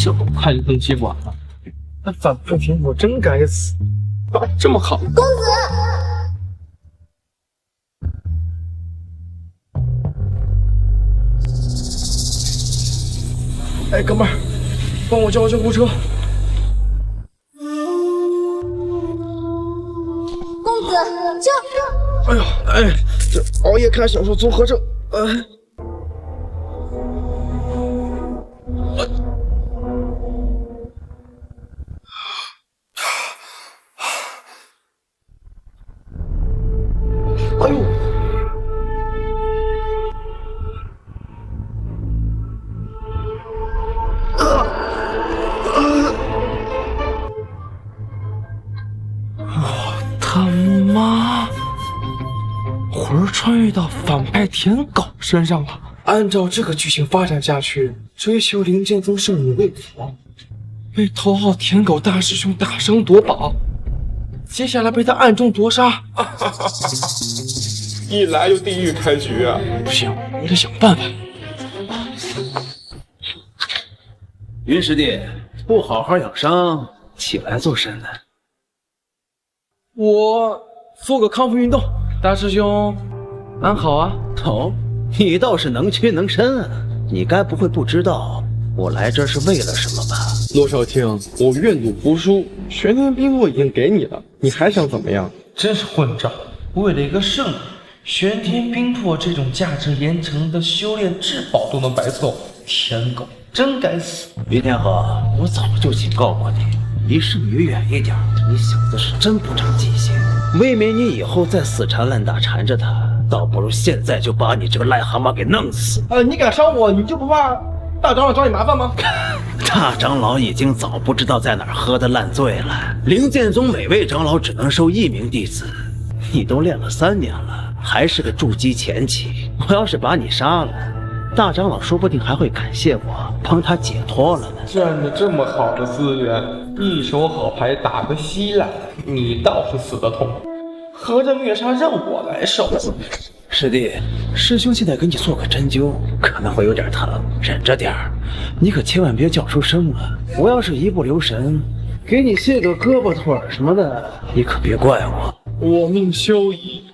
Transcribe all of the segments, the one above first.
这么快就登基馆了，那反派天狗真该死，打这么好。公子，哎，哥们儿，帮我叫救护车。公子，哎呦，哎，这熬夜看小说综合症，哎呦，我他妈！魂儿穿越到反派舔狗身上了。按照这个剧情发展下去，追求灵剑宗圣女未果，被头号舔狗大师兄打伤夺宝，接下来被他暗中夺杀。一来就地狱开局啊！不行，我得想办法。云师弟，不好好养伤，起来做甚呢？我做个康复运动。大师兄，安好啊？哦，你倒是能屈能伸啊！你该不会不知道我来这是为了什么吧？骆少卿，我愿赌服输，玄天冰魄已经给你了，你还想怎么样？真是混账！为了一个圣女，玄天冰魄这种价值连城的修炼至宝都能白送，舔狗真该死！于天河，我早就警告过你，离圣女远一点。你小子是真不长记性，未免你以后再死缠烂打缠着他，倒不如现在就把你这个癞蛤蟆给弄死。你敢伤我，你就不怕大长老找你麻烦吗？大长老已经早不知道在哪儿喝得烂醉了。灵剑宗每位长老只能收1名弟子，你都练了3年了，还是个筑基前期。我要是把你杀了，大长老说不定还会感谢我帮他解脱了呢。占着这么好的资源，一手好牌打个稀烂，你倒是死得痛。合着虐杀让我来受。师弟，师兄现在给你做个针灸，可能会有点疼，忍着点儿。你可千万别叫出声啊！我要是一不留神，给你卸个胳膊腿什么的，你可别怪我。我命休矣！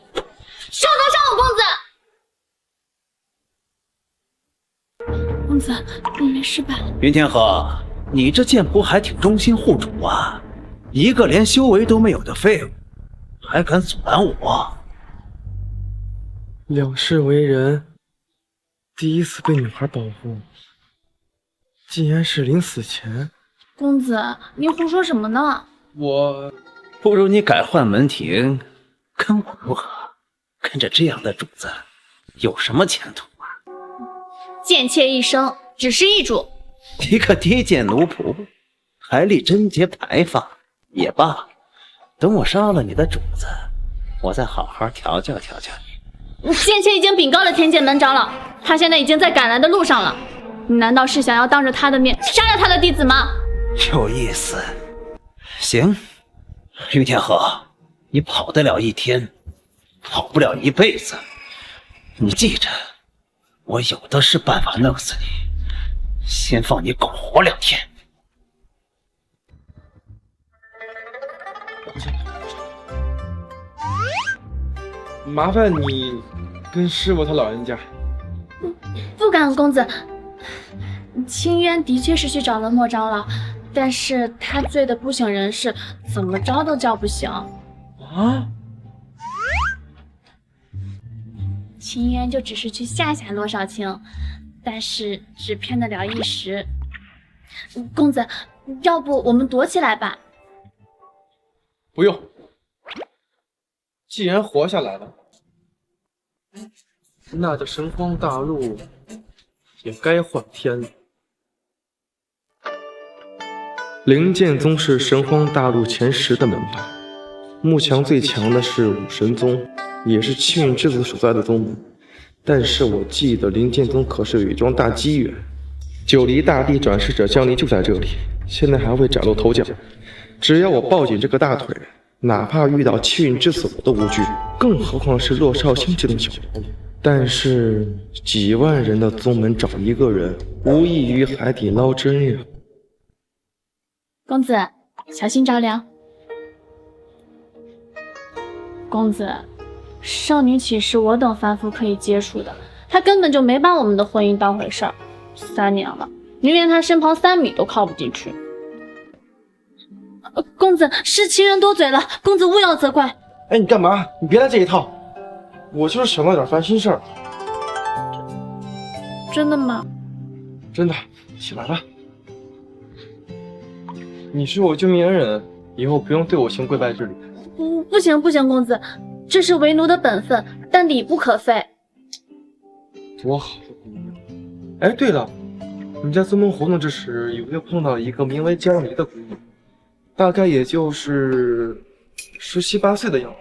上我公子！公子，你没事吧？云天河，你这剑仆还挺忠心护主啊！一个连修为都没有的废物，还敢阻拦我？两世为人，第一次被女孩保护，竟然是临死前。公子，你胡说什么呢？我不如你改换门庭，跟我如何？跟着这样的主子，有什么前途啊？贱妾一生，只是易主。一个低贱奴仆，还立贞节牌坊，也罢。等我杀了你的主子，我再好好调教调教你。贱妾已经禀告了天剑门长老，他现在已经在赶来的路上了。你难道是想要当着他的面杀了他的弟子吗？有意思。行，于天河，你跑得了1天，跑不了1辈子。你记着，我有的是办法弄死你，先放你苟活2天。麻烦你跟师傅他老人家。不敢，公子。清渊的确是去找了莫长老，但是他醉得不省人事，怎么着都叫不醒。啊？清渊就只是去吓吓骆少卿，但是只骗得了一时。公子，要不我们躲起来吧？不用，既然活下来了，那这神荒大陆也该换天了。灵剑宗是神荒大陆前10的门派，幕墙最强的是武神宗，也是气运之子所在的宗门。但是我记得灵剑宗可是有一桩大机缘，九黎大帝转世者降临就在这里，现在还未崭露头角。只要我抱紧这个大腿，哪怕遇到气运之子我都无惧，更何况是骆少卿这种小毛病。但是几万人的宗门找一个人，无异于海底捞针呀。公子，小心着凉。公子，圣女岂是我等凡夫可以接触的？她根本就没把我们的婚姻当回事儿。3年了，你连她身旁3米都靠不进去。公子，是情人多嘴了，公子勿要责怪。哎，你干嘛？你别来这一套。我就是想到点烦心事儿。真的吗？真的，起来吧。你是我救命恩人，以后不用对我行跪拜之礼。不行，公子，这是为奴的本分，但礼不可废。多好的姑娘！哎，对了，你在宗门活动之时，有没有碰到一个名为江离的姑娘？大概也就是17、18岁的样子。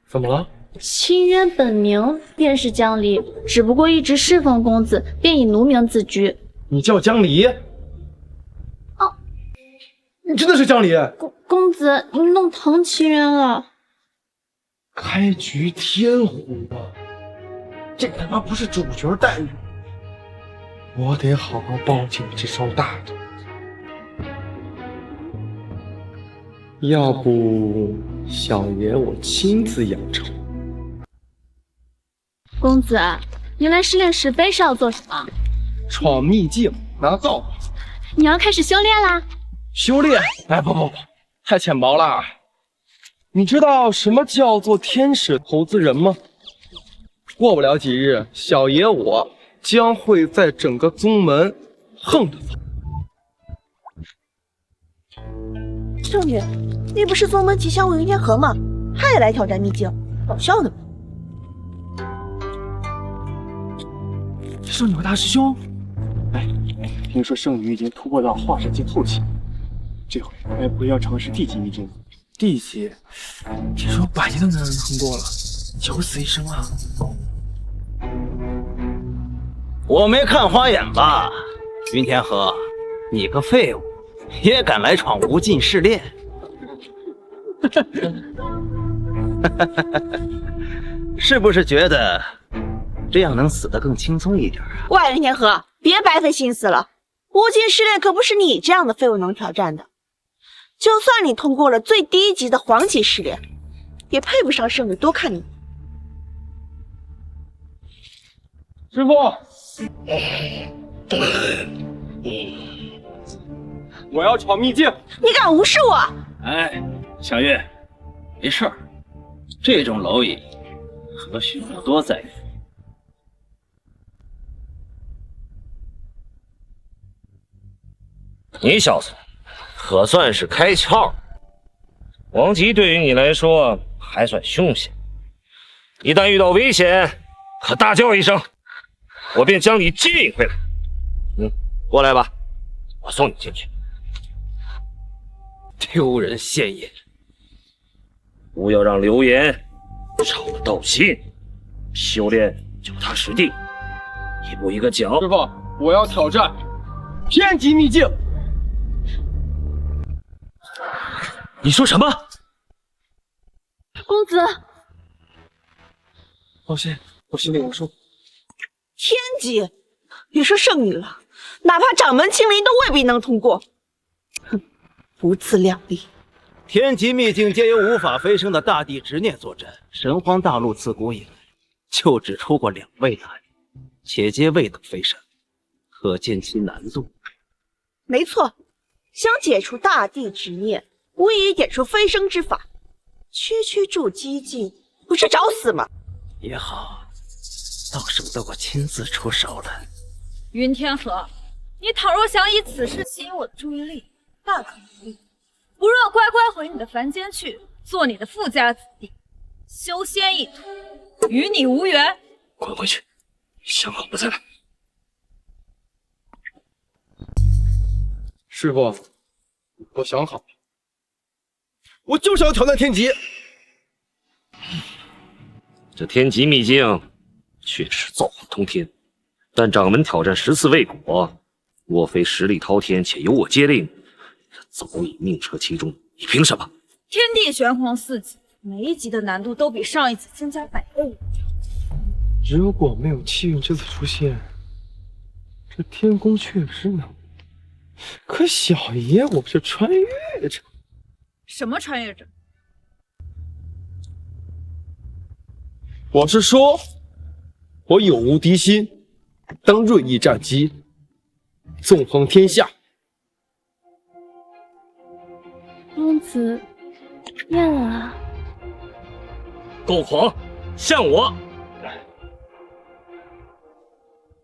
怎么了？清渊本名便是江离，只不过一直侍奉公子，便以奴名自居。你叫江离？哦，你真的是江离？公子，你弄疼清渊了。开局天虎啊！这他妈不是主角待遇！我得好好抱紧你这双大腿。要不，小爷我亲自养成。公子，你来试炼石碑是要做什么？闯秘境，拿造。你要开始修炼啦？修炼？哎，不，太浅薄了。你知道什么叫做天使投资人吗？过不了几日，小爷我将会在整个宗门横着走。圣女，你不是宗门吉祥物云天河吗？他也来挑战秘境，搞笑呢吗？圣女和大师兄，哎，听说圣女已经突破到化神境后期，这回该不会要尝试地级秘境？地级，听说8级都没有人通过了，九死一生啊！我没看花眼吧？云天河，你个废物，也敢来闯无尽试炼？是不是觉得这样能死得更轻松一点啊？喂，云天河，别白费心思了，无尽试炼可不是你这样的废物能挑战的。就算你通过了最低级的黄级试炼，也配不上圣女多看你。师傅，我要闯秘境！你敢无视我？哎，小月，没事儿，这种蝼蚁何须我多在乎？你小子可算是开窍，王吉对于你来说还算凶险，一旦遇到危险，可大叫一声，我便将你接引回来。过来吧，我送你进去。丢人现眼，不要让流言扰了道心，修炼脚踏实地，一步一个脚。师傅，我要挑战天级秘境。你说什么？公子，放心，我心里有数。天级，别说圣女了，哪怕掌门青灵都未必能通过。哼，不自量力。天级秘境皆由无法飞升的大地执念坐镇，神荒大陆自古以来就只出过2位大帝，且皆未能飞升，可见其难度。没错，想解除大地执念，无疑点出飞升之法。区筑基境，不是找死吗？也好，倒省得我亲自出手了。云天河，你倘若想以此事吸引我的注意力，大可不必。不若乖乖回你的凡间去，做你的富家子弟，修仙一途，与你无缘。滚回去，想好了再来。师傅，我想好了，我就是要挑战天级。这天级秘境确实造化通天，但掌门挑战10次未果，若非实力滔天且由我接令，早已命彻其中。你凭什么？天地玄黄4级，每一级的难度都比上一级增加100倍。如果没有气运这次出现，这天宫确实能。可小爷我是穿越者。什么穿越者？我是说，我有无敌心，当锐意战机，纵横天下。公子变了。够狂，像我！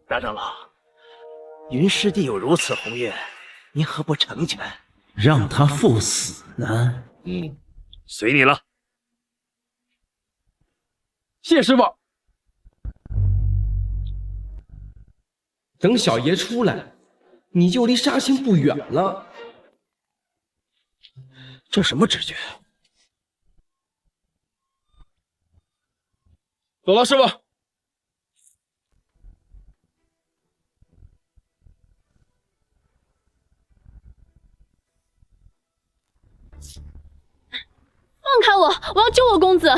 大长老，云师弟有如此宏愿，您何不成全，让他赴死呢？随你了。谢师傅。等小爷出来，你就离杀青不远了。这什么直觉？走了，师傅。放开我！我要救我公子！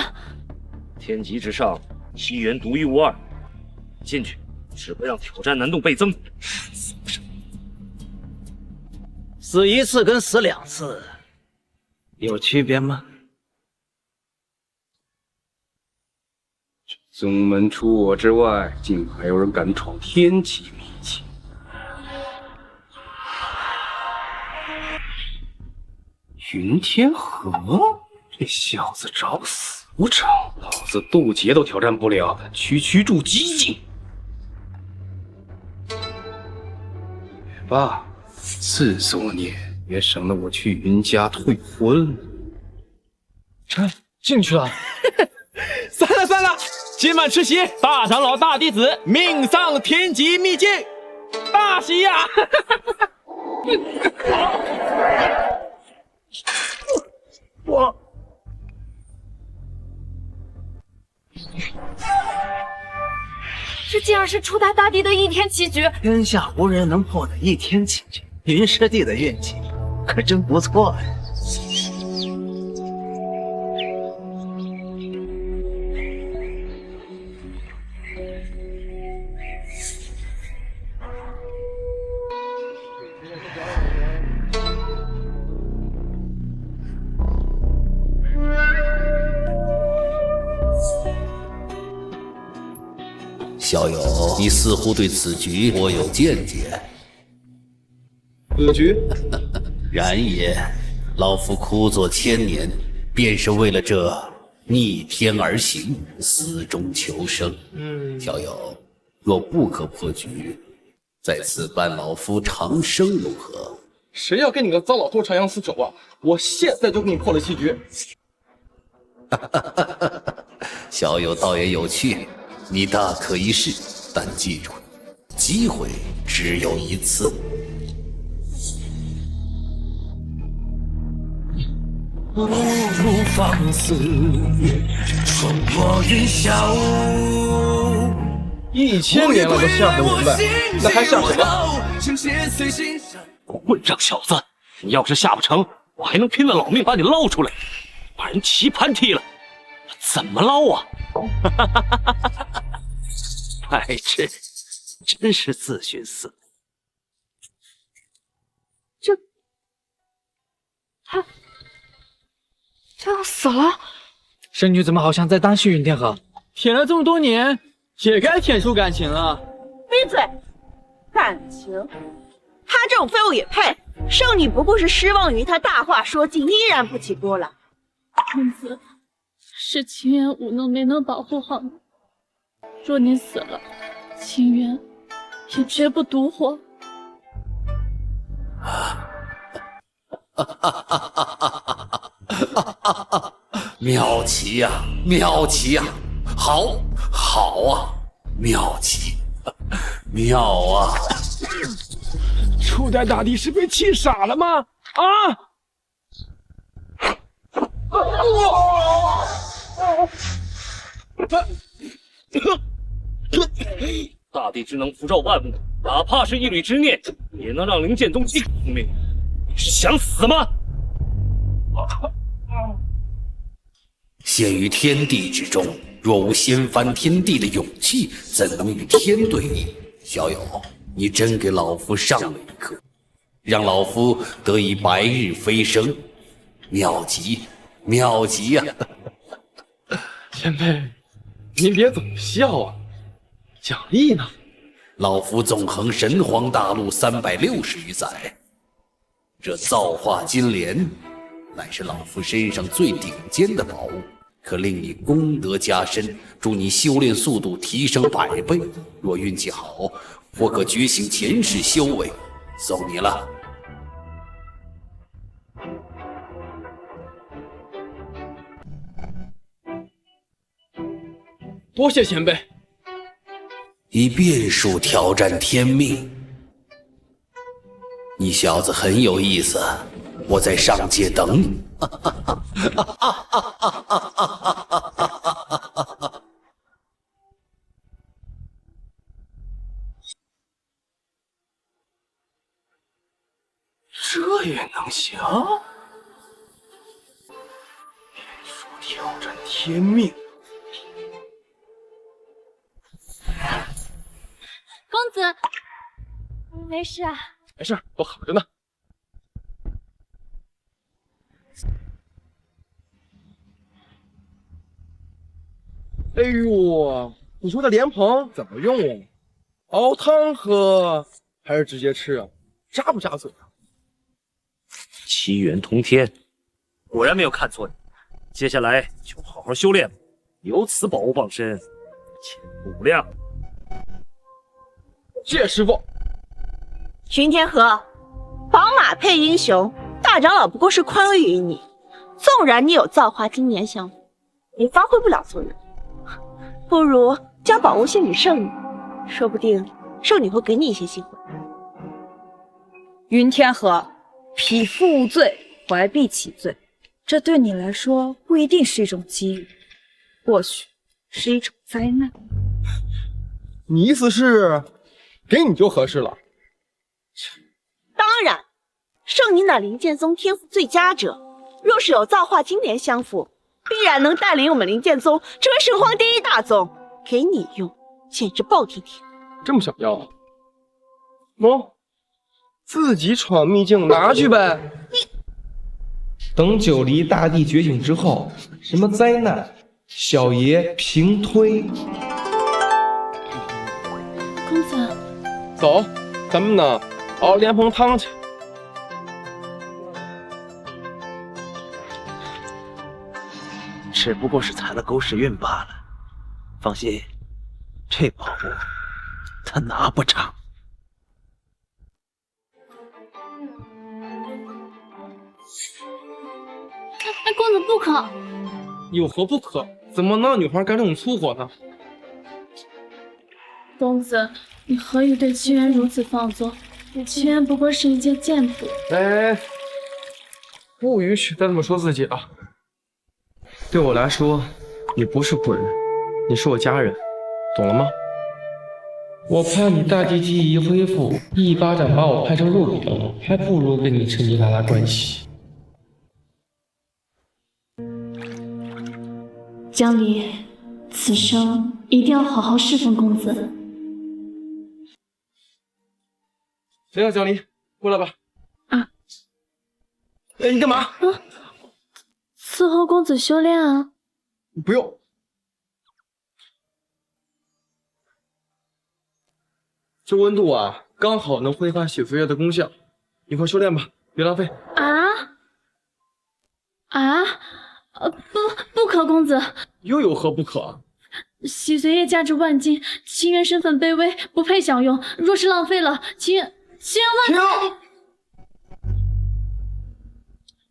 天级之上，机缘独一无二，进去只会让挑战难度倍增。死一次跟死2次有区别吗？宗门除我之外，竟还有人敢闯天级秘境。云天河，这小子找死不成？老子渡劫都挑战不了，区区筑基境。也罢，自作孽，也省得我去云家退婚。进去了。算了，今晚吃席，大长老大弟子命丧天级秘境，大喜呀！这竟然是初代大帝的一天奇局！天下无人能破的一天奇局，云师弟的运气可真不错呀。小友，你似乎对此局颇有见解。此局，然也，老夫苦作千年，便是为了这逆天而行，死中求生。小友，若不可破局，在此伴老夫长生如何？谁要跟你个糟老头长相厮守啊？我现在就给你破了棋局。小友倒也有趣。你大可一试，但记住，机会只有一次。不如放肆，冲破云霄。1000年了都下不明白，那还下什么？混账小子！你要是下不成，我还能拼了老命把你捞出来，把人棋盘踢了，怎么捞啊？白痴，真是自寻死路。他要死了！圣女怎么好像在担心云天河？舔了这么多年，也该舔出感情了。闭嘴！感情？他这种废物也配？圣女不过是失望于他大话说尽，依然不起波澜。公子，是清源无能没能保护好你。若你死了，清源也绝不独活。妙棋呀，妙棋呀，好，好啊，妙棋，妙啊！初代大帝是被气傻了吗？大地之能辐照万物，哪怕是一缕执念，也能让灵剑宗击覆灭。你是想死吗？陷于天地之中，若无掀翻天地的勇气，怎能与天对弈？小友，你真给老夫上了一课。让老夫得以白日飞升，妙极妙极呀！前辈，您别总笑啊，奖励呢？老夫纵横神皇大陆360余载，这造化金莲乃是老夫身上最顶尖的宝物，可令你功德加深，助你修炼速度提升100倍。若运气好，或可觉醒前世修为。送你了。多谢前辈。以变数挑战天命，你小子很有意思，我在上界等你。这也能行？变数挑战天命。公子，没事啊？没事，我好着呢。哎呦，你说这莲蓬怎么用啊？熬汤喝还是直接吃啊？扎不扎嘴啊？七元通天，果然没有看错你。接下来就好好修炼吧，有此宝物傍身，前途无量。谢师傅。巡天河，宝马配英雄，大长老不过是宽裕于你。纵然你有造化金莲相辅，也发挥不了作用。不如将宝物献给圣女，说不定圣女会给你一些机会。云天河，匹夫无罪，怀璧其罪，这对你来说不一定是一种机遇，或许是一种灾难。你意思是给你就合适了？当然，圣你乃灵剑宗天赋最佳者，若是有造化金莲相辅，必然能带领我们灵剑宗成为神皇第一大宗。给你用，简直暴殄天。这么想要啊？喏，自己闯秘境拿去呗。等九黎大帝觉醒之后，什么灾难，小爷平推。公子，走，咱们呢熬莲蓬汤去。只不过是踩了狗屎运罢了。放心，这宝物他拿不着。哎，公子不可！有何不可？怎么能让女孩干这种粗活呢？公子，你何以对清源如此放纵？清源不过是一介贱仆。哎，不允许再这么说自己了。对我来说，你不是鬼人，你是我家人，懂了吗？我怕你大鸡鸡一恢复，一巴掌把我拍成肉饼，还不如跟你趁机拉拉关系。江离，此生一定要好好侍奉公子。谁要江离？过来吧。啊！哎，你干嘛？伺候公子修炼啊。不用。这温度啊，刚好能挥发洗髓液的功效。你快修炼吧，别浪费。不可，公子。又有何不可？洗髓液价值万金，清源身份卑微，不配享用。若是浪费了，清源万……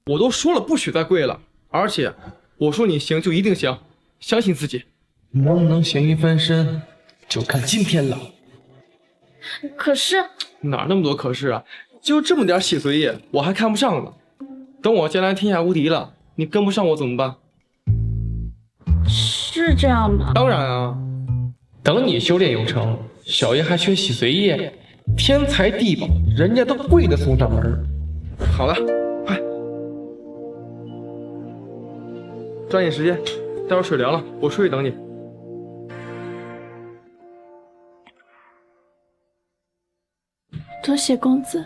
我都说了不许再跪了，而且我说你行就一定行，相信自己，能不能咸鱼翻身，就看今天了。可是哪那么多可是啊？就这么点洗髓液，我还看不上呢。等我将来天下无敌了，你跟不上我怎么办？是这样吗？当然啊，等你修炼有成，小爷还缺洗髓液，天才地宝，人家都跪着送上门。好了，快，抓紧时间，待会儿水凉了，我出去等你。多谢公子。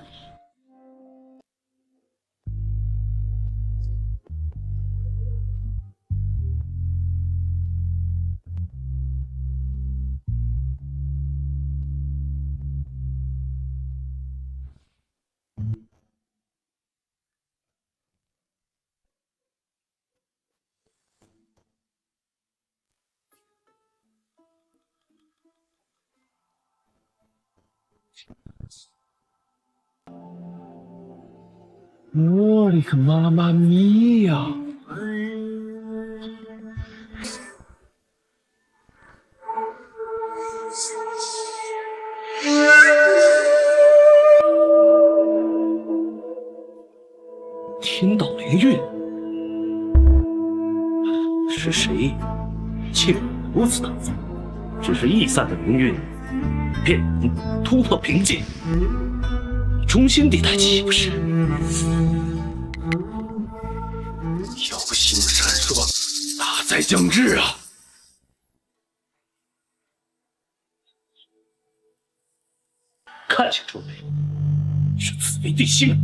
我的个妈妈咪呀！天道灵韵，是谁竟然如此大方？只是易散的灵韵，便能突破瓶颈，重新地带岂不是？妖星闪烁，大灾将至啊！看清楚没？是紫薇帝星。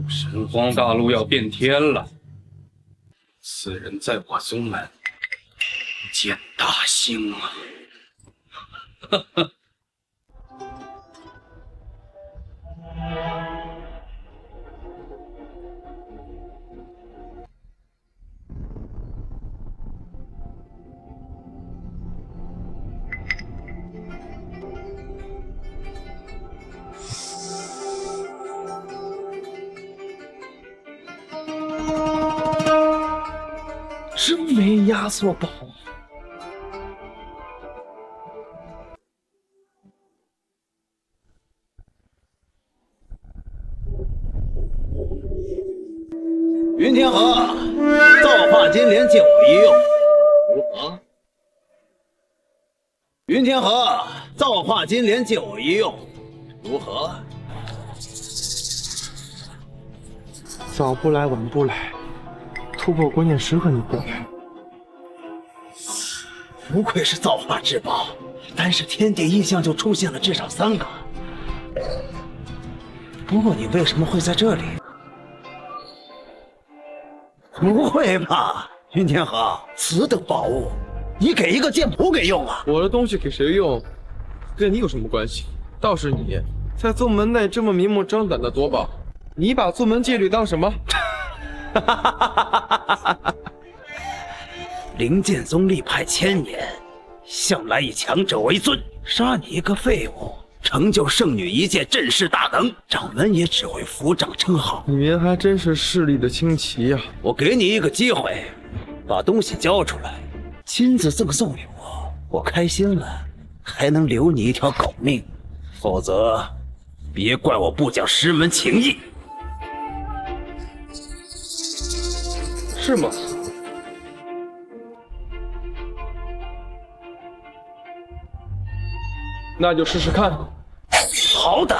神荒大陆要变天了，此人在我宗门见大兴啊！哈哈。真没压缩宝。云天河，造化金莲借我一用，如何？云天河，造化金莲借我一用，如何？早不来晚不来，突破关键时刻你不来。不愧是造化之宝，单是天地异象就出现了至少3个。不过你为什么会在这里？不会吧，云天河，此等宝物，你给一个剑仆给用啊？我的东西给谁用，跟你有什么关系？倒是你在宗门内这么明目张胆的夺宝，你把宗门戒律当什么？灵剑宗立派1000年，向来以强者为尊，杀你一个废物，成就圣女一剑镇世大能，掌门也只会抚掌称好。你们还真是势力的轻骑呀！我给你一个机会，把东西交出来，亲自赠送给我，我开心了，还能留你一条狗命。否则，别怪我不讲师门情义。是吗？那就试试看。好胆！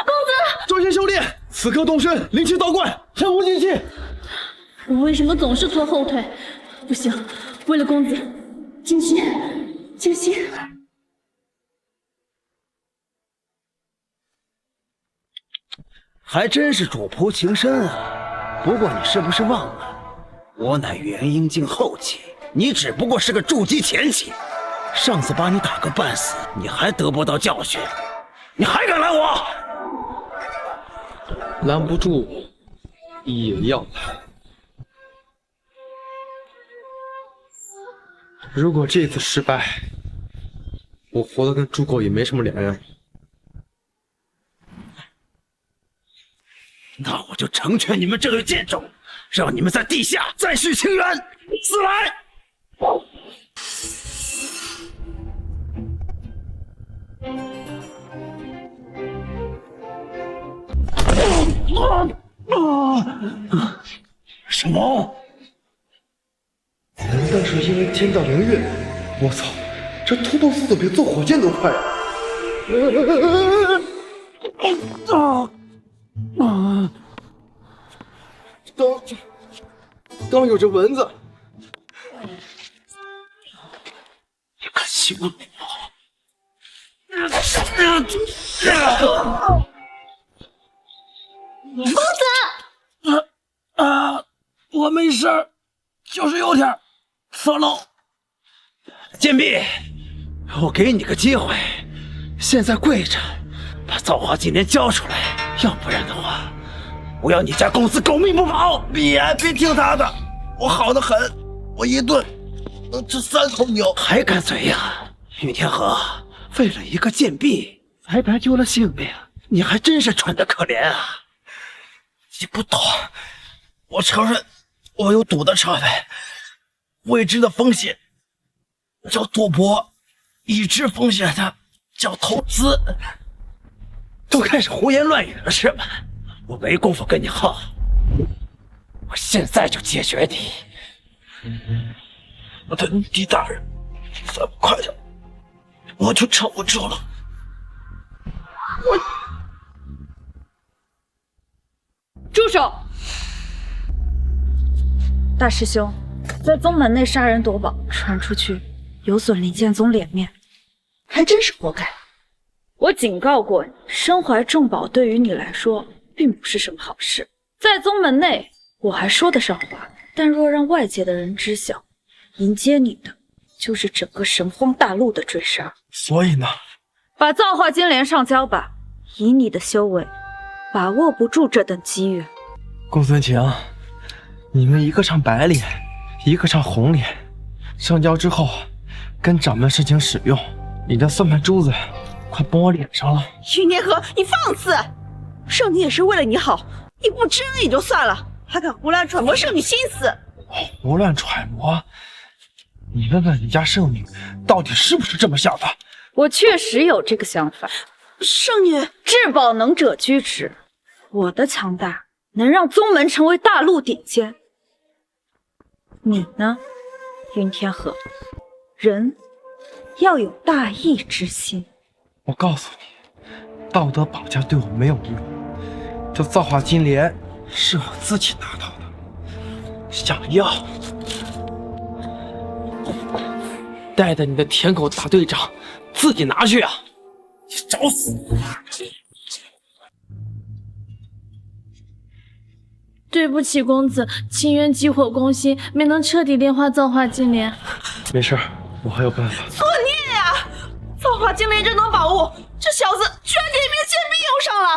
公子，专心修炼，此刻动身，灵气倒灌，身无尽气。我为什么总是拖后腿？不行，为了公子，静心，静心。还真是主仆情深啊！不过你是不是忘了，我乃元婴境后期，你只不过是个筑基前期。上次把你打个半死，你还得不到教训，你还敢拦我？拦不住也要拦。如果这次失败，我活得跟猪狗也没什么两样。那我就成全你们这对贱种，让你们在地下再续情缘。死来！什么？难道是因为天道灵韵？我操，这突破速度比坐火箭都快啊！刚有只蚊子，你敢欺负我？公子，我没事儿，就是有点侧漏。贱婢，我给你个机会，现在跪着把造化金莲交出来，要不然的话，我要你家公子狗命不保！别听他的，我好得很，我一顿能吃3头牛。还敢嘴呀？云天河，为了一个贱婢，白白丢了性命，你还真是蠢得可怜啊！你不懂，我承认我有赌的成分，未知的风险叫赌博，已知风险的叫投资。都开始胡言乱语了是吧？我没工夫跟你耗，我现在就解决你。狄大人，再不快点，我就撑不住了。住手！大师兄，在宗门内杀人夺宝，传出去有损林剑宗脸面，还真是活该。我警告过你，身怀重宝对于你来说并不是什么好事。在宗门内，我还说得上话，但若让外界的人知晓，迎接你的就是整个神荒大陆的追杀。所以呢，把造化金莲上交吧，以你的修为，把握不住这等机缘。公孙晴，你们一个唱白脸，一个唱红脸，上交之后跟掌门申请使用，你的算盘珠子快崩我脸上了。云天河，你放肆！圣女也是为了你好，你不知恩也就算了，还敢胡乱揣摩圣女心思。胡乱揣摩？你问问你家圣女，到底是不是这么想的？我确实有这个想法。圣女，至宝能者居之，我的强大能让宗门成为大陆顶尖。你呢，云天河？人要有大义之心。我告诉你，道德绑架对我没有用。这造化金莲是我自己拿到的，想要带着你的舔狗大队长自己拿去啊！你找死！对不起，公子，清渊急火攻心，没能彻底炼化造化金莲。没事，我还有办法。作孽呀！造化金莲真能宝物，这小子居然给一名贱婢用上了，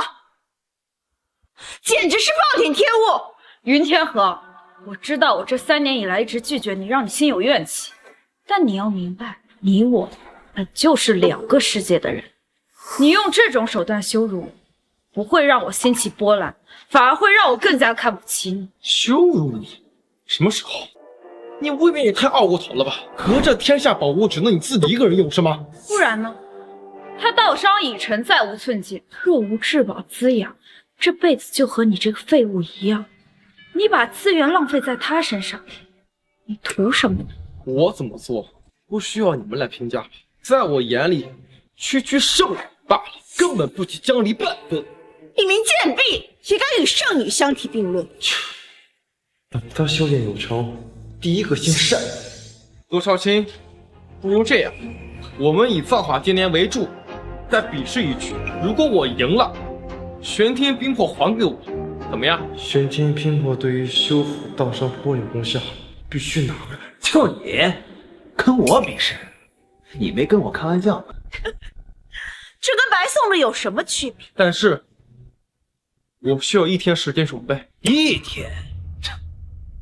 简直是暴殄天物！云天河，我知道我这3年以来一直拒绝你，让你心有怨气，但你要明白，你我本就是2个世界的人。你用这种手段羞辱我，不会让我心起波澜，反而会让我更加看不起你。羞辱你？什么时候？你未免也太傲过头了吧？合着天下宝物只能你自己一个人用是吗？不然呢？他道伤已成，再无寸进，若无至宝滋养，这辈子就和你这个废物一样。你把资源浪费在他身上，你图什么呢？我怎么做不需要你们来评价，在我眼里，区区圣女罢了，根本不及江离半分。一名贱婢也敢与圣女相提并论？等他修炼有成，第一个先晒。罗少卿，不如这样，我们以造化金莲为主，再比试一局。如果我赢了，玄天冰魄还给我，怎么样？玄天冰魄对于修复道伤颇有功效，必须拿回来。就你跟我比试，你没跟我开玩笑吧？这跟白送的有什么区别？但是我需要1天时间准备。1天？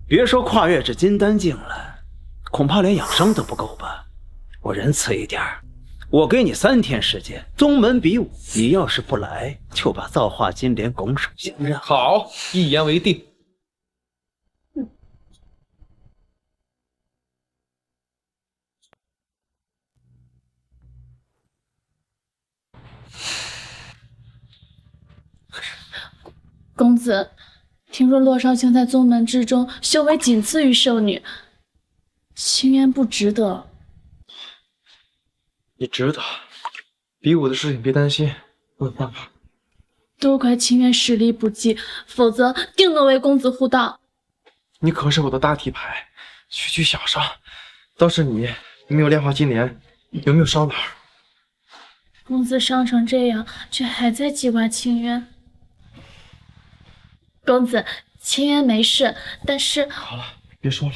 别说跨越这金丹境了，恐怕连养生都不够吧？我仁慈一点，我给你3天时间，宗门比武，你要是不来，就把造化金莲拱手相让。好，一言为定。公子，听说洛少卿在宗门之中修为仅次于圣女，清渊不值得。你值得。比武的事情别担心，我有办法。多亏清渊实力不济，否则定能为公子护道。你可是我的大底牌，区区小伤，倒是你没有炼化金莲，有没有伤哪儿？公子伤成这样，却还在记挂清渊。公子，清渊没事，但是……好了，别说了，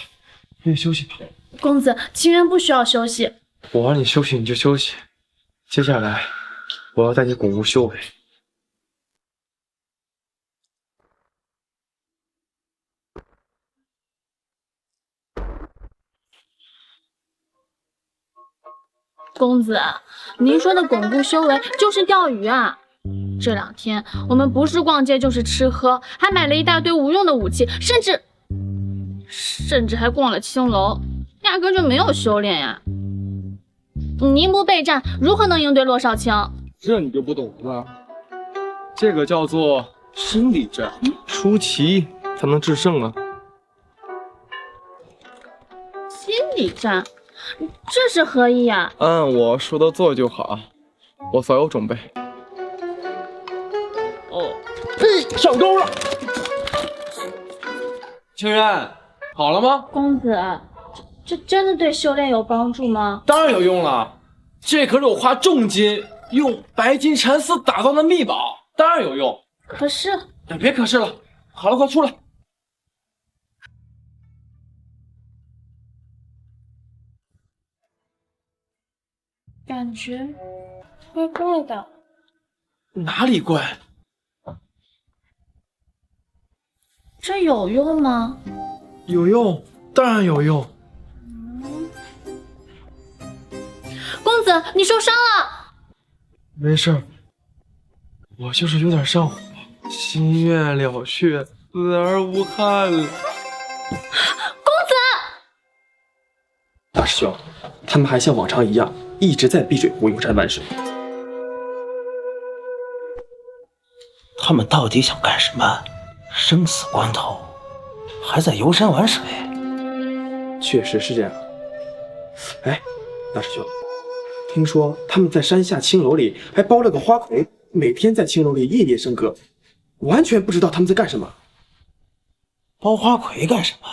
回去休息吧。公子，清渊不需要休息。我让你休息你就休息，接下来我要带你巩固修为。公子，您说的巩固修为就是钓鱼啊？这2天我们不是逛街就是吃喝，还买了一大堆无用的武器，甚至还逛了青楼，压根就没有修炼呀。您不备战，如何能应对骆少卿？这你就不懂了，这个叫做心理战，出奇才能制胜啊！心理战，这是何意呀？按我说的做就好，我早有准备。哦，嘿，上钩了！清渊，好了吗？公子，这真的对修炼有帮助吗？当然有用了，这可是我花重金用白金蚕丝打造的秘宝，当然有用。可是，别可是了，好了，快出来。感觉怪怪的。哪里怪？这有用吗？有用，当然有用。公子，你受伤了。没事儿，我就是有点上火，心愿了却，死而无憾了。公子，大师兄，他们还像往常一样，一直在碧水湖游山玩水。他们到底想干什么？生死关头，还在游山玩水？确实是这样。哎，大师兄，听说他们在山下青楼里还包了个花魁，每天在青楼里夜夜笙歌，完全不知道他们在干什么。包花魁干什么？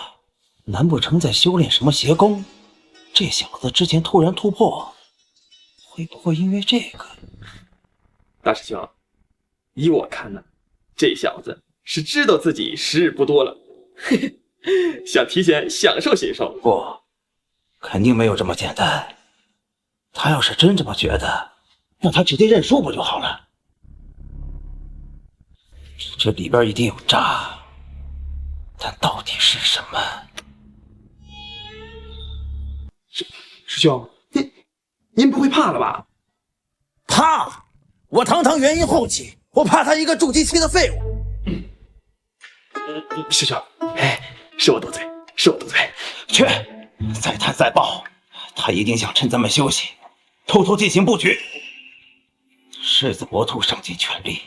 难不成在修炼什么邪功？这小子之前突然突破，会不会因为这个？大师兄，依我看呢，这小子是知道自己时日不多了，嘿嘿，想提前享受享受。不，肯定没有这么简单。他要是真这么觉得，让他直接认输不就好了？这里边一定有诈，但到底是什么？师兄，您不会怕了吧？怕？我堂堂元婴后期，我怕他一个筑基期的废物。师兄，哎，是我多嘴，是我多嘴。去，再探再报，他一定想趁咱们休息，偷偷进行布局。狮子魔兔上尽全力，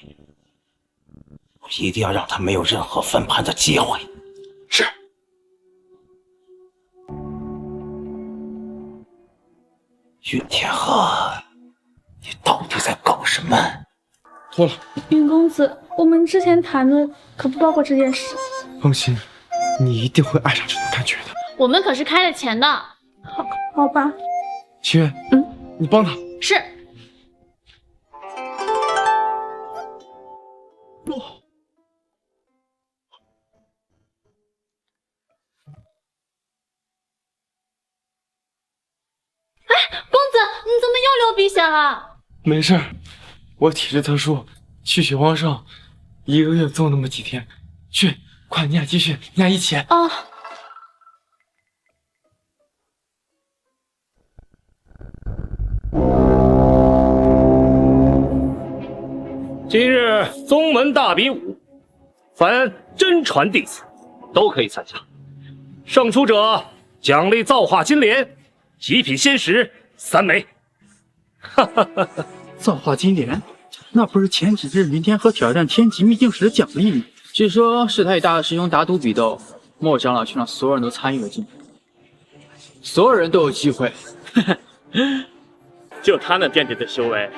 我一定要让他没有任何翻盘的机会。是。云天鹤，你到底在搞什么？脱了。云公子，我们之前谈的可不包括这件事。放心，你一定会爱上这种感觉的。我们可是开了钱的。好吧。清月，你帮他。是。公子，你怎么又流鼻血了？没事儿，我体质特殊，气血旺盛，一个月就那么几天。去，快，你俩继续，你俩一起。啊。今日宗门大比武，凡真传弟子都可以参加，胜出者奖励造化金莲，极品仙石3枚。哈哈哈哈！造化金莲，那不是前几日云天河挑战天级秘境时的奖励吗？据说是他与大师兄打赌比斗，莫长老却让所有人都参与了进来，所有人都有机会。就他那垫底的修为，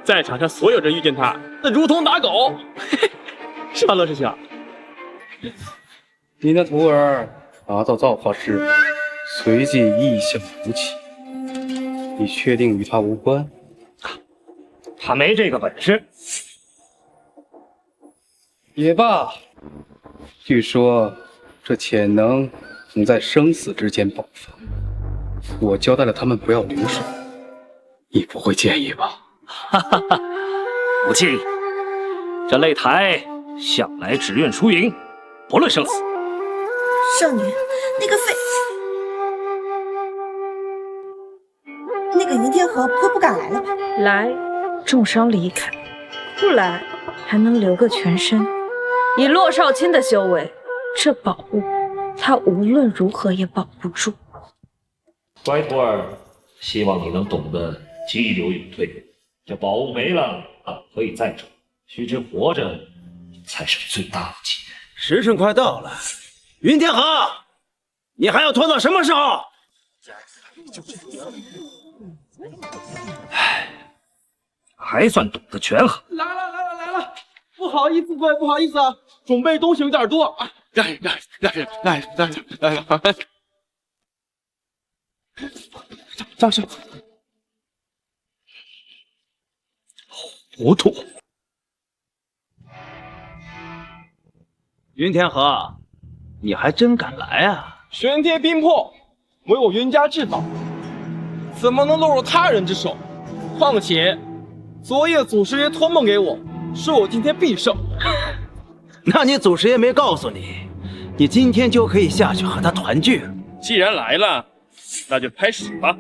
在场上所有人遇见他，那如同打狗，是吧，乐师兄？你的徒儿达到造化师，随即异象浮起，你确定与他无关？他没这个本事。也罢，据说这潜能能在生死之间爆发。我交代了他们不要留手，你不会介意吧？哈哈哈，不介意。这擂台向来只愿输赢，不论生死。少女，那个个云天河不会不敢来了吧？来，重伤离开；不来，还能留个全身。以洛少卿的修为，这宝物他无论如何也保不住。乖徒儿，希望你能懂得激流勇退。这宝物没了，可以再找；须知活着才是最大的气。时辰快到了，云天河，你还要拖到什么时候？唉，还算懂得权衡。来了！不好意思，各位，不好意思啊，准备东西有点多。来，张生，糊涂。云天河，你还真敢来啊！玄天冰魄，唯我云家至宝，怎么能落入他人之手？况且，昨夜祖师爷托梦给我，说我今天必胜。那你祖师爷没告诉你，你今天就可以下去和他团聚了。既然来了，那就开始吧。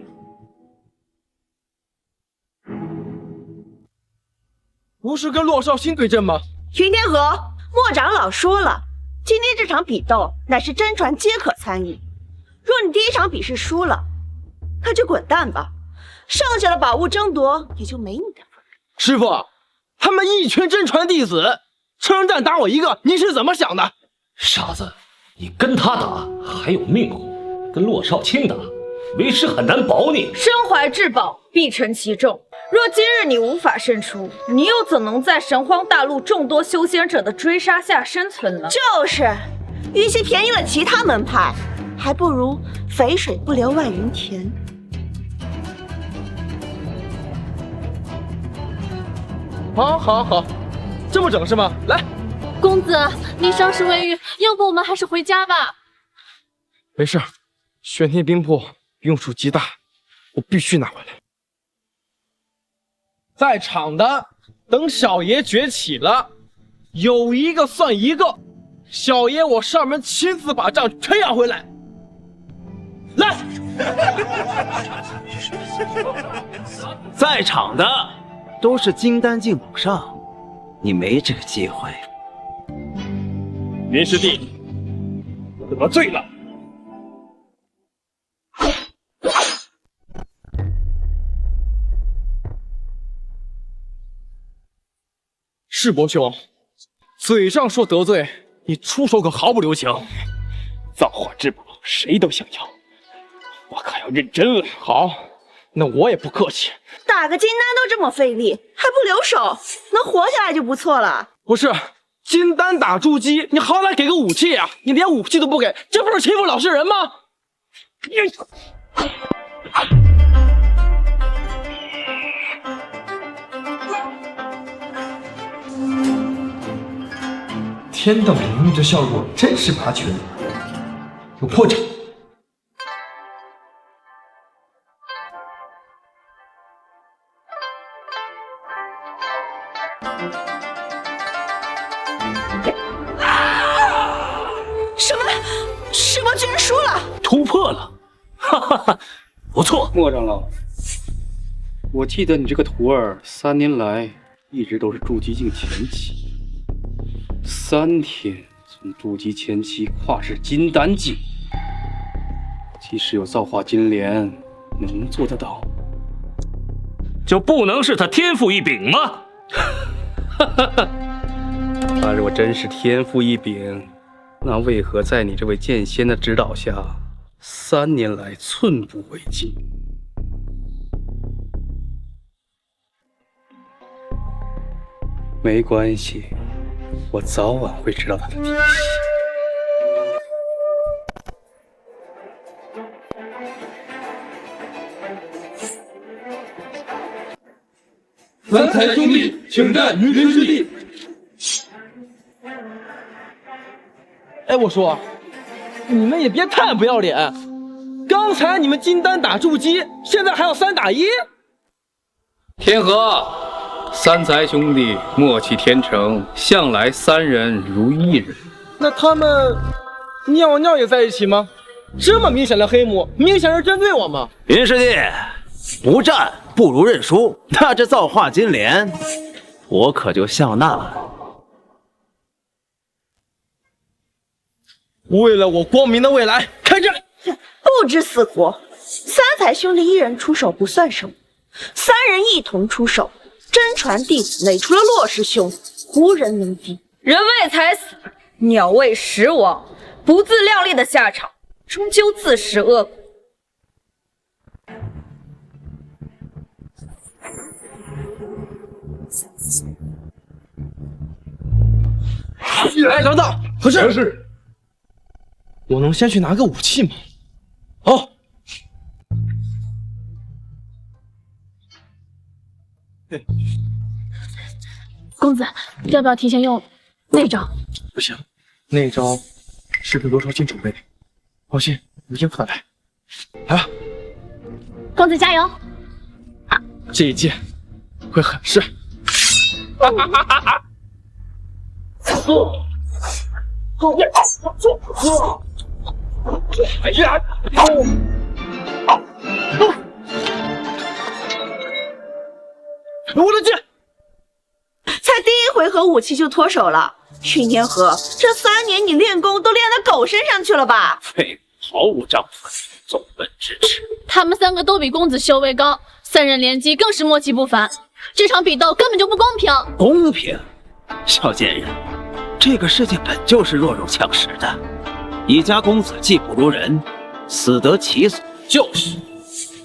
不是跟洛少卿对阵吗？云天河，莫长老说了，今天这场比斗乃是真传皆可参与。若你第一场比试输了，那就滚蛋吧，剩下的宝物争夺也就没你的份。师傅，他们一群真传弟子，称战打我一个，你是怎么想的？傻子，你跟他打还有命活，跟洛少卿打，为师很难保你。身怀至宝，必承其重。若今日你无法胜出，你又怎能在神荒大陆众多修仙者的追杀下生存呢？就是，与其便宜了其他门派，还不如肥水不流外人田。好，这么整是吗？来，公子，你伤势未愈，要不我们还是回家吧。没事，玄天冰魄用处极大，我必须拿回来。在场的，等小爷崛起了，有一个算一个，小爷我上门亲自把账全要回来。来，在场的都是金丹境往上，你没这个机会。云师弟，得罪了。世伯兄，嘴上说得罪，你出手可毫不留情。造化之宝，谁都想要，我可要认真了。好，那我也不客气。打个金丹都这么费力，还不留手，能活下来就不错了。不是，金丹打筑基，你好歹给个武器啊！你连武器都不给，这不是欺负老实人吗？天道领域这效果真是拔群，有破绽。什么？师伯居然输了！突破了，哈哈哈，不错。莫长老，我记得你这个徒儿3年来一直都是筑基境前期。3天从筑基前期跨至金丹境，即使有造化金莲，能做得到？就不能是他天赋异禀吗？哈哈哈！他若真是天赋异禀，那为何在你这位剑仙的指导下，3年来寸步未进？没关系，我早晚会知道他的底细。三才兄弟，请战云林师弟。哎，我说，你们也别太不要脸！刚才你们金丹打筑基，现在还要3打1？天河，三才兄弟默契天成，向来3人如1人。那他们尿尿也在一起吗？这么明显的黑幕，明显是针对我吗？云师弟，不战不如认输。那这造化金莲，我可就笑纳了。为了我光明的未来，开战！不知死活，三才兄弟一人出手不算什么，三人一同出手，真传弟子内除了骆师兄，无人能敌。人为财死，鸟为食亡，不自量力的下场，终究自食恶果。哎，等等，何事？我能先去拿个武器吗？好。公子，要不要提前用那招？不行，那招是给罗少卿准备的。放心，我应付得来。来吧，公子加油！这一击会很帅。哈哈哈哈哈！我的剑！才第一回合武器就脱手了，云天河，这3年你练功都练到狗身上去了吧？废，毫无章法，总本支持。他们3个都比公子修为高，3人联机更是默契不凡。这场比斗根本就不公平。公平？小贱人，这个世界本就是弱肉强食的。你家公子技不如人，死得其所。就是，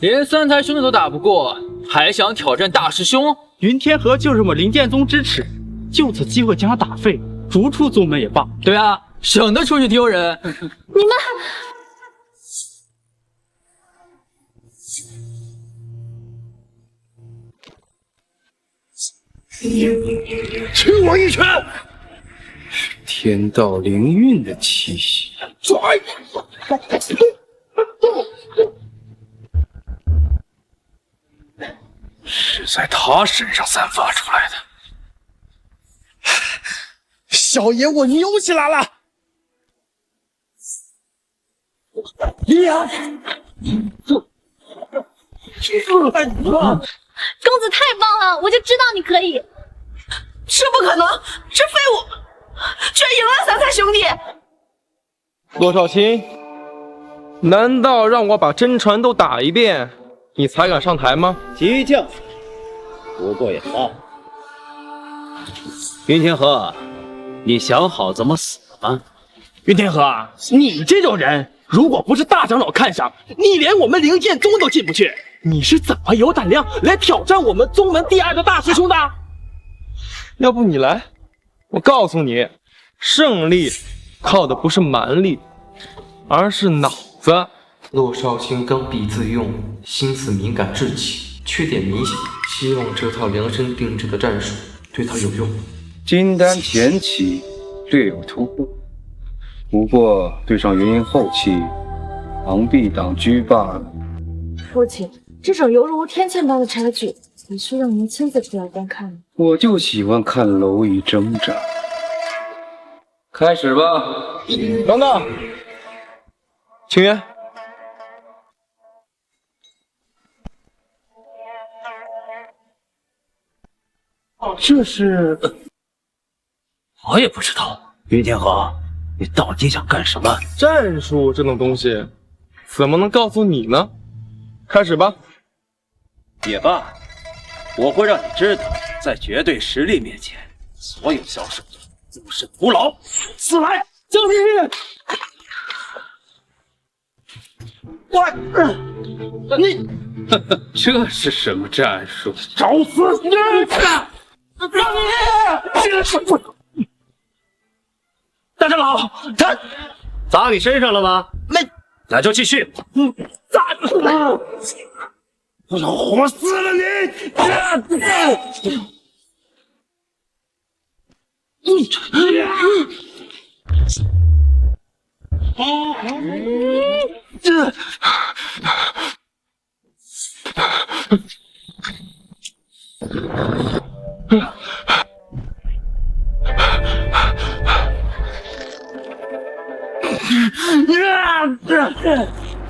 连三才兄弟都打不过，还想挑战大师兄？云天河就是我们灵剑宗之耻，就此机会将他打废，逐出宗门也罢。对啊，省得出去丢人。你们。吃我一拳！是天道灵韵的气息。是在他身上散发出来的。小爷我牛起来了！呀！公子太棒了，我就知道你可以。是不可能，这废物居然赢了三才兄弟！骆少卿，难道让我把真传都打一遍，你才敢上台吗？激将，不过也罢。云天河，你想好怎么死了吗？云天河，你这种人，如果不是大长老看上你，连我们灵剑宗都进不去。你是怎么有胆量来挑战我们宗门第2的大师兄的？要不你来，我告诉你，胜利靠的不是蛮力，而是脑子。骆少卿刚愎自用，心思敏感至极，缺点明显，希望这套量身定制的战术对他有用。金丹前期略有突破，不过对上元婴后期，昂臂挡车罢了。父亲，这种犹如天堑般的差距，还需让您亲自出来观看。我就喜欢看蝼蚁挣扎。开始吧。等等，请愿。这是……我也不知道。云天河，你到底想干什么？战术这种东西，怎么能告诉你呢？开始吧。也罢，我会让你知道，在绝对实力面前，所有小手段都是徒劳。死来，将命运！你，这是什么战术？找死！大长老，他砸你身上了吗？没，那就继续。砸！我要活死了你！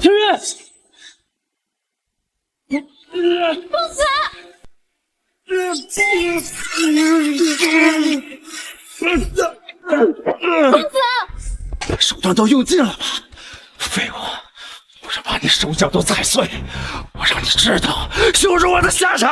青云，公子，公子，手段都用尽了吧？废物！我要把你手脚都踩碎，我让你知道羞辱我的下场。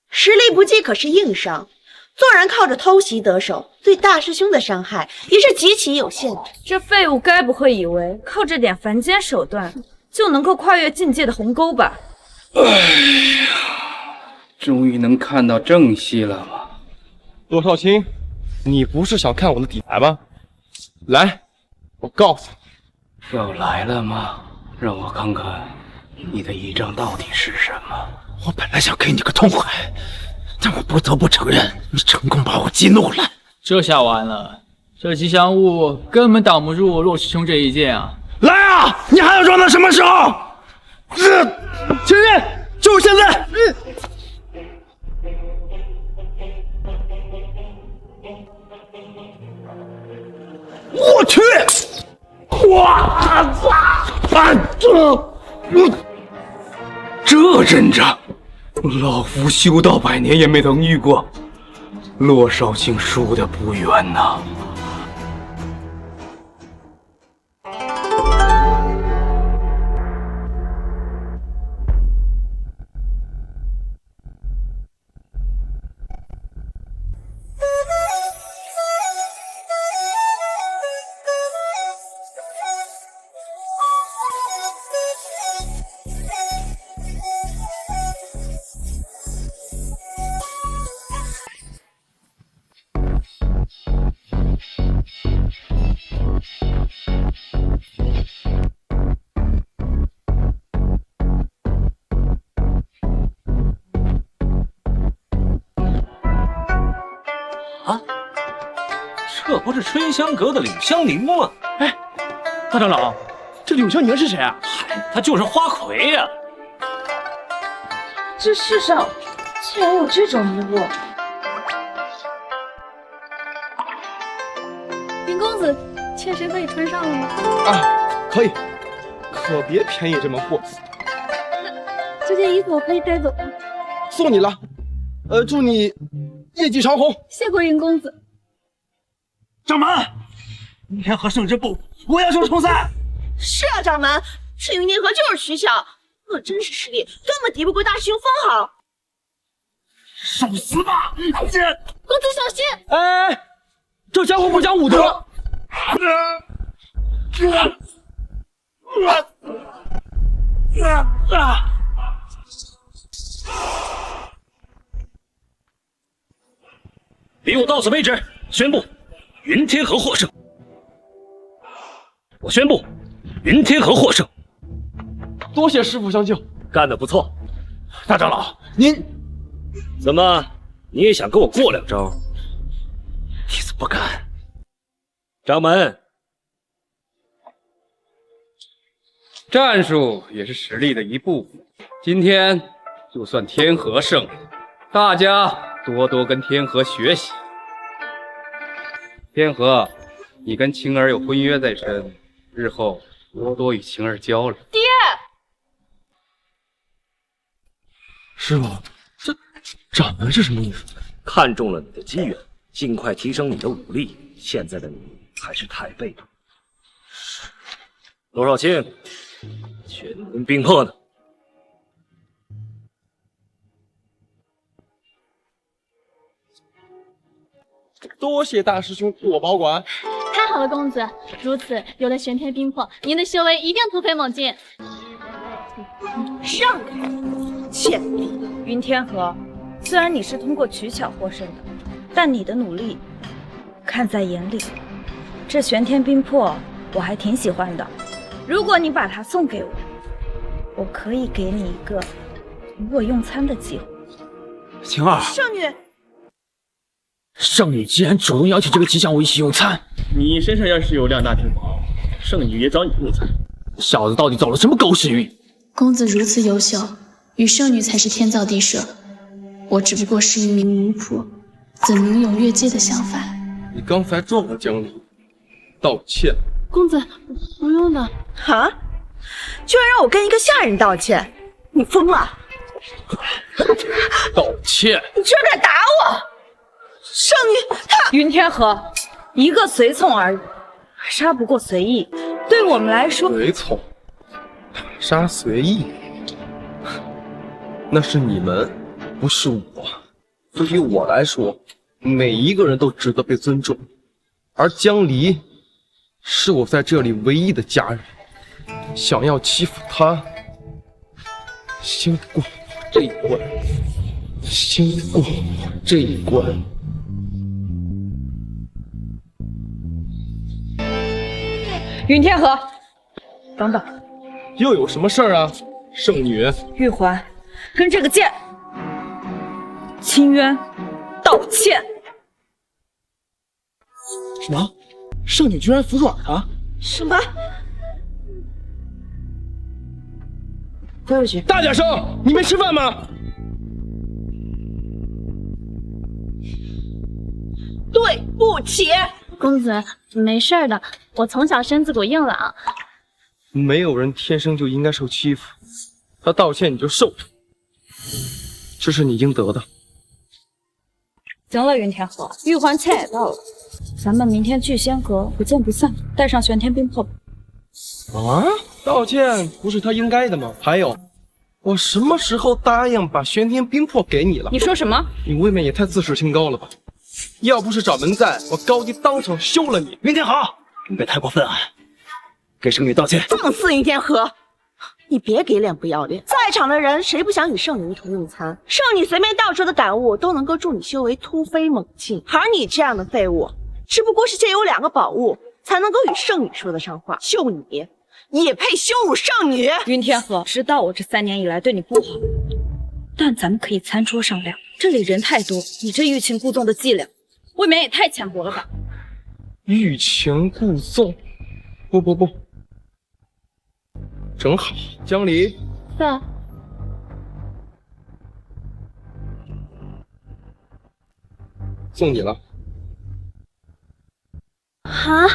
实力不济可是硬伤，纵然靠着偷袭得手，对大师兄的伤害也是极其有限的。这废物该不会以为靠这点凡间手段就能够跨越境界的鸿沟吧？哎呀，终于能看到正戏了吗？罗少卿，你不是想看我的底牌吗？来，我告诉你，要来了吗？让我看看你的倚仗到底是什么。我本来想给你个痛快，但我不得不承认，你成功把我激怒了。这下完了，这吉祥物根本挡不住洛师兄这一剑啊！来啊！你还要装到什么时候？前面就是现在！我去！哇塞！这阵仗，老夫修道100年也没曾遇过。洛少卿输得不冤呐！这不是春香阁的柳香凝吗？哎，大长老，这柳香凝是谁啊？嗨，他就是花魁呀！这世上竟然有这种遗物！林公子，妾身可以穿上了吗？啊，可以，可别便宜这门货色。这件衣服我可以带走吗？送你了，祝你业绩长虹。谢过云公子。掌门，明天和圣之部我要求重赛。是啊，掌门，赤云天河就是取巧，若真实实力根本敌不过大师兄分毫。受死吧！公子小心！哎，这家伙不讲武德！比武到此为止，宣布云天河获胜。我宣布云天河获胜。多谢师傅相救，干得不错。大长老，您怎么你也想跟我过2招？弟子不敢。掌门，战术也是实力的一部分。今天就算天河胜了，大家多多跟天河学习。天河，你跟晴儿有婚约在身，日后多多与晴儿交流。爹，师傅，这掌门是什么意思？看中了你的机缘，尽快提升你的武力。现在的你还是太被动。罗少卿，全军兵破呢？多谢大师兄多保管。太好了，公子，如此有了玄天冰魄，您的修为一定突飞猛进。上来，贱婢！云天河，虽然你是通过取巧获胜的，但你的努力看在眼里。这玄天冰魄我还挺喜欢的，如果你把它送给我，我可以给你一个与我用餐的机会。晴儿，圣女。圣女既然主动邀请这个吉祥物一起用餐，你身上要是有2大珍宝，圣女也找你用餐。小子到底走了什么狗屎运？公子如此优秀，与圣女才是天造地设。我只不过是一名巫仆，怎能有越界的想法？你刚才撞了江离，道歉。公子，不用的。啊！居然让我跟一个下人道歉，你疯了？道歉！你居然敢打我！圣女，她云天河，一个随从而已，杀不过随意。对我们来说，随从杀随意，那是你们，不是我。对于我来说，每一个人都值得被尊重，而江离是我在这里唯一的家人。想要欺负他，先过我这一关，先过我这一关。云天河，等等，又有什么事儿啊，圣女？玉环跟这个贱清渊道歉。什么？圣女居然服软了？什么？回去。大点声！你没吃饭吗？对不起，公子，没事的，我从小身子骨硬朗。没有人天生就应该受欺负，他道歉你就受着，这是你应得的。行了，云天河，玉环歉也到了，咱们明天聚仙阁不见不散，带上玄天冰魄吧。啊，道歉不是他应该的吗？还有，我什么时候答应把玄天冰魄给你了？你说什么？你未免也太自视清高了吧！要不是掌门在，我高低当场休了你。云天河，你别太过分啊！给圣女道歉。放肆云天河，你别给脸不要脸！在场的人谁不想与圣女一同用餐？圣女随便道出的感悟都能够助你修为突飞猛进，而你这样的废物，只不过是借有2个宝物才能够与圣女说得上话。就你也配羞辱圣女？云天河，知道我这3年以来对你不好，但咱们可以餐桌上聊。这里人太多，你这欲擒故纵的伎俩，未免也太浅薄了吧？欲擒故纵？不，正好。江离，在。送你了。啊，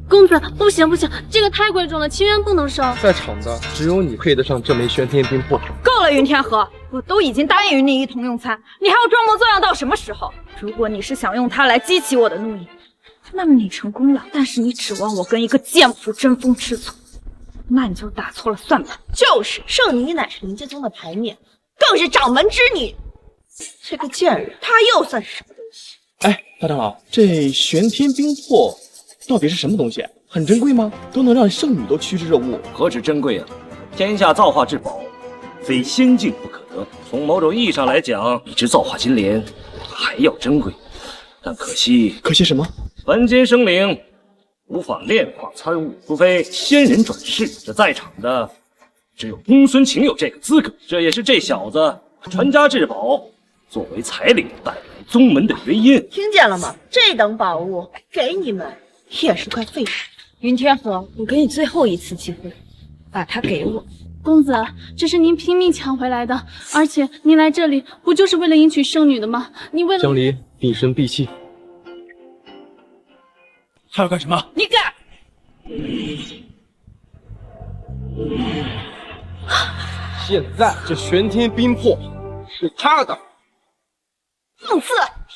公子，不行，这个太贵重了，清渊不能收。在场的只有你配得上这枚玄天冰魄。够了，云天河，我都已经答应与你一同用餐，你还要装模作样到什么时候？如果你是想用它来激起我的怒意，那么你成功了。但是你指望我跟一个贱妇争风吃醋，那你就打错了算盘。就是圣女乃是灵剑宗的牌面，更是掌门之女。这个贱人，她又算是什么东西？哎，大长老，这玄天冰魄到底是什么东西？很珍贵吗？都能让圣女都趋之若鹜。何止珍贵啊！天下造化至宝，非仙境不可得。从某种意义上来讲，比之造化金莲还要珍贵。但可惜什么？凡间生灵无法炼化参悟，除非仙人转世。这在场的只有公孙晴有这个资格，这也是这小子传家至宝作为彩礼带来宗门的原因。听见了吗？这等宝物给你们也是块废纸。云天河，我给你最后一次机会，把它给我。公子，这是您拼命抢回来的，而且您来这里不就是为了迎娶圣女的吗？你为了……江离，闭声闭气。还要干什么？你敢！现在这玄天冰魄是他的。放肆！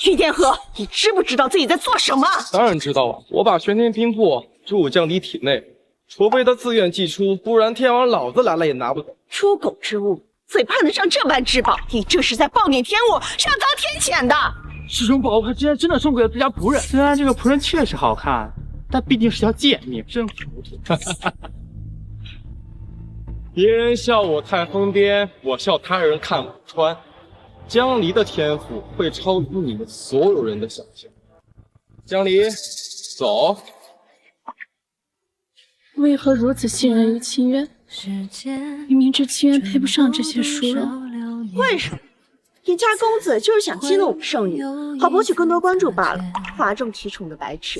云天河，你知不知道自己在做什么？当然知道了，我把玄天冰魄注入江离体内，除非他自愿祭出，不然天王老子来了也拿不走。出狗之物，怎攀得上这般至宝？你这是在暴殄天物，上遭天谴的！这种宝物还竟然真的送给了自家仆人，虽然这个仆人确实好看，但毕竟是条贱命，真糊涂。别人笑我太疯癫，我笑他人看不穿。江离的天赋会超出你们所有人的想象。江离，走。为何如此信任于清渊？明明知清渊配不上这些熟人。为什么？你家公子就是想激怒我们圣女，好博取更多关注罢了。哗众取宠的白痴，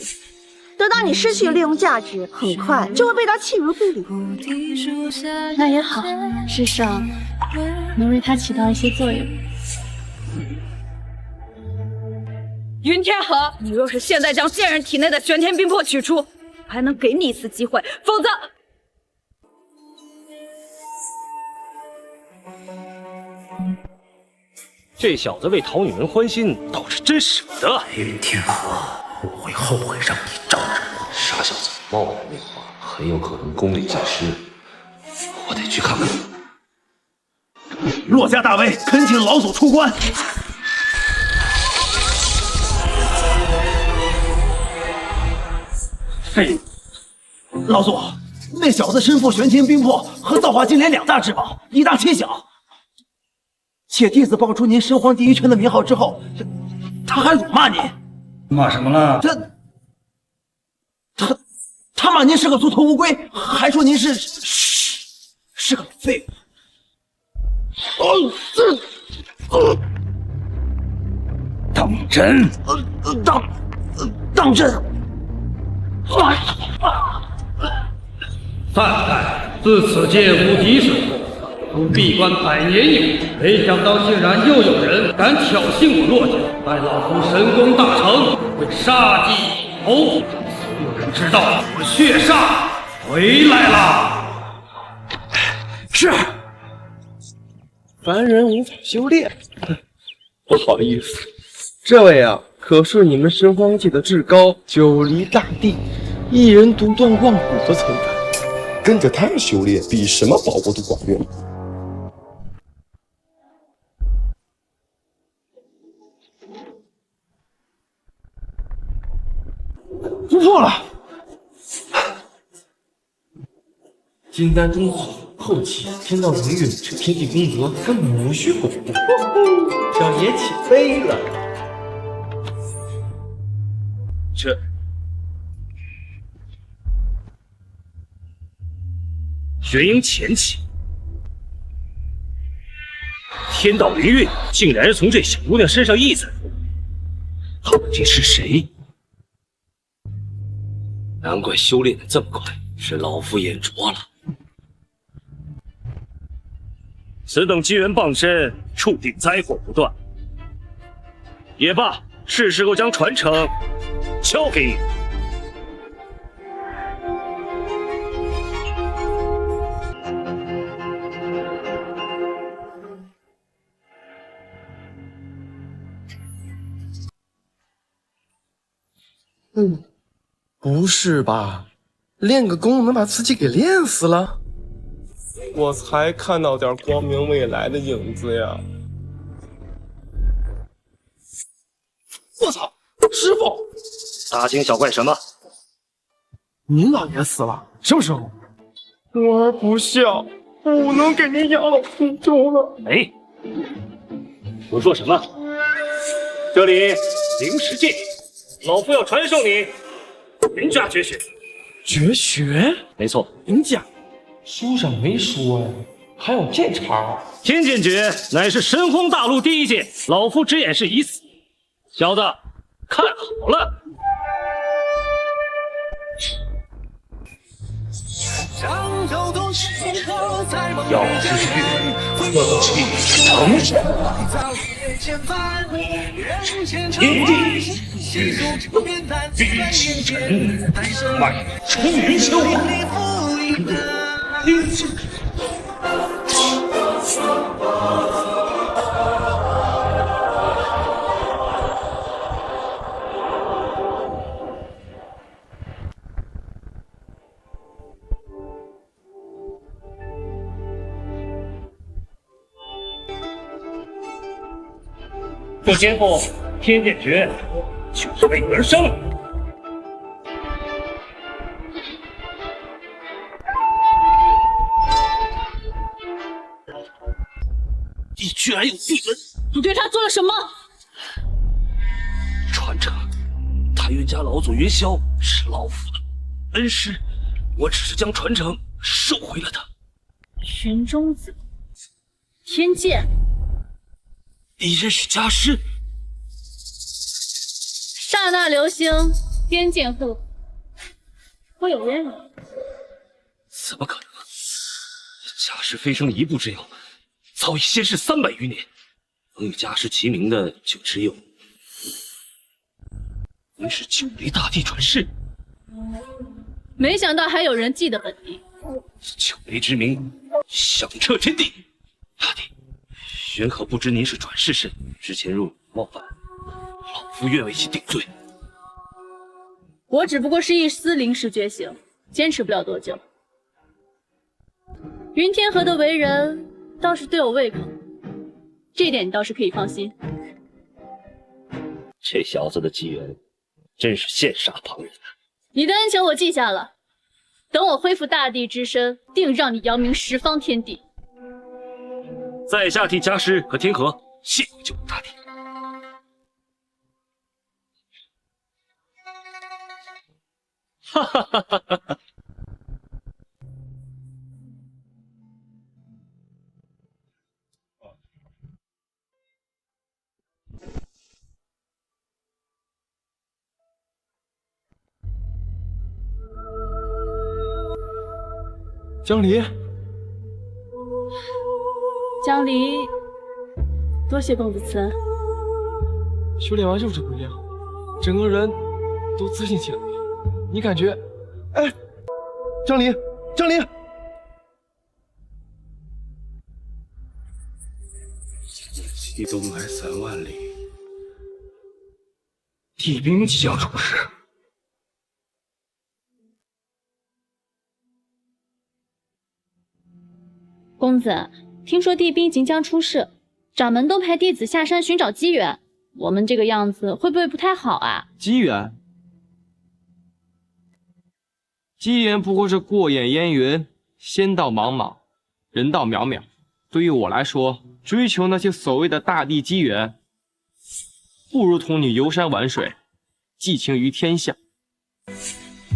等到你失去利用价值，很快就会被他弃如敝履。那也好，至少能为他起到一些作用。云天河，你若是现在将贱人体内的玄天冰魄取出，我还能给你一次机会，否则……这小子为讨女人欢心，倒是真舍得。白云天河，我会后悔让你招惹我。傻小子，贸然那话，很有可能功力尽失。我得去看看。骆家大威，恳请老祖出关。嘿，老祖，那小子身负玄天冰魄和造化金莲2大至宝，以大欺小。且弟子报出您神皇第一拳的名号之后，他还辱骂您。骂什么了？他骂您是个猪头乌龟，还说您是个废物。当真？当真。赞叹，自此界无敌手，如闭关100年有，没想到竟然又有人敢挑衅我骆家，待老夫神功大成，会杀鸡儆猴，让所有人知道我血煞回来了。是。凡人无法修炼，不好意思，这位啊，可是你们神荒界的至高九黎大帝，一人独断万古的存在。跟着他修炼，比什么宝物都管用。突破了！金丹中后期天道灵韵，这天地功德根本无需巩固。小爷起飞了！这玄鹰前期，天道灵韵竟然是从这小姑娘身上溢出，到底是谁？难怪修炼的这么快，是老夫眼拙了。此等机缘傍身，注定灾祸不断。也罢，是时候将传承交给你。不是吧？练个功能把自己给练死了？我才看到点光明未来的影子呀！我操，师傅！大惊小怪什么？您老爷死了，什么时候？我儿不孝，不能给您养老送终了。哎，胡说什么？这里灵石界，老夫要传授你人家绝学。绝学？没错，您讲，书上没说呀，还有这茬？天剑诀乃是神荒大陆第一剑，老夫只演示已死。小子，看好了！要知遇，乐气腾神，天地比清晨，满春云秋。这肩负天剑诀，就是为你而生。你居然有闭门！你对他做了什么？传承，太原家老祖云霄是老夫的恩师，我只是将传承收回了他。玄中子，天剑。你认识家师？刹那流星，天剑护，会有渊源。怎么可能？家师飞升一步之遥，早已仙逝300余年，能与家师齐名的就只有您是九黎大帝传世。没想到还有人记得本地。九黎之名响彻天地，大帝玄可不知您是转世身，之前若有冒犯，老夫愿为其顶罪。我只不过是一丝临时觉醒，坚持不了多久。云天河的为人倒是对我胃口，这点你倒是可以放心。这小子的机缘真是羡煞旁人。你的恩情我记下了，等我恢复大帝之身，定让你扬名十方天地。在下替家师和天河谢过九大帝。哈哈哈哈哈哈！江离，江离，多谢公子慈恩。修炼完就是不一样，整个人都自信起来了。你感觉？哎，江离，江离，西东来3万里，帝兵即将出世。公子，听说帝兵即将出世，掌门都派弟子下山寻找机缘，我们这个样子会不会不太好啊？机缘？机缘不过是过眼烟云，仙道茫茫，人道渺渺。对于我来说，追求那些所谓的大地机缘，不如同你游山玩水，寄情于天下。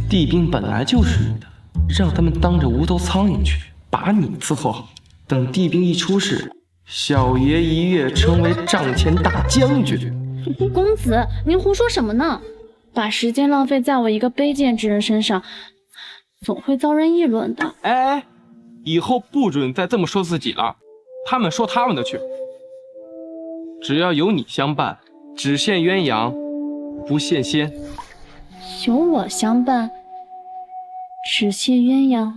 帝兵本来就是你的，让他们当着无头苍蝇去，把你伺候好。等帝兵一出世，小爷一跃成为帐前大将军。公子，您胡说什么呢？把时间浪费在我一个卑贱之人身上，总会遭人议论的。哎，以后不准再这么说自己了，他们说他们的去。只要有你相伴，只羡鸳鸯，不羡仙。有我相伴，只羡鸳鸯，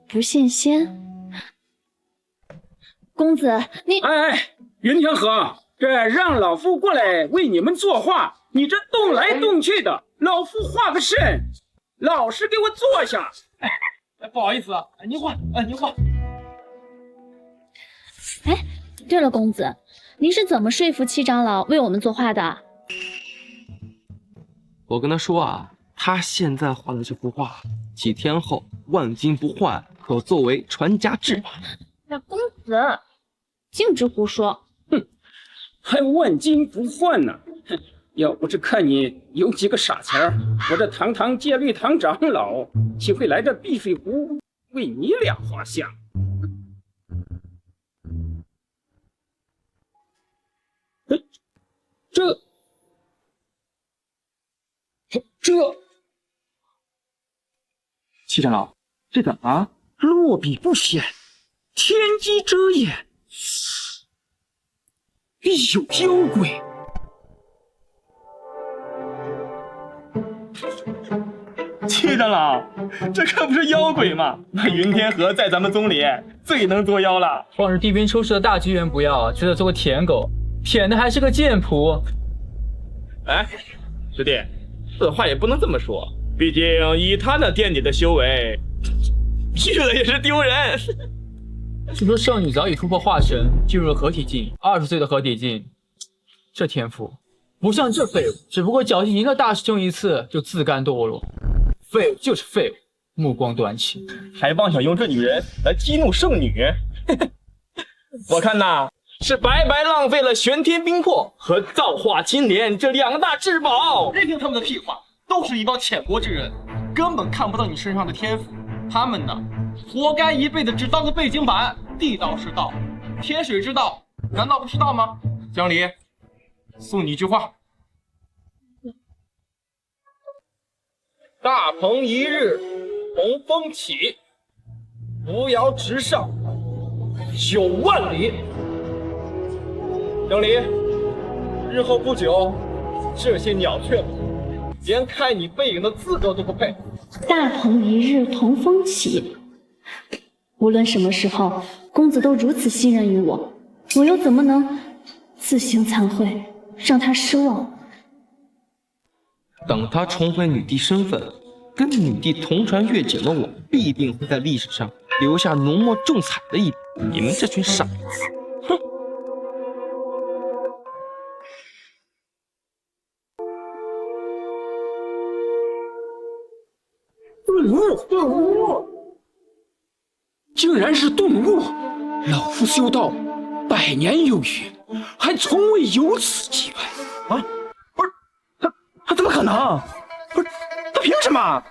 不羡仙。公子，你……哎，云天河，这让老夫过来为你们作画，你这动来动去的，老夫画个甚？老实给我坐下。哎，不好意思啊，您画，您画。哎，对了，公子，您是怎么说服七长老为我们作画的？我跟他说啊，他现在画的这幅画，几天后万金不换，可作为传家之宝。那公子，径直胡说！哼，还万金不换呢！哼，要不是看你有几个傻钱儿，我这堂堂戒律堂长老岂会来这碧水湖为你俩画像？这，七长老，这怎么了？落笔不显，天机遮眼，必有妖鬼。七长老，这可不是妖鬼吗？那云天河在咱们宗里最能作妖了。望着帝兵出世的大机缘不要，觉得做个舔狗，舔的还是个贱仆。哎，师弟，此话也不能这么说，毕竟以他那垫底的修为，去了也是丢人。据说圣女早已突破化神，进入了合体境，20岁的合体境，这天赋不像这废物，只不过侥幸赢了大师兄一次就自甘堕落。废物就是废物，目光短浅，还妄想用这女人来激怒圣女。我看呐，是白白浪费了玄天冰魄和造化金莲这2大至宝。别听他们的屁话，都是一帮浅薄之人，根本看不到你身上的天赋。他们呢，活该一辈子只当个背景板。地道是道，天水之道，难道不是道吗？江离，送你一句话：大鹏一日同风起，扶摇直上9万里。江离，日后不久，这些鸟雀们连看你背影的资格都不配。大鹏一日同风起，无论什么时候，公子都如此信任于我，我又怎么能自行惭愧，让他失望？等他重回女帝身份，跟女帝同船越界的我，必定会在历史上留下浓墨重彩的一笔。你们这群傻子，哼！顿悟，竟然是顿悟！老夫修道100年有余，还从未有此机会啊！不是他怎么可能？不是他凭什么？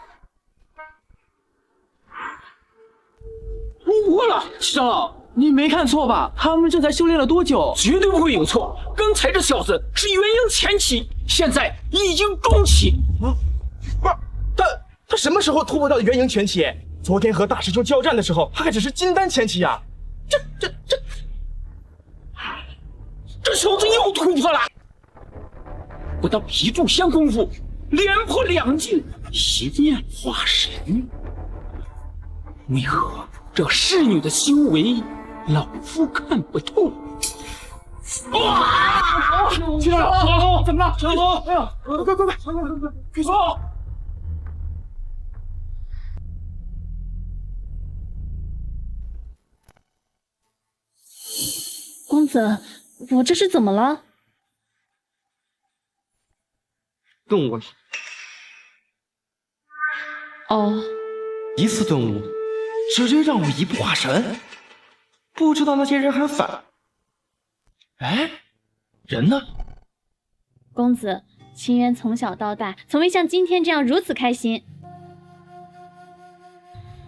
入魔了，七长老，你没看错吧？他们这才修炼了多久？绝对不会有错。刚才这小子是元婴前期，现在已经中期。啊，不是他什么时候突破到元婴前期？昨天和大师兄交战的时候，他还只是金丹前期呀！这小子又突破了！不到一炷香功夫，连破2境，邪念化神。为何这侍女的修为，老夫看不透？哇！七长老，怎么了？七长老，哎呀，快！快走！公子，我这是怎么了？顿悟了。哦，一次顿悟，直接让我一步化神。不知道那些人还反。哎，人呢？公子，清渊从小到大，从未像今天这样如此开心。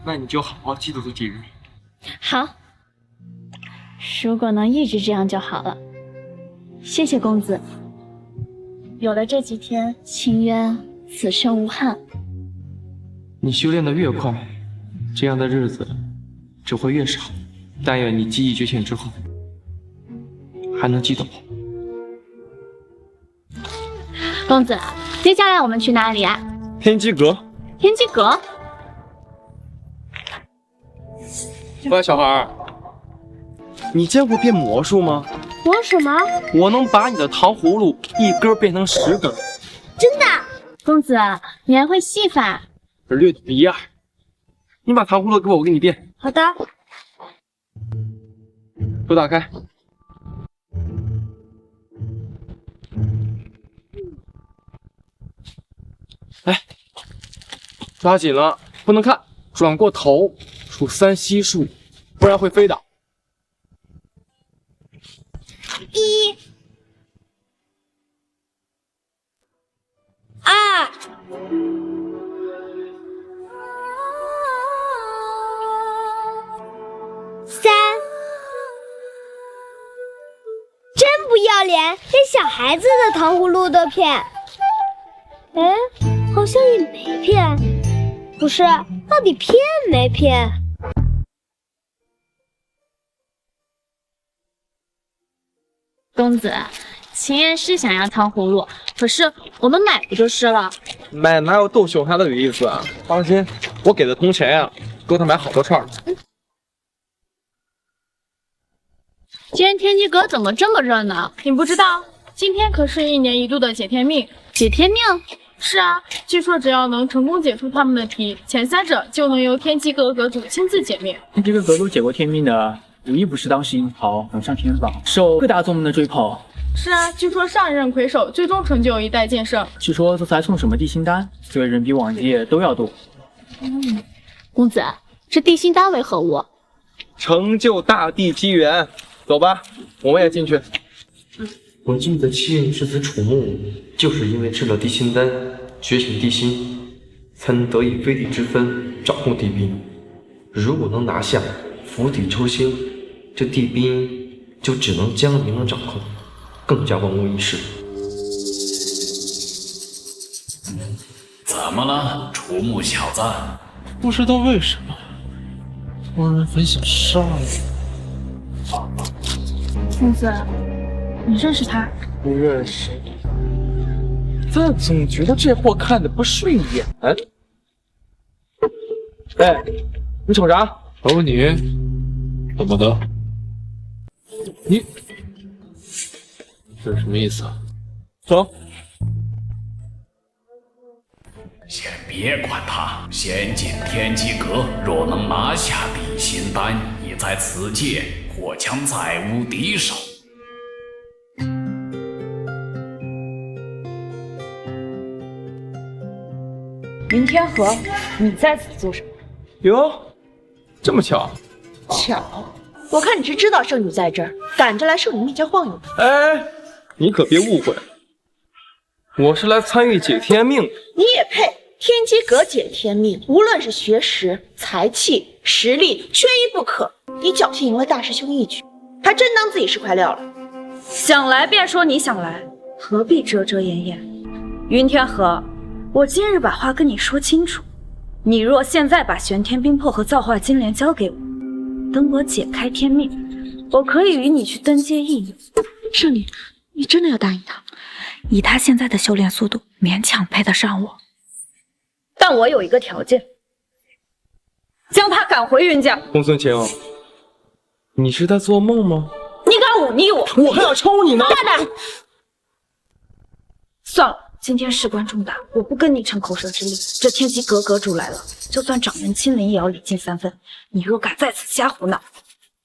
那你就好好记住这几日。好。如果能一直这样就好了。谢谢公子。有了这几天，清渊此生无憾。你修炼的越快，这样的日子只会越少。但愿你记忆觉醒之后，还能记得我。公子，接下来我们去哪里啊？天机阁。天机阁？乖小孩，你见过变魔术吗？魔什么？我能把你的糖葫芦一根变成10根。真的？公子，你还会戏法？略懂一二。你把糖葫芦给我，我给你变。好的。手打开。哎，抓紧了，不能看，转过头，数3悉数，不然会飞的。1、2、3，真不要脸，连小孩子的糖葫芦都骗。哎，好像也没骗，不是，到底骗没骗？公子，秦燕是想要糖葫芦，可是我们买不就是了？买哪有逗熊孩子有意思啊？放心，我给的铜钱呀，够他买好多串。今天天机阁怎么这么热闹？你不知道，今天可是1年1度的解天命。解天命？是啊，据说只要能成功解出他们的题，前3者就能由天机阁阁主亲自解命。天机阁阁主解过天命的，无一不是当时英豪，能上天榜，受各大宗门的追捧。是啊，据说上一任魁首最终成就一代剑圣。据说这次还送什么地心丹，所以人比往届都要多。公子，这地心丹为何物？成就大地机缘。走吧，我们也进去。我记得七运之子楚木就是因为吃了地心丹，觉醒地心，才能得以非地之分，掌控地兵。如果能拿下，釜底抽薪，这地兵就只能江宁的掌控，更加万无一失。怎么了，楚木小子？不知道为什么，突然很想杀你。公子，你认识他？不认识，但总觉得这货看的不顺眼。哎，你瞅啥？瞅你，怎么的？你这是什么意思啊？走。先别管他，先进天机阁，若能拿下地心丹，已在此界或将再无敌手。云天河，你在此做什么？哟，这么巧？巧，我看你是知道圣女在这儿，赶着来圣女面前晃悠。哎，你可别误会，我是来参与解天命的。你也配？天机阁解天命，无论是学识、才气、实力，缺一不可。你侥幸赢了大师兄一局，还真当自己是块料了。想来便说你想来，何必遮遮掩掩？云天河，我今日把话跟你说清楚，你若现在把玄天冰魄和造化金莲交给我，等我解开天命，我可以与你去登阶一游。圣女，你真的要答应他？以他现在的修炼速度，勉强配得上我。但我有一个条件，将他赶回云家。公孙晴，你是在做梦吗？你敢忤逆我，我还要抽你呢！大胆！算了，今天事关重大，我不跟你逞口舌之力。这天机阁阁主来了，就算掌门亲临，也要礼敬3分。你若敢在此瞎胡闹，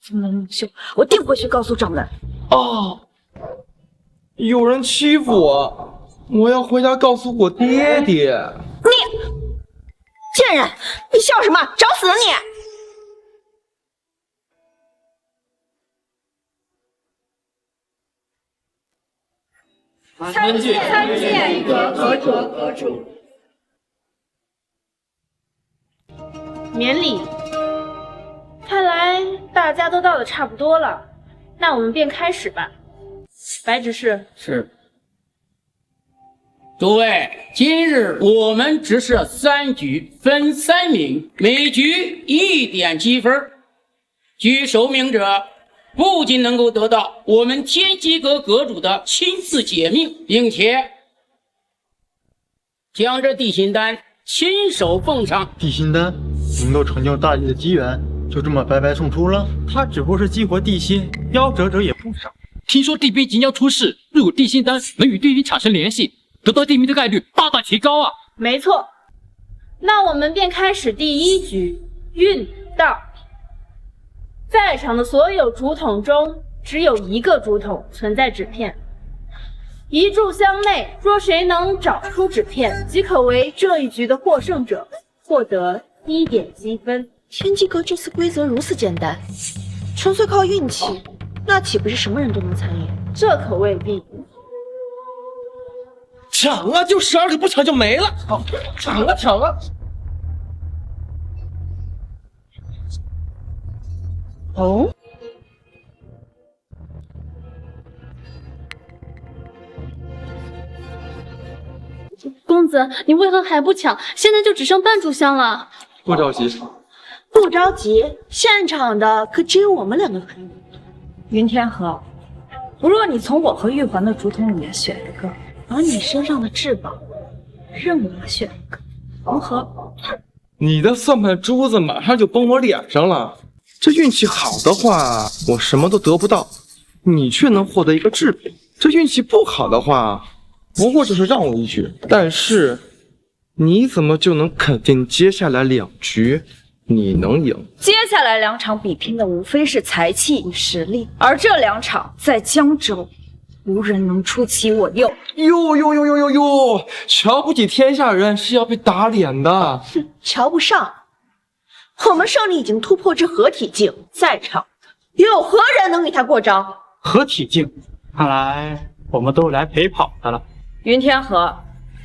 宗门领袖，我定会去告诉掌门。哦，有人欺负我，我要回家告诉我爹爹。你贱人，你笑什么？找死啊你！参见阁主。免礼。看来大家都到的差不多了，那我们便开始吧。白执事。是。诸位，今日我们只设3局，分3名，每局1点积分。居首名者不仅能够得到我们天机阁阁主的亲自解命，并且将这地心丹亲手奉上。地心丹能够成就大业的机缘，就这么白白送出了？它只不过是激活地心，夭折者也不少。听说地兵即将出世，如果地心丹能与地兵产生联系，得到地兵的概率大大提高啊！没错，那我们便开始第1局运道。在场的所有竹筒中，只有1个竹筒存在纸片。1炷香内，若谁能找出纸片，即可为这一局的获胜者，获得1点积分。天机阁这次规则如此简单，纯粹靠运气，那岂不是什么人都能参与？这可未必。抢啊，就12个，不抢就没了。好，抢啊抢啊！哦，公子，你为何还不抢？现在就只剩半炷香了。不着急，不着急，现场的可只有我们2个可以。云天河，不若你从我和玉环的竹筒里面选一个，而你身上的至宝，任我选一个，如何？你的算盘珠子马上就崩我脸上了。这运气好的话，我什么都得不到，你却能获得一个制品；这运气不好的话，不过就是让我一局。但是你怎么就能肯定接下来2局你能赢？接下来2场比拼的无非是才气与实力，而这2场在江州，无人能出其我右。哟，瞧不起天下人是要被打脸的。哼，瞧不上。我们胜利已经突破至合体境，在场又有何人能与他过招？合体境，看来我们都来陪跑的了。云天河，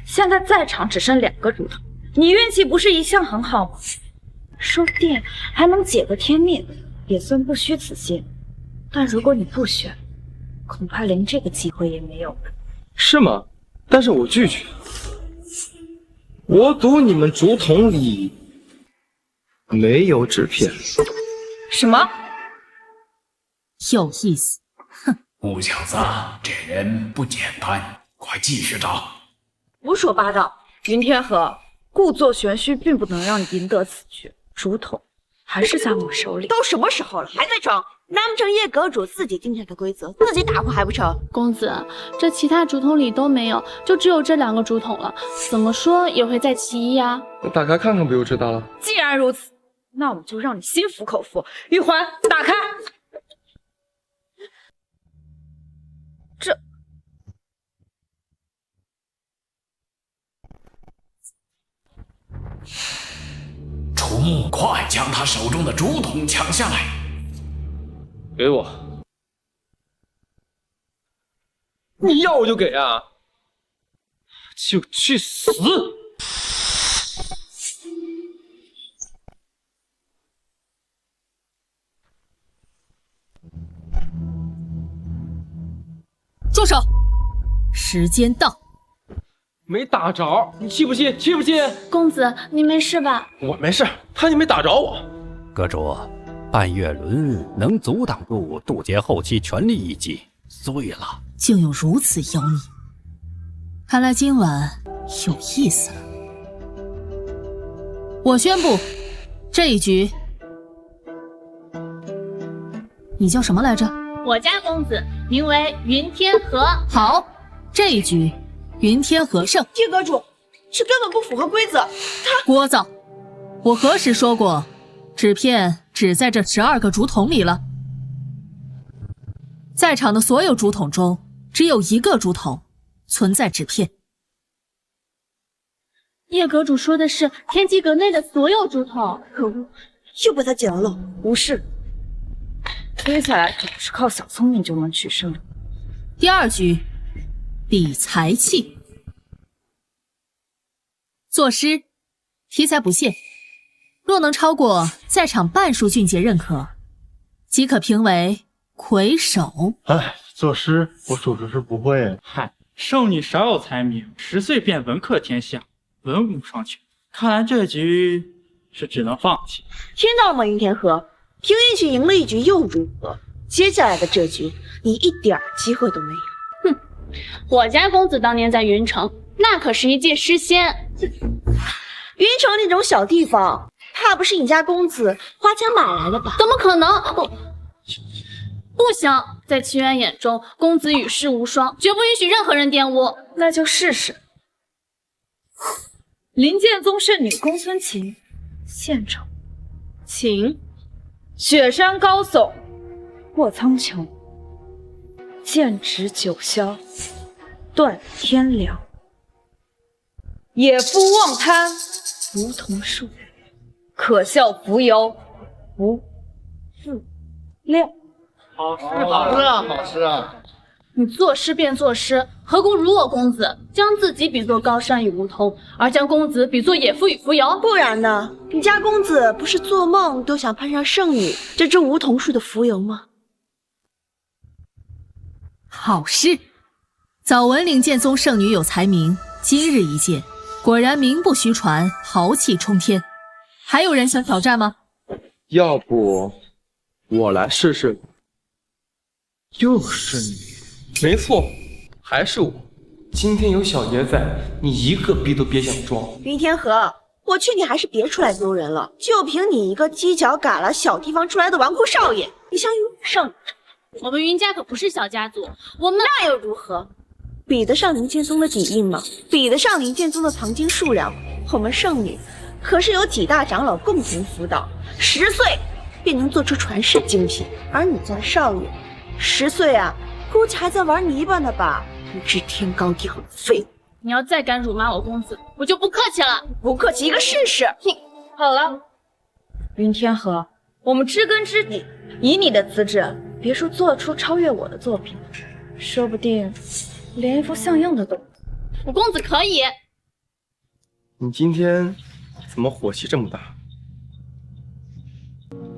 现在在场只剩2个竹筒，你运气不是一向很好吗？说不定还能解个天命，也算不虚此行。但如果你不选，恐怕连这个机会也没有了。是吗？但是我拒绝。我赌你们竹筒里没有纸片。什么？有意思。哼，穆小子，这人不简单，快继续找。胡说八道！云天河，故作玄虚并不能让你赢得此局。竹筒还是在我手里。都什么时候了，还在装？难不成叶阁主自己定下的规则，自己打破还不成？公子，这其他竹筒里都没有，就只有这2个竹筒了，怎么说也会在其一呀。那打开看看不就知道了？既然如此，那我就让你心服口服。玉环，打开。这。楚木，快将他手中的竹筒抢下来！给我！你要我就给啊！就去死！住手！时间到。没打着，你气不气？气不气？公子，你没事吧？我没事，他就没打着我。阁主，半月轮能阻挡住渡劫后期全力一击，碎了。竟有如此妖孽，看来今晚有意思了。我宣布，这一局，你叫什么来着？我家公子名为云天河。好，这一局。云天河胜。叶阁主，这根本不符合规则。他聒噪！我何时说过，纸片只在这12个竹筒里了？在场的所有竹筒中，只有1个竹筒存在纸片。叶阁主说的是天机阁内的所有竹筒。可恶，又被他捡了。无事，接下来可不是靠小聪明就能取胜的。第2局。比才气，作诗，题材不限，若能超过在场半数俊杰认可，即可评为魁首。哎，作诗我属实是不会。嗨，圣女少有才名，10岁便文克天下，文武双全。看来这局是只能放弃。听到了吗，云天河？凭运气赢了一局又如何？接下来的这局，你一点机会都没有。哼，我家公子当年在云城，那可是一介诗仙。云城那种小地方，怕不是你家公子花钱买来的吧？怎么可能？不行，在齐远眼中，公子与世无双，绝不允许任何人玷污。那就试试。灵剑宗圣女公孙琴，献丑。琴，雪山高耸，过苍穹，剑指九霄，断天凉。野夫妄贪，梧桐树，可笑扶摇，不自量。好诗，好诗啊，好诗啊！你作诗便作诗，何故辱我公子，将自己比作高山与梧桐，而将公子比作野夫与扶摇？不然呢？你家公子不是做梦都想攀上圣女这株梧桐树的浮游吗？好诗！早闻灵剑宗圣女有才名，今日一见，果然名不虚传，豪气冲天。还有人想挑战吗？要不我来试试。又是你，没错，还是我。今天有小爷在，你一个逼都别想装。云天河，我劝你还是别出来丢人了。就凭你一个犄角旮旯小地方出来的纨绔少爷，你想与圣女？我们云家可不是小家族，我们那又如何？比得上灵剑宗的底蕴吗？比得上灵剑宗的藏经数量？我们圣女可是有几大长老共同辅导，10岁便能做出传世精品，而你家少爷10岁啊，估计还在玩泥巴呢吧？不知天高地厚的废物！你要再敢辱骂我公子，我就不客气了。不客气一个试试！哼，好了，云天河，我们知根知底，以你的资质，别说做出超越我的作品，说不定连一副像样的都。我公子可以。你今天怎么火气这么大？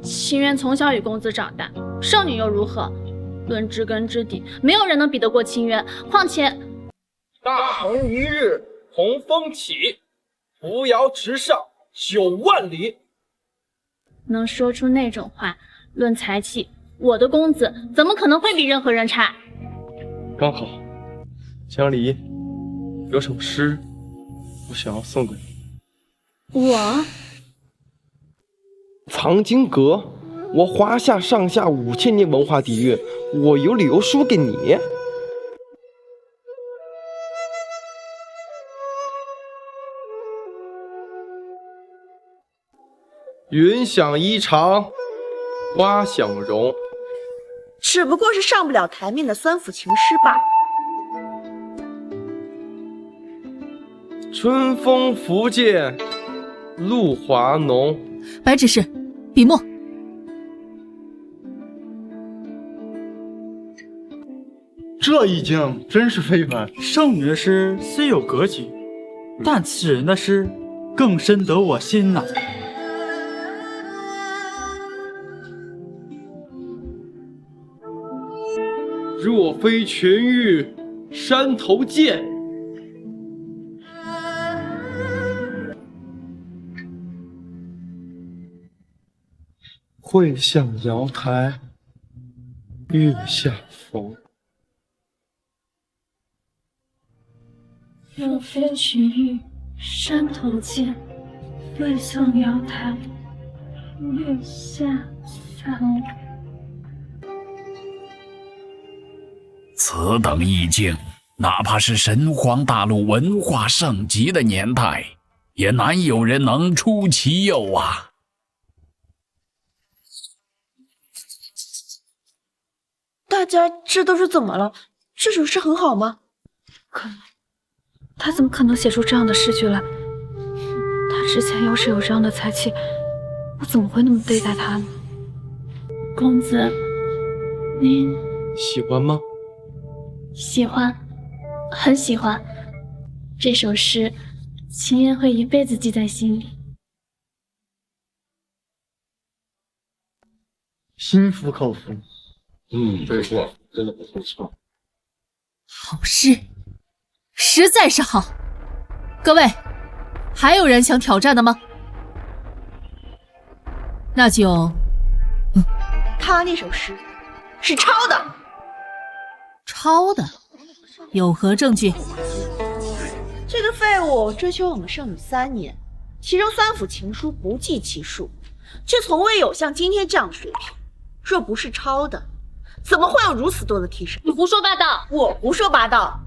清渊从小与公子长大，圣女又如何？论知根知底，没有人能比得过清渊。况且，大鹏一日同风起，扶摇直上9万里。能说出那种话，论才气，我的公子怎么可能会比任何人差？刚好，江离，有首诗，我想要送给你。我藏经阁，我华夏上下5000年文化底蕴，我有理由输给你？云想衣裳花想容，只不过是上不了台面的酸腐情诗罢了。春风拂槛露华浓。白执事，笔墨。这意境真是非凡。圣女的诗虽有格局，但此人的诗更深得我心呐。若非群玉山头见，会向瑶台月下逢。若非群玉山头见，会向瑶台月下逢。此等意境，哪怕是神荒大陆文化盛极的年代，也难有人能出其右啊！大家这都是怎么了？这首诗很好吗？他怎么可能写出这样的诗句来？他之前要是有这样的才气，我怎么会那么对待他呢？公子，您喜欢吗？喜欢，很喜欢。这首诗，秦燕会一辈子记在心里。心服口服。没错，真的不错。好诗，实在是好。各位，还有人想挑战的吗？那就，他那首诗是抄的。抄的？有何证据？这个废物追求我们圣女3年，其中酸腐情书不计其数，却从未有像今天这样的水平。若不是抄的，怎么会有如此多的替身？你胡说八道！我胡说八道？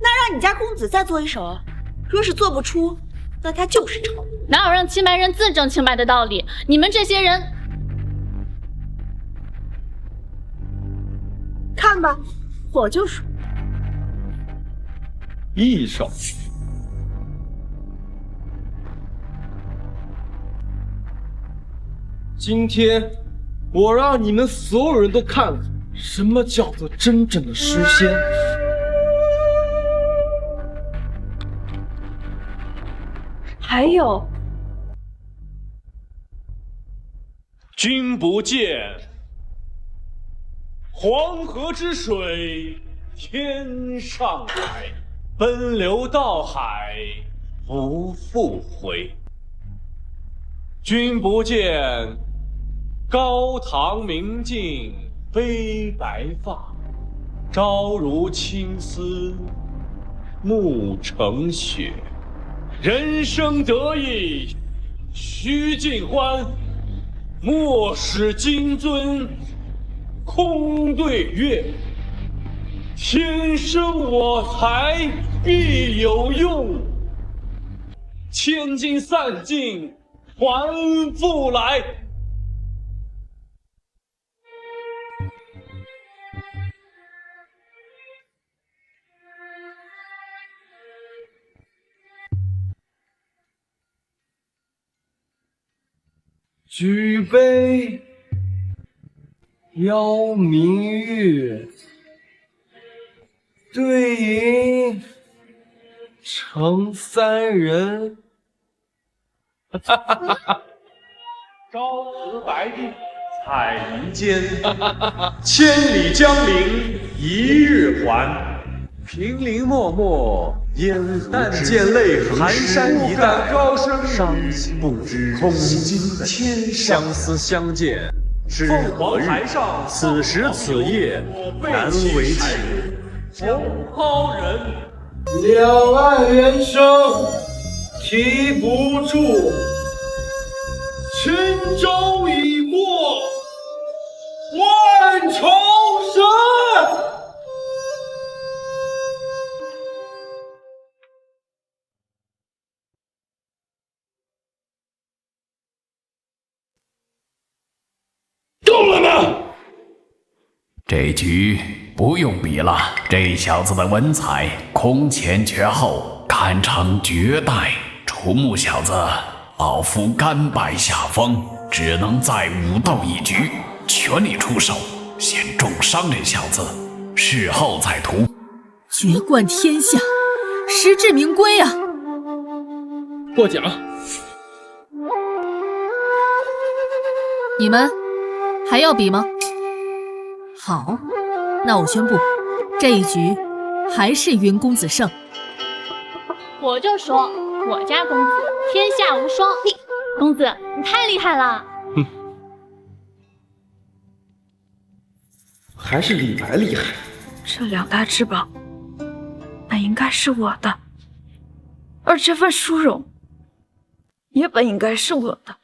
那让你家公子再做一首啊！若是做不出，那他就是抄。哪有让清白人自证清白的道理？你们这些人，看吧，我就说。一首。今天我让你们所有人都看看，什么叫做真正的诗仙。还有，君不见，黄河之水天上来，奔流到海不复回。君不见，高堂明镜飞白发，朝如青丝暮成雪。人生得意须尽欢，莫使金樽空对月。天生我材必有用，千金散尽还复来。举杯邀明月，对影成3人。朝辞白帝彩云间，千里江陵一日还。平林漠漠烟雾，但见泪痕寒山一带，高声伤心不知空今天。相思相见知何日？此时此夜难为情。同胞人，两岸猿声啼不住，群朝已过，万重山。够了吗？这局不用比了，这小子的文采空前绝后，堪称绝代。楚木小子，老夫甘拜下风，只能再武斗一局，全力出手，先重伤这小子，事后再图。绝冠天下，实至名归啊！过奖。你们还要比吗？好，那我宣布，这一局还是云公子胜。我就说，我家公子天下无双。公子，你太厉害了。还是李白厉害。这2大至宝本应该是我的，而这份殊荣也本应该是我的。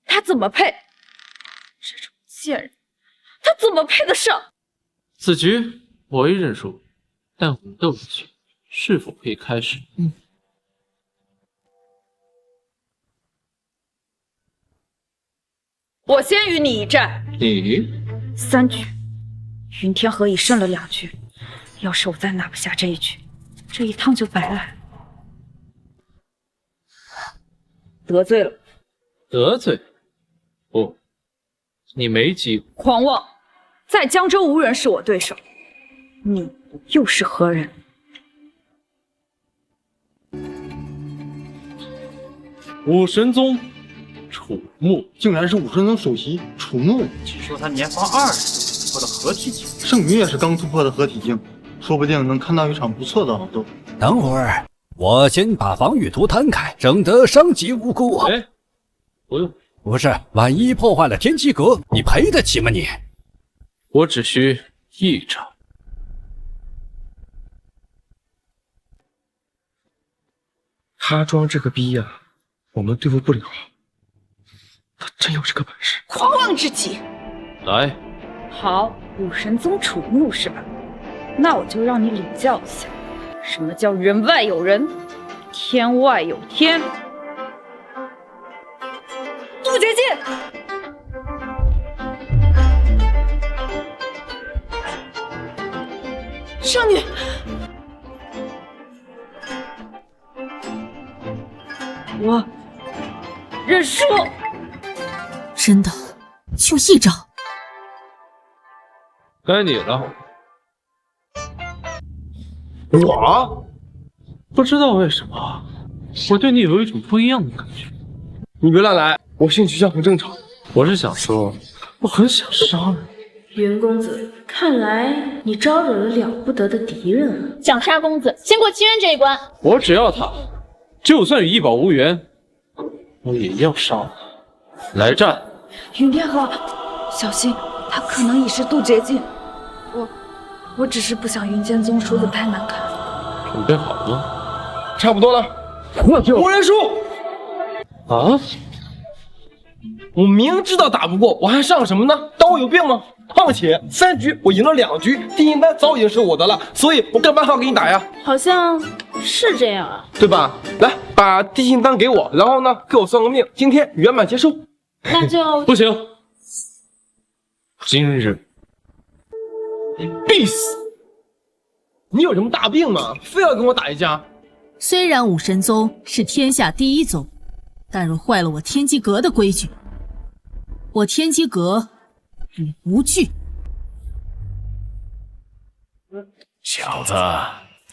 他怎么配？这种贱人，他怎么配得上？此局我已认输，但武斗一局是否可以开始？我先与你一战。你3局，云天河已胜了2局，要是我再拿不下这一局，这一趟就白来。得罪了？得罪？不，你没机会。狂妄！在江州无人是我对手，你又是何人？武神宗楚木，竟然是武神宗首席楚木。据说他年方20突破了合体境，圣女也是刚突破的合体境，说不定能看到一场不错的好斗。等会儿，我先把防御图摊开，省得伤及无辜。哎，不用。不是，万一破坏了天机阁，你赔得起吗你？我只需1招。他装这个逼呀，我们对付不了。他真有这个本事，狂妄之极！来，好，武神宗楚木是吧？那我就让你领教一下，什么叫人外有人，天外有天。渡劫剑！圣女，我认输。真的，就1招。该你了。我不知道为什么，我对你有一种不一样的感觉。你别乱来，我性取向很正常。我是想说，我很想杀人。云公子，看来你招惹了了不得的敌人啊！想杀公子，先过七渊这一关。我只要他，就算与一宝无缘，我也要杀他。来战！云天河，小心，他可能已是渡劫境。我只是不想云剑宗输得太难看。准备好了？差不多了。我认输。啊！我明知道打不过，我还上什么呢？当我有病吗？况且3局我赢了2局，地心丹早已经是我的了，所以我干嘛还要给你打呀？好像是这样啊，对吧？来，把地心丹给我，然后呢，给我算个命，今天圆满结束。那就不行，今日你必死！你有什么大病吗？非要跟我打一架？虽然武神宗是天下第1宗，但若坏了我天机阁的规矩，我天机阁也无惧。小子，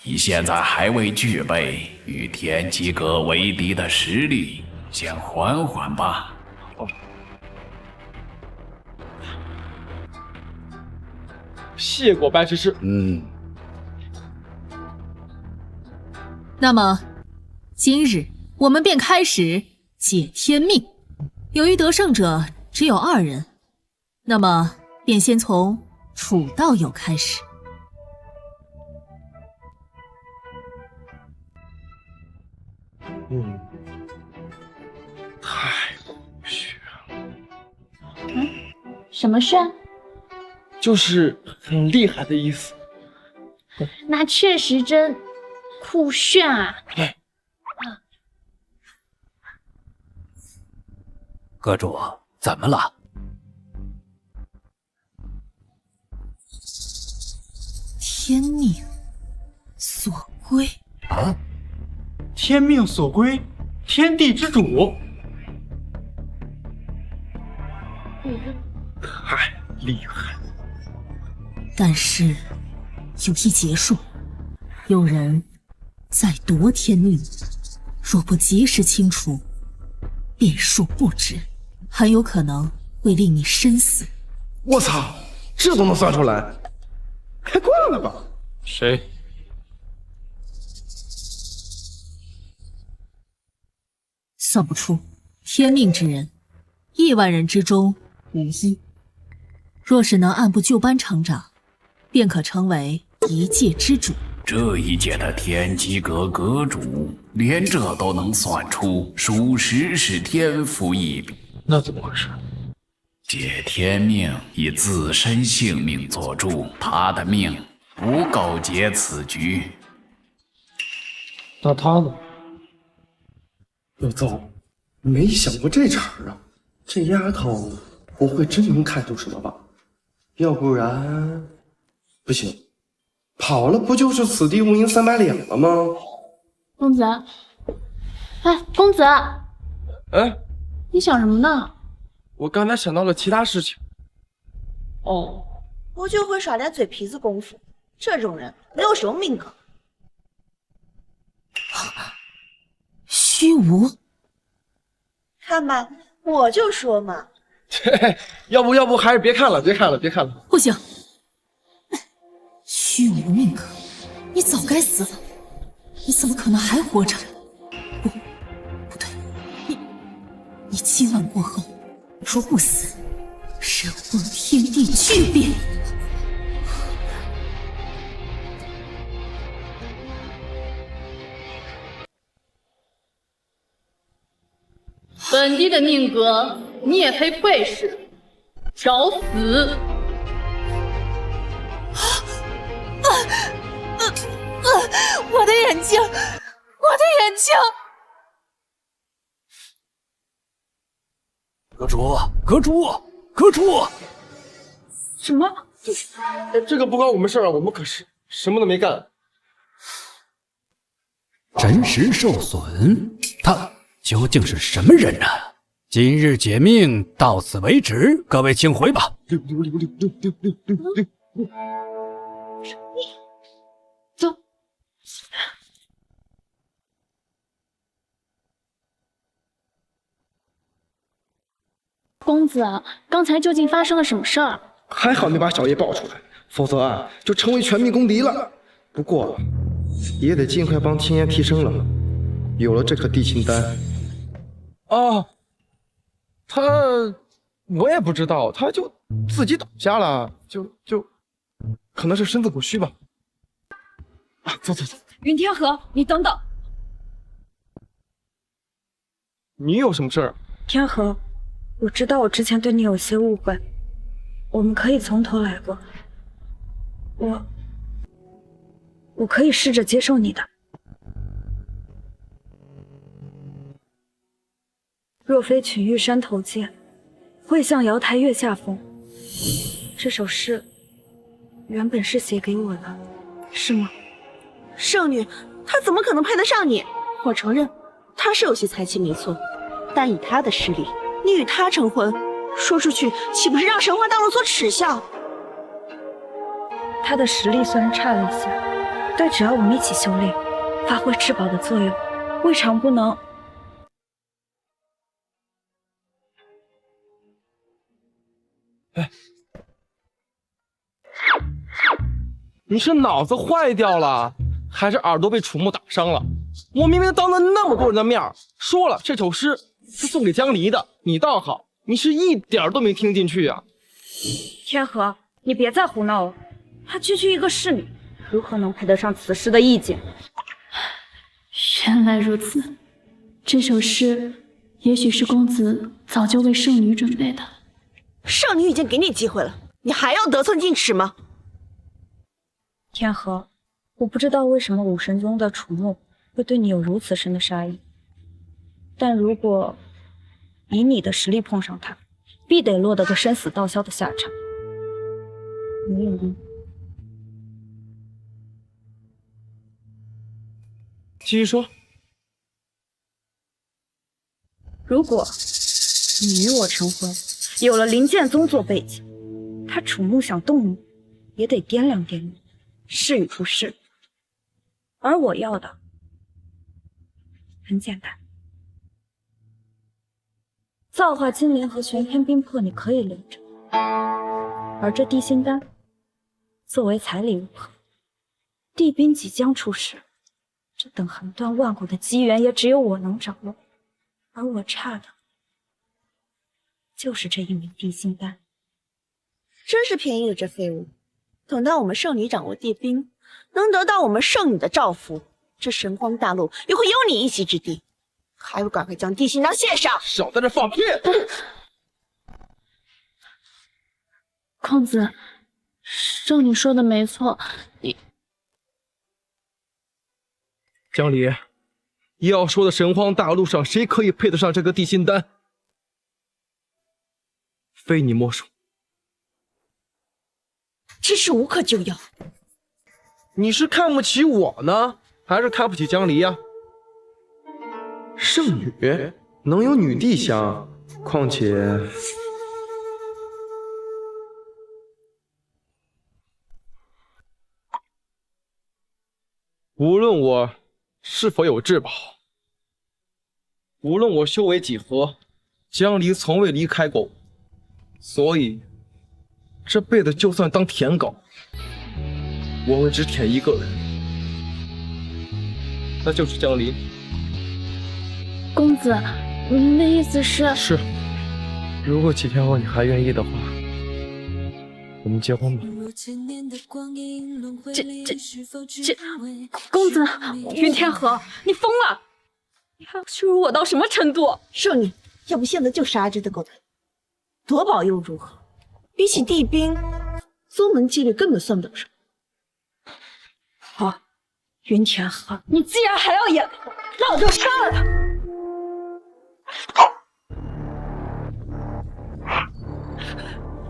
你现在还未具备与天机阁为敌的实力，先缓缓吧。谢过白痴痴。那么，今日我们便开始解天命。由于得胜者只有2人，那么便先从楚道友开始。太狗血了。什么炫？就是很厉害的意思。那确实真酷炫啊！阁主，怎么了？天命所归啊！天命所归，天地之主，太厉害！但是有一劫数，有人在夺天命，若不及时清除，变数不止，很有可能会令你身死。我操，这都能算出来？开挂了吧？谁？算不出，天命之人，1万人之中无一。若是能按部就班成长，便可成为一界之主。这一届的天机阁阁主连这都能算出，属实是天赋异禀。那怎么回事？借天命以自身性命做主，他的命不够解此局。那他呢？老邹，没想过这茬啊！这丫头不会真能看出什么吧？要不然，不行，跑了不就是此地无银300两了吗？公子，哎，公子，哎，你想什么呢？我刚才想到了其他事情。哦，不就会耍点嘴皮子功夫，这种人没有什么命可。虚无，看吧，我就说嘛。要不还是别看了，别看了。不行，虚无命格，你早该死了，你怎么可能还活着？不对，你今晚过后若不死，人亡天地巨变。本地的命格你也配会试？找死！我的眼睛，我的眼睛！阁主！什么？这个不关我们事儿啊，我们可是什么都没干。真实受损，他究竟是什么人呢？今日解命到此为止，各位请回吧。走。公子，刚才究竟发生了什么事儿？还好没把小叶抱出来，否则啊就成为全民公敌了。不过也得尽快帮天颜提升了。有了这颗地清丹，哦，我也不知道，他就自己倒下了，就可能是身子骨虚吧。啊，走。云天河，你等等。你有什么事儿？天河，我知道我之前对你有些误会，我们可以从头来过。我可以试着接受你的。若非群玉山头剑，会向瑶台月下风。这首诗原本是写给我的，是吗？圣女，她怎么可能配得上你？我承认，她是有些才气没错，但以她的实力，你与她成婚，说出去岂不是让神话大陆所耻笑？她的实力虽然差了一些，但只要我们一起修炼，发挥至宝的作用，未尝不能。你是脑子坏掉了，还是耳朵被楚木打伤了？我明明当着那么多人的面说了这首诗是送给江离的，你倒好，你是一点都没听进去啊！天河，你别再胡闹了，她区区一个侍女，如何能配得上此诗的意境？原来如此，这首诗也许是公子早就为圣女准备的。圣女已经给你机会了，你还要得寸进尺吗？天河，我不知道为什么武神宗的楚木会对你有如此深的杀意，但如果以你的实力碰上他，必得落得个生死道消的下场。你愿意？继续说。如果你与我成婚，有了灵剑宗做背景，他楚木想动你，也得掂量掂量，是与不是。而我要的很简单，造化金莲和玄天冰魄你可以留着，而这地心丹作为彩礼如何？帝兵即将出世，这等横断万古的机缘也只有我能掌握，而我差的就是这一枚地心丹。真是便宜了这废物！等到我们圣女掌握帝兵，能得到我们圣女的照拂，这神荒大陆又会有你一席之地。还不赶快将地心丹献上！少在这放屁！公子，圣女说的没错，江离，要说的神荒大陆上谁可以配得上这个地心丹？非你莫属。真是无可救药。你是看不起我呢，还是看不起江离呀？圣女能有女帝香，况且无论我是否有至宝，无论我修为几何，江离从未离开过我，所以这辈子就算当舔狗，我会只舔一个人，那就是江离。公子，您的意思是？是，如果几天后你还愿意的话，我们结婚吧。这，公子，云天河，你疯了！你还要羞辱我到什么程度？圣女，要不现在就杀这个狗腿，夺宝又如何？比起帝兵，宗门纪律根本算不了什么。好，云天河，你既然还要演的话，那我就杀了他！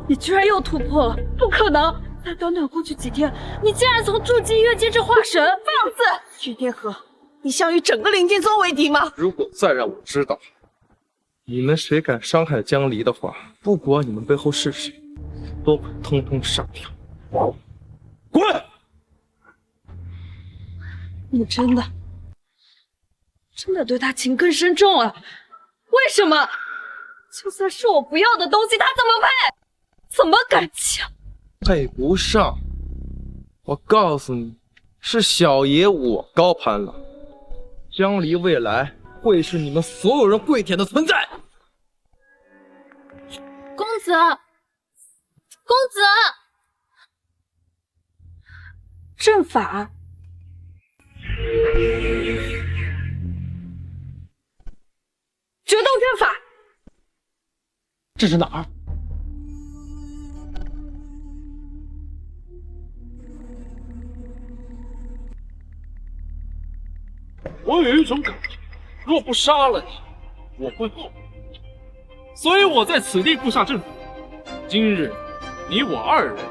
你居然又突破了！不可能！才短短过去几天，你竟然从筑基跃阶至化神！放肆！云天河，你想与整个灵剑宗为敌吗？如果再让我知道你们谁敢伤害江离的话，不管你们背后是谁，都会通通杀掉。滚！你真的对他情更深重了？为什么？就算是我不要的东西，他怎么配？怎么敢抢？配不上！我告诉你，是小爷我高攀了。江离未来会是你们所有人跪舔的存在。公子，公子，阵法。决斗阵法，这是哪儿？我有一种感觉，若不杀了你，我会后悔。所以我在此地布下阵法。今日你我二人，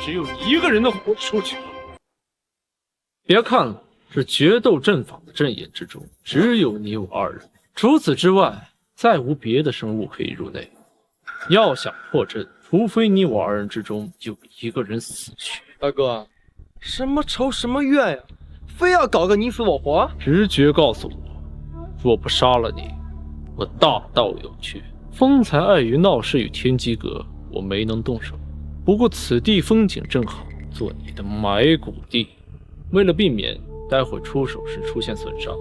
只有一个人能活出去。别看了，这决斗阵法的阵眼之中，只有你我二人。除此之外，再无别的生物可以入内。要想破阵，除非你我二人之中有一个人死去。大哥，什么仇什么怨呀？非要搞个你死我活？直觉告诉我，若不杀了你，我大道有缺。方才碍于闹市与天机阁，我没能动手。不过此地风景正好，做你的埋骨地。为了避免待会出手时出现损伤，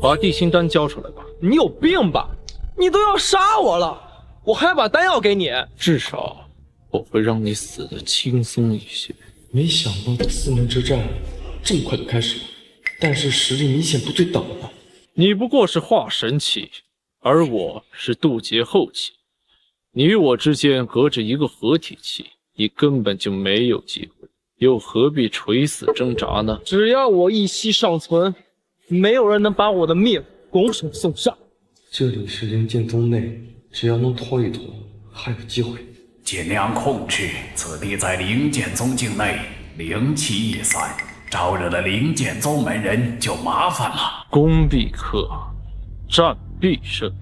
把地心丹交出来吧。你有病吧？你都要杀我了，我还把丹药给你。至少我会让你死得轻松一些。没想到这4门之战这么快就开始了，但是实力明显不对等了。你不过是化神期，而我是渡劫后期，你与我之间隔着一个合体期，你根本就没有机会，又何必垂死挣扎呢？只要我一息尚存，没有人能把我的命拱手送上。这里是灵剑宗内，只要能拖一拖，还有机会。尽量控制，此地在灵剑宗境内，灵气一散，招惹了灵剑宗门人就麻烦了。攻必克，战必胜，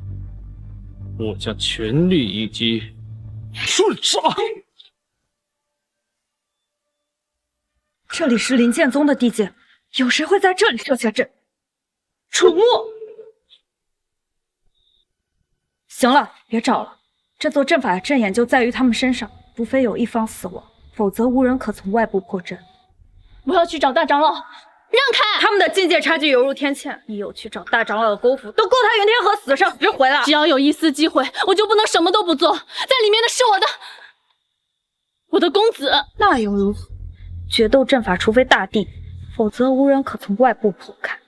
我将全力一击，顺杀！这里是灵剑宗的地界，有谁会在这里设下阵？楚木，行了，别找了。这座阵法的阵眼就在于他们身上，除非有一方死亡，否则无人可从外部破阵。我要去找大长老，让开！他们的境界差距犹如天堑，你有去找大长老的功夫，都够他云天河死上10回了。只要有一丝机会，我就不能什么都不做。在里面的是我的公子。那又如何？决斗阵法，除非大帝，否则无人可从外部破开。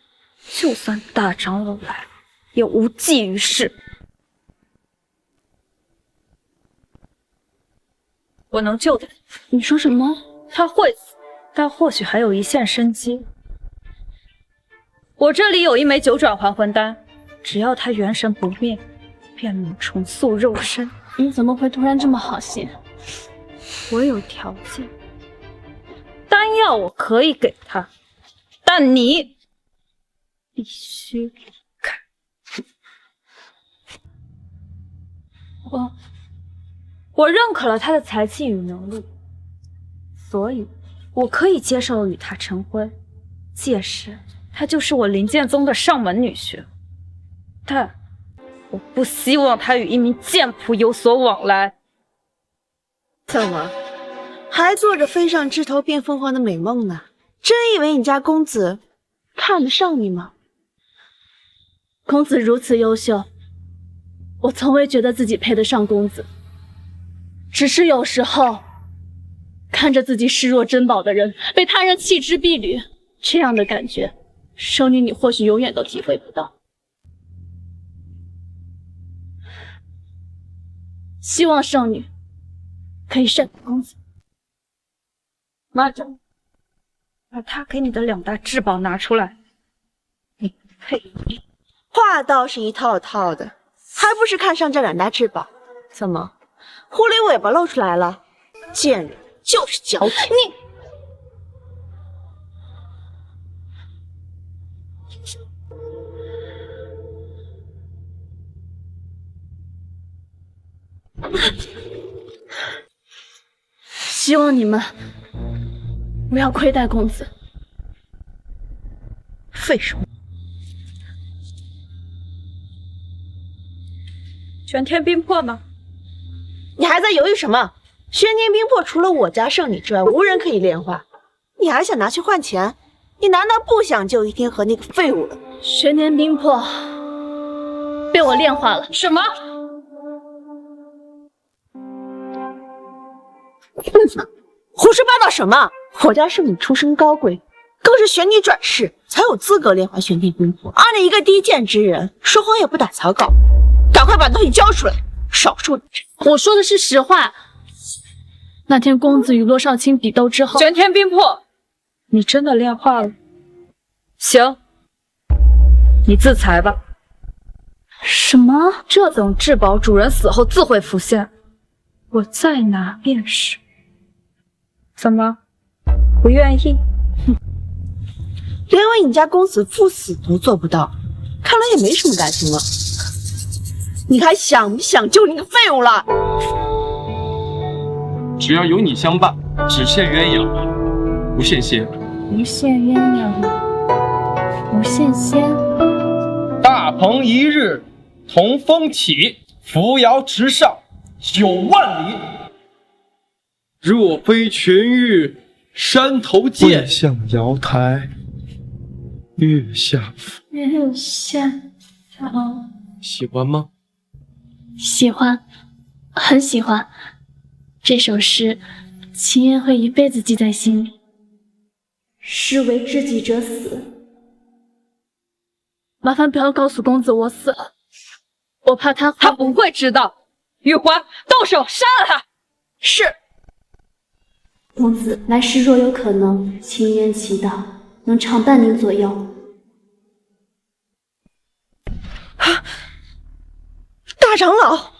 就算大长老来了，也无济于事。我能救他。你说什么？他会死，但或许还有一线生机。我这里有一枚9转还魂丹，只要他元神不灭，便能重塑肉身。你怎么会突然这么好心？我有条件，丹药我可以给他，但你必须离开。我认可了他的才气与能力，所以我可以接受与他成婚。届时他就是我灵剑宗的上门女婿，但我不希望他与一名剑仆有所往来。怎么，还做着飞上枝头变凤凰的美梦呢？真以为你家公子看得上你吗？公子如此优秀，我从未觉得自己配得上公子。只是有时候看着自己视若珍宝的人被他人弃之敝履，这样的感觉，圣女你或许永远都体会不到。希望圣女可以善待公子。慢着，把他给你的2大至宝拿出来。你配？话倒是一套套的，还不是看上这2大至宝？怎么？狐狸尾巴露出来了，贱人就是矫情。希望你们不要亏待公子。废物！玄天冰魄呢？你还在犹豫什么？玄天冰魄除了我家圣女之外，无人可以炼化。你还想拿去换钱？你难道不想救一天河那个废物了？玄天冰魄被我炼化了。什么？胡说八道什么？我家圣女出身高贵，更是玄女转世，才有资格炼化玄天冰魄。而你一个低贱之人，说谎也不打草稿，赶快把东西交出来！少说！我说的是实话。那天公子与洛少卿比斗之后，玄天冰魄，你真的炼化了？行，你自裁吧。什么？这等至宝主人死后自会浮现，我再拿便是。怎么，不愿意？哼，连为你家公子赴死都做不到，看来也没什么感情了。你还想不想救你个废物了？只要有你相伴，只羡鸳鸯，无限仙。不羡鸳鸯，无限仙。大鹏一日同风起，扶摇直上9万里。若非群玉山头见，会向瑶台月下浮。月下头。喜欢吗？喜欢，很喜欢。这首诗，秦燕会一辈子记在心里。士为知己者死，麻烦不要告诉公子我死了，我怕他不会知道。玉环，动手杀了他！是。公子来时若有可能，情缘祈祷，能常伴您左右。大长老，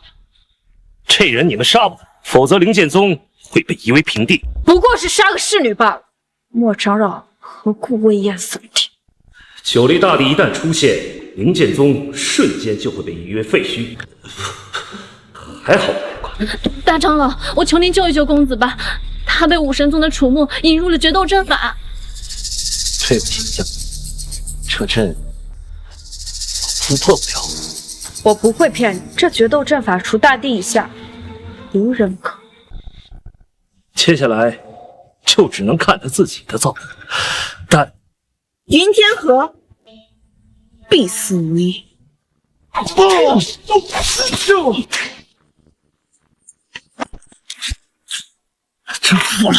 这人你们杀不得，否则灵剑宗会被夷为平地。不过是杀个侍女罢了。莫长老何故危言耸听？九黎大帝一旦出现，灵剑宗瞬间就会被夷为废墟。还好大长老，我求您救一救公子吧，他被武神宗的楚木引入了决斗阵法。对不起，将军，这阵突破不了。我不会骗你，这决斗阵法除大帝以下，无人可。接下来就只能看他自己的造诣，但云天河必死无疑。真服了！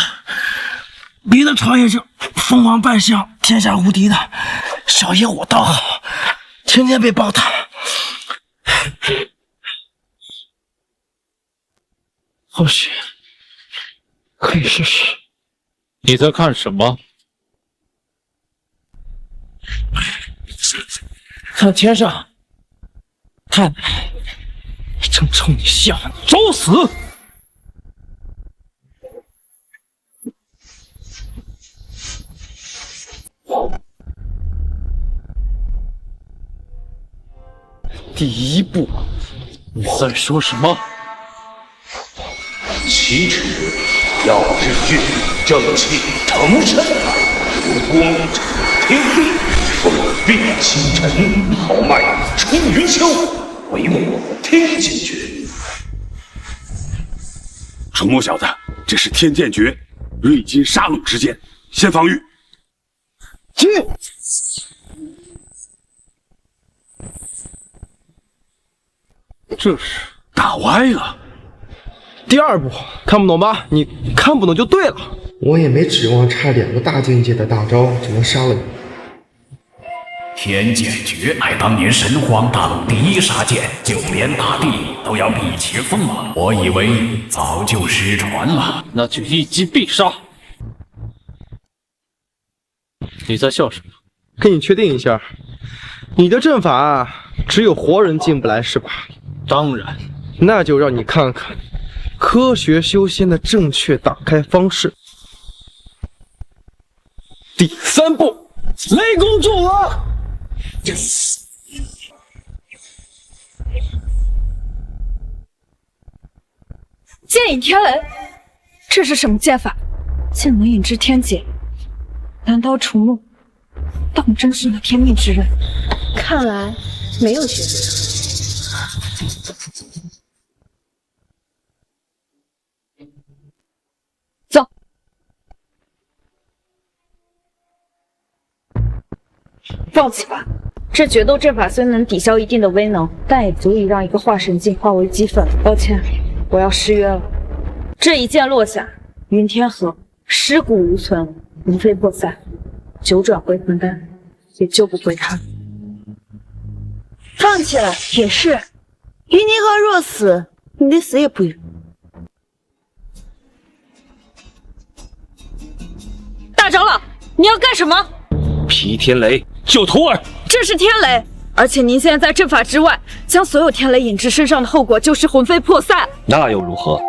别的朝野上凤凰半相，天下无敌的，小爷我倒好，天天被暴打。或许可以试试。你在看什么？看天上，太奶正冲你笑，找死！第一步，你在说什么？奇耻，要治愈正气腾身，流光者天地，风变星辰，豪迈出云霄，唯我天剑诀。楚木小子，这是天剑诀，瑞金杀戮之剑，先防御。去！这是打歪了。第二步看不懂吧？你看不懂就对了。我也没指望差2个大境界的大招就能杀了你。天剑诀乃当年神荒大陆第一杀剑，就连大帝都要比其锋芒。我以为早就失传了，那就一击必杀。你在笑什么？跟你确定一下，你的阵法只有活人进不来是吧？当然。那就让你看看科学修仙的正确打开方式。第3步，雷公助我！剑引天雷，这是什么剑法？竟能引至天劫？难道楚木当真是那天命之人？看来没有学对。走。放弃吧，这决斗阵法虽能抵消一定的威能，但也足以让一个化神境化为齑粉。抱歉，我要失约了。这一剑落下，云天河尸骨无存，魂飞魄散，九转回魂丹也救不回他。放弃了也是，云天河若死，你的死也不远。大长老，你要干什么？劈天雷，救徒儿。这是天雷，而且您现在在阵法之外，将所有天雷引至身上的后果就是魂飞魄散。那又如何？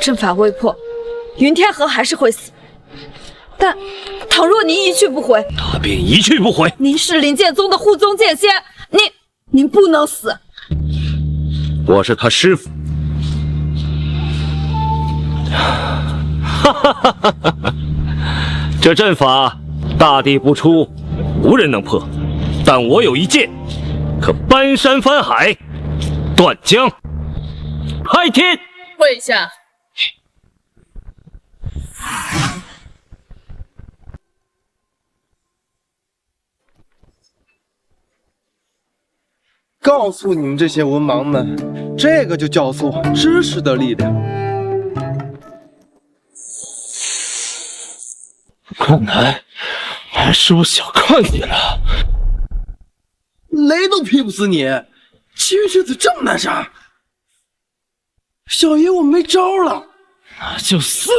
阵法未破，云天河还是会死。但倘若您一去不回，他便一去不回。您是灵剑宗的护宗剑仙，您不能死。我是他师傅。哈哈哈哈哈！这阵法大帝不出，无人能破。但我有一剑，可搬山翻海，断江开天。跪下。告诉你们这些文盲们，这个就叫做知识的力量。看来还是我小看你了。雷都劈不死你，七月之子这么难杀。小爷我没招了。那就死！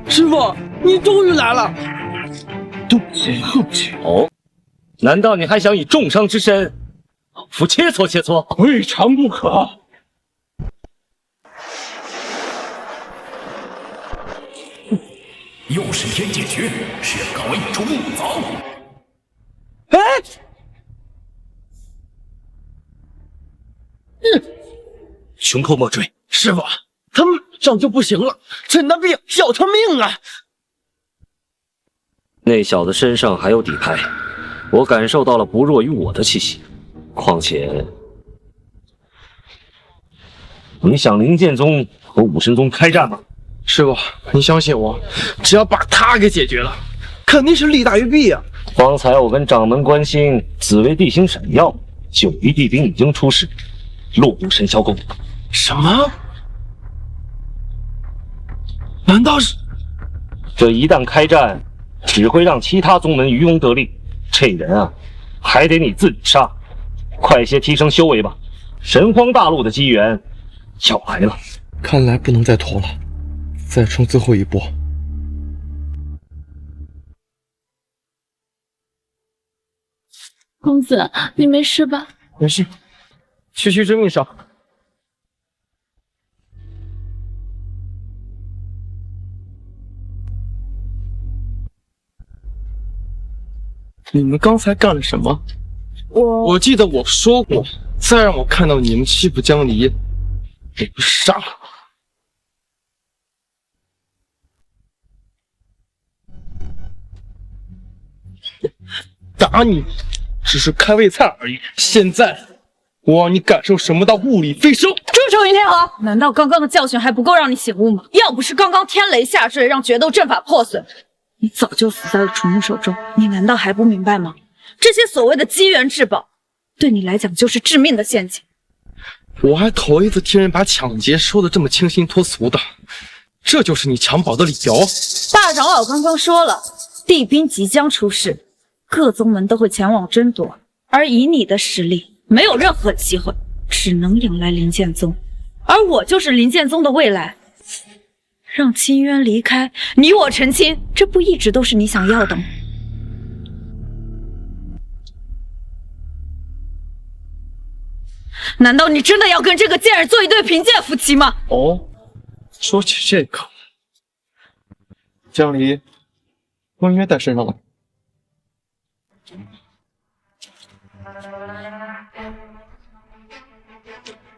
师傅，你终于来了。对不起，对不起。哦，难道你还想以重伤之身，老夫切磋切磋？未尝不可。又是天剑诀，是要搞一出木凿。哎，穷寇莫追！师傅，他们这样就不行了，趁他病要他命啊！那小子身上还有底牌，我感受到了不弱于我的气息。况且，你想灵剑宗和武神宗开战吗？师傅，你相信我，只要把他给解决了，肯定是利大于弊啊！方才我跟掌门关心紫薇地形闪耀，9夷地兵已经出世，落入神霄宫。什么？难道是？这一旦开战，只会让其他宗门渔翁得利。这人啊，还得你自己杀，快些提升修为吧！神荒大陆的机缘要来了，看来不能再拖了，再冲最后一波。公子，你没事吧？没事，区区致命伤。你们刚才干了什么？我记得我说过，再让我看到你们欺负江离，我就杀了。打你只是开胃菜而已，现在我让你感受什么叫物理飞升。住手，云天河！难道刚刚的教训还不够让你醒悟吗？要不是刚刚天雷下坠，让决斗阵法破损，你早就死在了楚木手中。你难道还不明白吗？这些所谓的机缘至宝，对你来讲就是致命的陷阱。我还头一次听人把抢劫说的这么清新脱俗的，这就是你抢宝的理由？大长老刚刚说了，地兵即将出世，各宗门都会前往争夺，而以你的实力，没有任何机会，只能仰赖灵剑宗。而我就是灵剑宗的未来。让清渊离开，你我成亲，这不一直都是你想要的吗？难道你真的要跟这个贱人做一对贫贱夫妻吗？哦，说起这个，江离，婚约带身上了。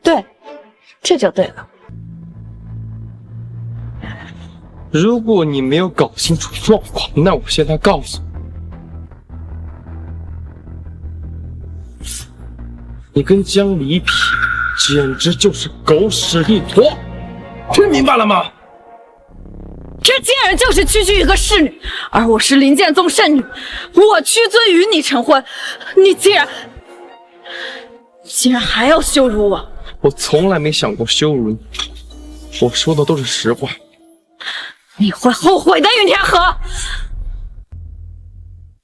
对，这就对了。如果你没有搞清楚状况，那我现在告诉你，你跟江离比，简直就是狗屎一坨，听明白了吗？这贱人就是区区一个侍女，而我是灵剑宗圣女，我屈尊与你成婚，你竟然还要羞辱我！我从来没想过羞辱你，我说的都是实话。你会后悔的，云天河。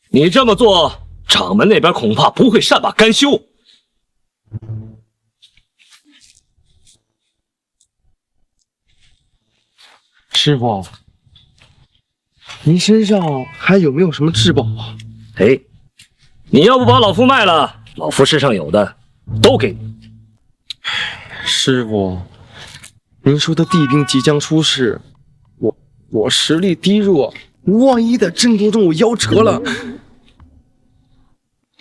你这么做，掌门那边恐怕不会善罢甘休。师傅，您身上还有没有什么至宝啊？哎，你要不把老夫卖了，老夫身上有的都给你。师傅，您说的地兵即将出世，我实力低弱，万一在争夺中我夭折了，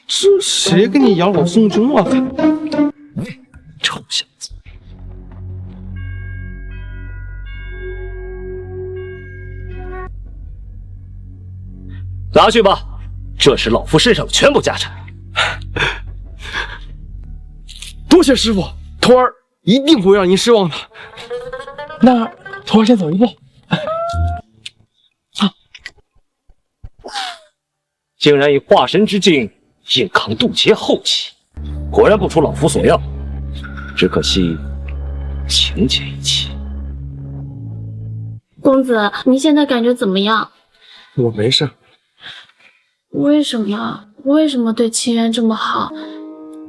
这谁给你养老送终啊？臭小子！拿去吧，这是老夫身上的全部家产。多谢师傅，徒儿一定不会让您失望的。那徒儿先走一步。竟然以化神之境硬扛渡劫后期，果然不出老夫所料。只可惜情节一起。公子，你现在感觉怎么样？我没事。为什么对清渊这么好？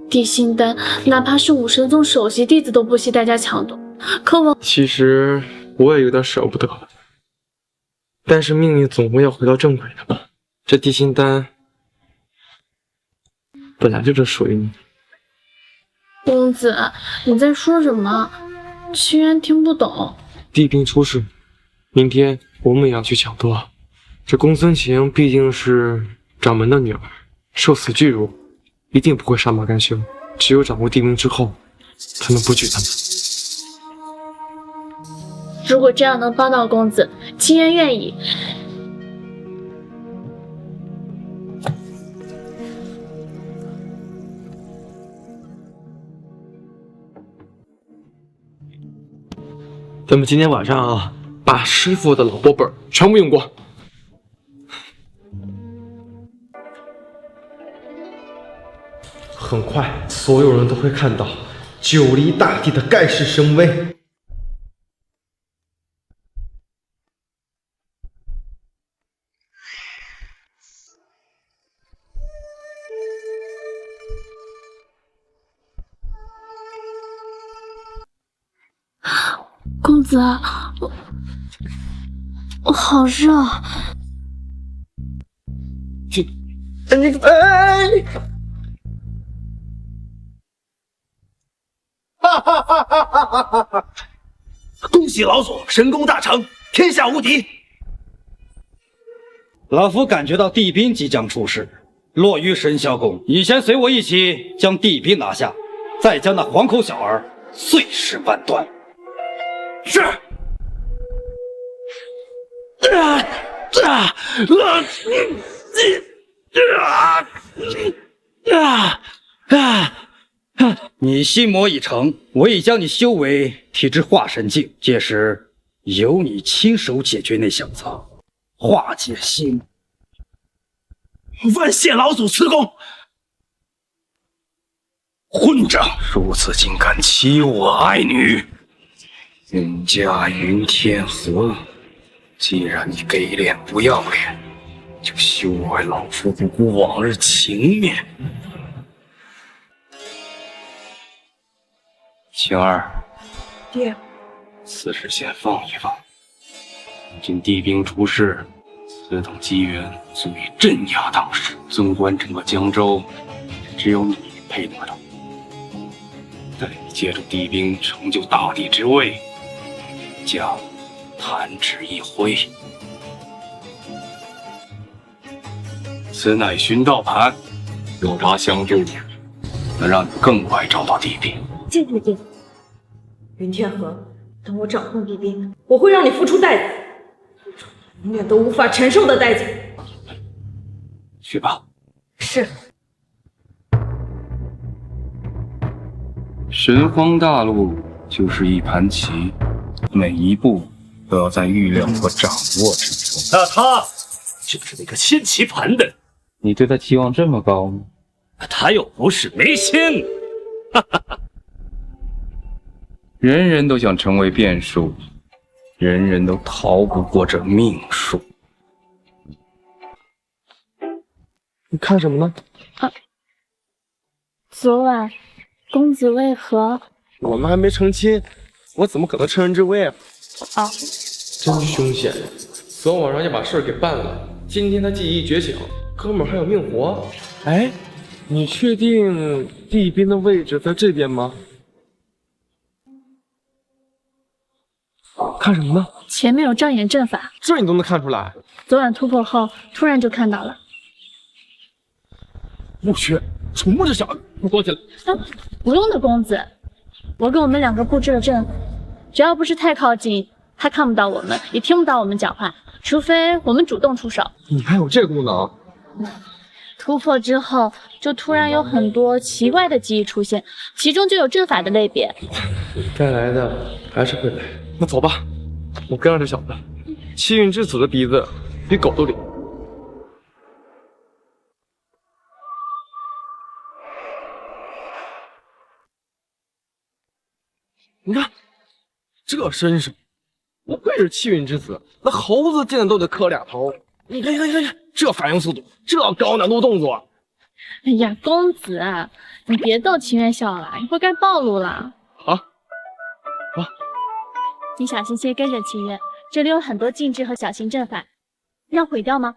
地心丹，哪怕是武神宗首席弟子都不惜代价抢夺。可我其实我也有点舍不得，但是命运总会要回到正轨的吧。这地心丹本来就是属于你。公子，你在说什么？清渊听不懂。地兵出事，明天我们也要去抢夺。这公孙晴毕竟是掌门的女儿，受此巨辱，一定不会善罢甘休。只有掌握地兵之后，才能不惧他们。如果这样能帮到公子，清渊愿意。咱们今天晚上啊，把师傅的老宝本全部用光。很快，所有人都会看到九黎大帝的盖世神威。公子，我好热。哈哈哈哈哈哈！恭喜老祖神功大成，天下无敌！老夫感觉到地兵即将出世，落于神霄宫。你先随我一起将地兵拿下，再将那黄口小儿碎尸万段。是。你心魔已成，我已将你修为提至化神境，届时由你亲手解决那小子，化解心。万谢老祖赐功！混账，如此竟敢欺我爱女！云家云天河，既然你给脸不要脸，就休怪老夫不顾往日情面。晴儿，爹，此事先放一放。如今地兵出世，此等机缘足以镇压当时，纵观整个江州，只有你配得到。待你借助地兵成就大帝之位，将弹指一挥。此乃寻道盘，有它相助，能让你更快找到地兵。谢谢爹。云天河，等我掌控地兵，我会让你付出代价，永远都无法承受的代价。去吧。是。神荒大陆就是一盘棋，每一步都要在预料和掌握之中。那他就是那个牵棋盘的。你对他期望这么高吗？他又不是没心。人人都想成为变数，人人都逃不过这命数。你看什么呢？昨晚公子为何？我们还没成亲，我怎么可能趁人之危啊？啊，真凶险！昨晚上就把事儿给办了，今天他记忆觉醒，哥们儿还有命活。哎，你确定地兵的位置在这边吗？看什么呢？前面有障眼阵法，这你都能看出来？昨晚突破后，突然就看到了。我去，楚木这小子，我躲起来。不用的，公子，我给我们两个布置了阵，只要不是太靠近，他看不到我们，也听不到我们讲话，除非我们主动出手。你还有这功能？突破之后，就突然有很多奇怪的记忆出现，其中就有阵法的类别。该来的还是会来。那走吧，我跟上这小子。气运之子的鼻子比狗都灵。你看，这身手，不愧是气运之子，那猴子见了都得磕俩头。你看，这反应速度，这高难度动作，哎呀，公子，你别逗秦月笑了，一会儿该暴露了。好，你小心些跟着秦月，这里有很多禁制和小型阵法，让毁掉吗？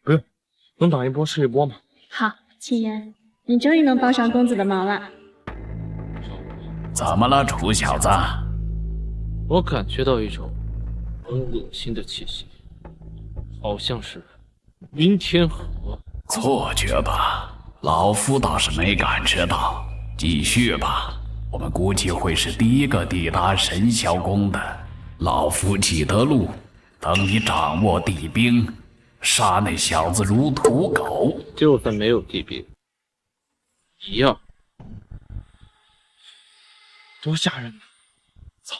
不用，能挡一波是一波嘛。好，秦月，你终于能帮上公子的忙了。怎么了，楚小子？我感觉到一种很恶心的气息，好像是云天河。错觉吧，老夫倒是没感觉到。继续吧，我们估计会是第一个抵达神霄宫的。老夫记得路，等你掌握地兵，杀那小子如土狗。就算没有地兵，一样。多吓人啊！走。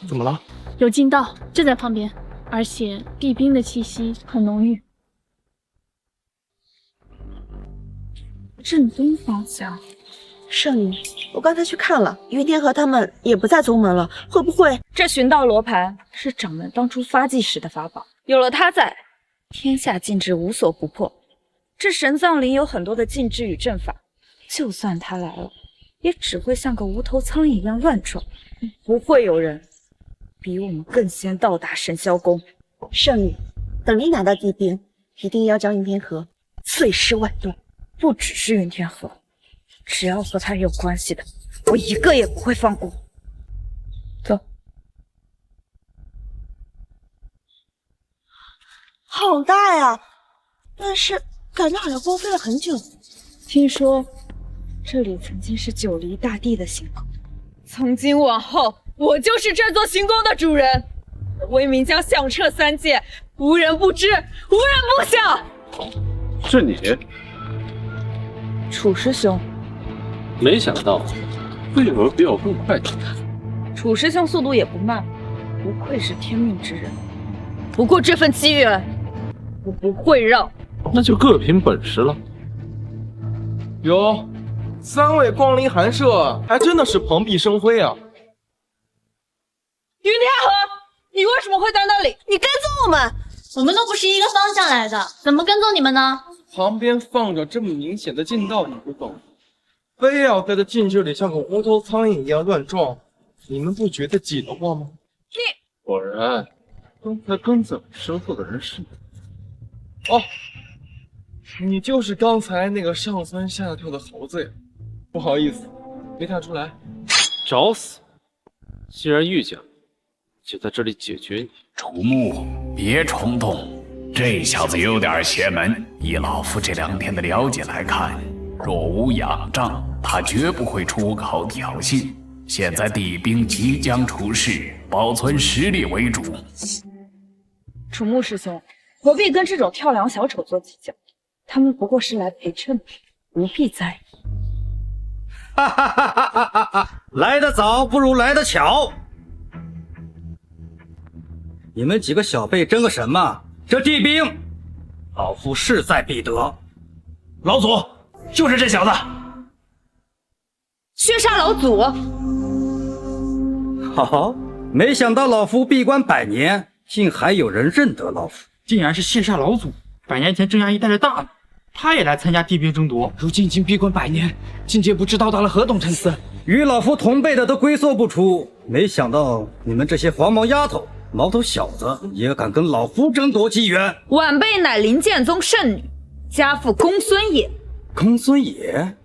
怎么了？有劲道，就在旁边，而且地兵的气息很浓郁。正东方向，圣女，我刚才去看了，云天河他们也不在宗门了，会不会？这寻道罗盘是掌门当初发迹时的法宝，有了它在，天下禁制无所不破。这神葬林有很多的禁制与阵法，就算他来了，也只会像个无头苍蝇一样乱撞，不会有人比我们更先到达神霄宫。圣女，等你拿到地兵，一定要将云天河碎尸万段。不只是云天河，只要和他有关系的，我一个也不会放过。走。好大呀，但是感觉好像荒废了很久。听说这里曾经是九黎大帝的行宫，从今往后，我就是这座行宫的主人。威名将响彻三界，无人不知，无人不晓。是你，楚师兄。没想到慧儿比我更快。楚师兄速度也不慢，不愧是天命之人。不过这份机缘，我不会让。那就各凭本事了。哟，3位光临寒舍，还真的是蓬荜生辉啊！云天河，你为什么会在那里？你跟踪我们？我们都不是一个方向来的，怎么跟踪你们呢？旁边放着这么明显的禁道，你不懂，非要在这禁制里像个无头苍蝇一样乱撞，你们不觉得挤得慌吗？果然，刚才跟在我身后的人是你。哦，你就是刚才那个上蹿下跳的猴子呀！不好意思，没看出来。找死！既然遇见了，就在这里解决你。楚木，别冲动，这小子有点邪门。以老夫这2天的了解来看，若无仰仗，他绝不会出口挑衅。现在地兵即将出世，保存实力为主。楚木师兄，何必跟这种跳梁小丑做计较？他们不过是来陪衬的，不必在意。哈哈哈哈哈哈！来得早不如来得巧。你们几个小辈争个什么？这地兵，老夫势在必得。老祖，就是这小子。血杀老祖。好，没想到老夫闭关100年，竟还有人认得老夫。竟然是谢煞老祖，100年前镇压一带的大佬，他也来参加地兵争夺。如今已经闭关100年，境界不知到达了何等层次。与老夫同辈的都龟缩不出，没想到你们这些黄毛丫头、毛头小子也敢跟老夫争夺机缘。晚辈乃灵剑宗圣女，家父公孙野。公孙野？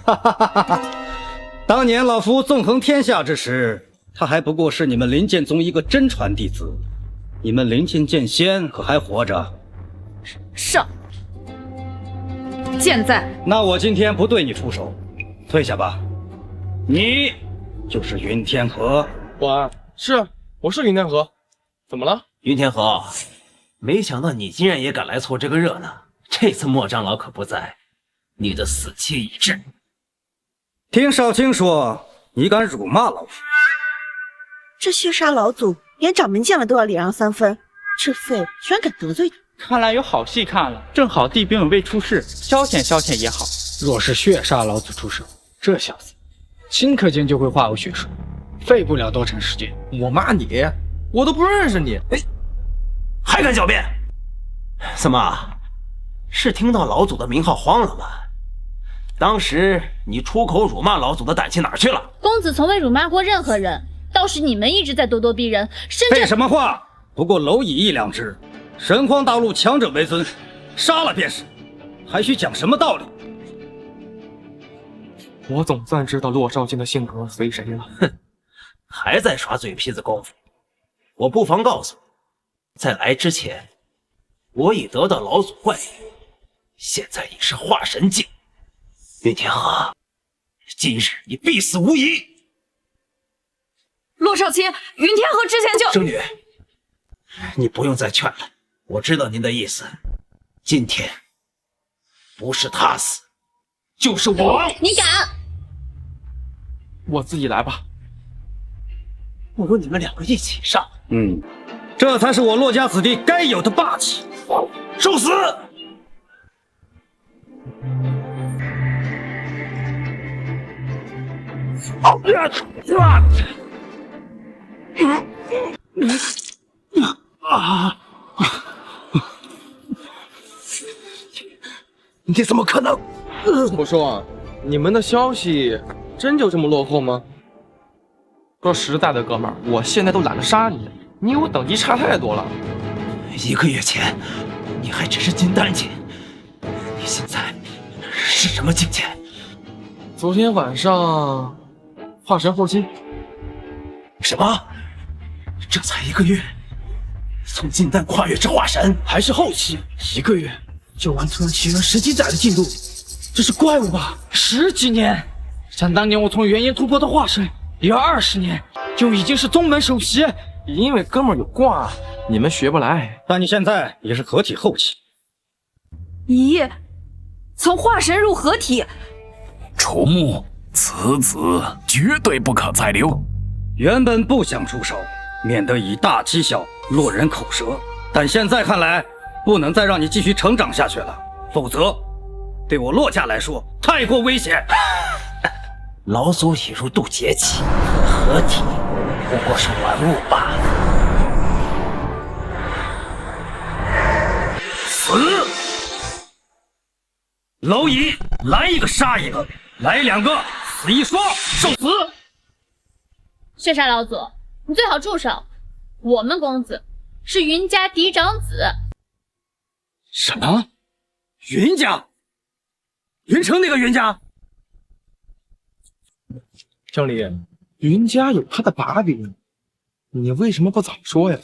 哈哈哈哈哈！当年老夫纵横天下之时，他还不过是你们灵剑宗一个真传弟子。你们灵剑剑仙可还活着？上，剑在。那我今天不对你出手，退下吧。你就是云天河。我是云天河，怎么了？云天河，没想到你竟然也敢来凑这个热闹。这次莫长老可不在，你的死期已至。听少卿说，你敢辱骂老夫？这血杀老祖，连掌门见了都要礼让3分，这废物居然敢得罪他！看来有好戏看了，正好地兵未出世，消遣消遣也好。若是血杀老祖出手，这小子顷刻间就会化为血水，费不了多长时间。我骂你，我都不认识你。哎，还敢狡辩？怎么，是听到老祖的名号慌了吗？当时你出口辱骂老祖的胆气哪儿去了？公子从未辱骂过任何人，倒是你们一直在咄咄逼人，甚至……废什么话！不过蝼蚁一两只，神荒大陆强者为尊，杀了便是，还需讲什么道理？我总算知道骆少卿的性格随谁了。哼，还在耍嘴皮子功夫。我不妨告诉你，在来之前，我已得到老祖怪力，现在已是化神境。云天河，今日你必死无疑。骆少卿，云天河之前就……圣女，你不用再劝了，我知道您的意思。今天不是他死，就是我亡。你敢？我自己来吧。不如你们两个一起上。这才是我骆家子弟该有的霸气。受死！你怎么可能？我说，你们的消息真就这么落后吗？说实在的，哥们儿，我现在都懒得杀你，你我等级差太多了。1个月前，你还只是金丹境，你现在是什么境界？昨天晚上，化神后期。什么？这才1个月，从金丹跨越至化神，还是后期？1个月就完成了起源10几载的进度，这是怪物吧？10几年，想当年我从元婴突破到化神，也要20年，就已经是宗门首席。因为哥们儿有挂，你们学不来。但你现在也是合体后期。咦，从化神入合体，楚木，此子绝对不可再留。原本不想出手，免得以大欺小，落人口舌。但现在看来，不能再让你继续成长下去了，否则，对我骆家来说太过危险。老祖已入渡劫期，合体不过是玩物罢了。死！蝼蚁，来一个杀一个，来2个死一双，受死！血煞老祖，你最好住手！我们公子是云家嫡长子。什么？云家？云城那个云家？经理，云家有他的把柄，你为什么不早说呀？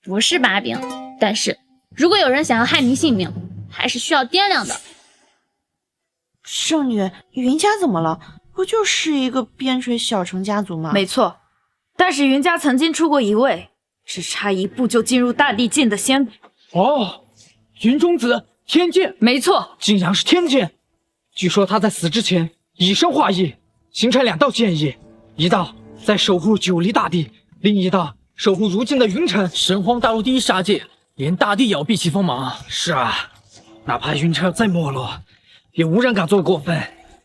不是把柄，但是如果有人想要害您性命，还是需要掂量的。圣女，云家怎么了？不就是一个边陲小城家族吗？没错，但是云家曾经出过一位只差1步就进入大地境的仙祖。哦，云中子天剑，没错，竟然是天剑。据说他在死之前以身化翼，形成2道剑意，一道在守护9黎大地，另一道守护如今的云城。神荒大陆第一杀戒，连大地也要避其锋芒。是啊，哪怕云城再没落，也无人敢做过分。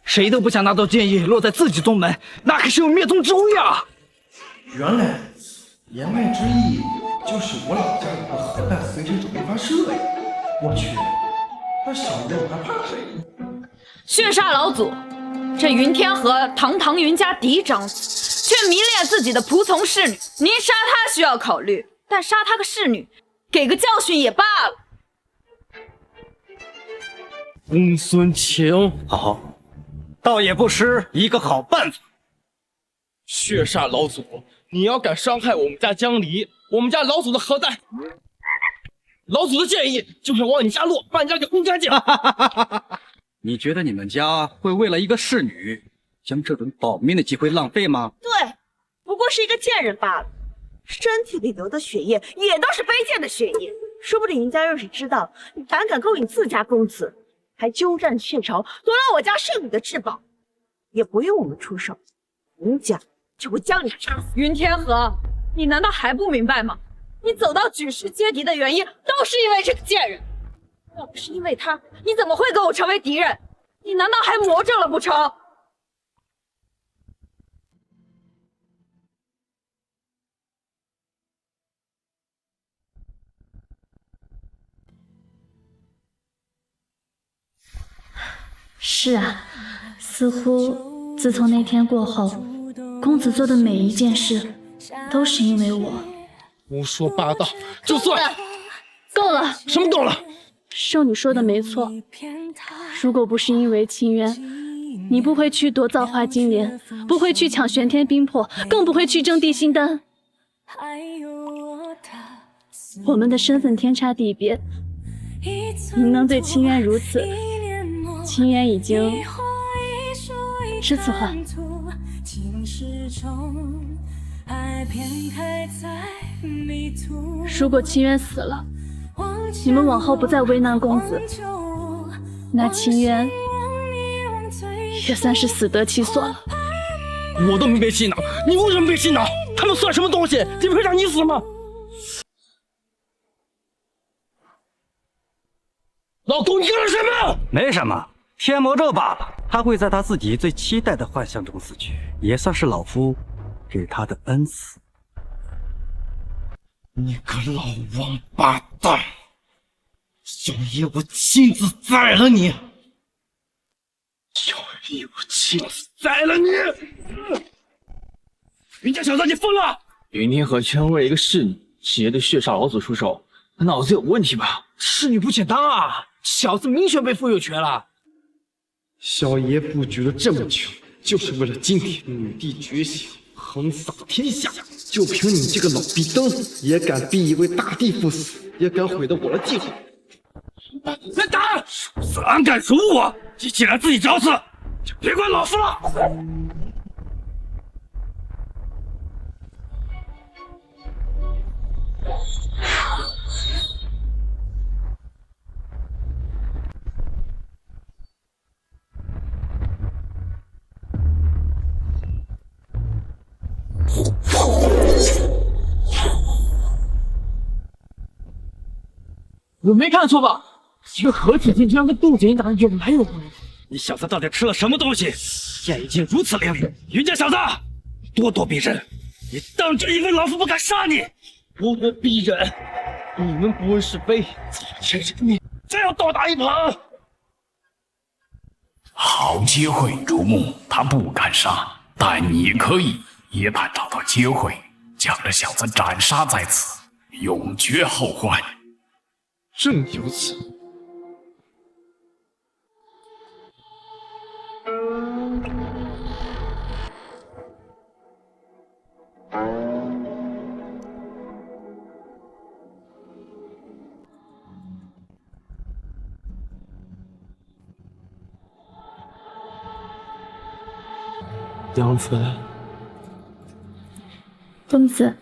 谁都不想那道剑意落在自己宗门，那可是有灭宗之危啊！原来言外之意就是我老家有个核弹随时准备发射呀！我去，那小子我还怕谁？血煞老祖，这云天河堂堂云家嫡长子，却迷恋自己的仆从侍女。您杀他需要考虑，但杀他个侍女，给个教训也罢了。公孙晴，好，倒也不失一个好办法。血煞老祖，你要敢伤害我们家江离，我们家老祖的核弹，老祖的建议就是往你家落，把你家给轰干净。你觉得你们家会为了一个侍女，将这种保命的机会浪费吗？对，不过是一个贱人罢了，身体里流的血液也都是卑贱的血液。说不定人家要是知道你胆敢勾引自家公子，还鸠占鹊巢，夺了我家圣女的至宝，也不用我们出手，人家就会将你杀死。云天河，你难道还不明白吗？你走到举世皆敌的原因，都是因为这个贱人。要不是因为他，你怎么会跟我成为敌人？你难道还魔怔了不成？是啊，似乎自从那天过后，公子做的每一件事，都是因为我。胡说八道！就算够了！什么够了？寿女说的没错，如果不是因为清渊，你不会去夺造化金莲，不会去抢玄天冰魄，更不会去争地心丹。我们的身份天差地别，您能对清渊如此，清渊已经栀子花。如果清渊死了，你们往后不再为难公子，那清渊也算是死得其所了。我都没被洗脑，你为什么被洗脑？他们算什么东西？你配让你死吗？老公，你干了什么？没什么，天魔咒罢了。他会在他自己最期待的幻象中死去，也算是老夫给他的恩赐。你个老王八蛋！小爷我亲自宰了你！小爷我亲自宰了你！云家小子，你疯了！云天河居然为一个侍女直接对血煞老祖出手，他脑子有问题吧？侍女不简单啊！小子明显被赋有权了。小爷布局了这么久，就是为了今天女帝觉醒，横扫天下。就凭你这个老逼灯，也敢逼一位大帝赴死，也敢毁了我的计划。别打！殊死安敢辱我！你既然自己找死，就别怪老夫了。我没看错吧？一个合体境居然跟杜景打有来有回。你小子到底吃了什么东西？眼已经如此灵敏，云家小子，咄咄逼人！你当真以为老夫不敢杀你？咄咄逼人！你们不问是非，早知人命，再要倒打一耙。好机会出没，他不敢杀，但你可以一旦找到机会，将这小子斩杀在此，永绝后患。正有此。娘子，公子，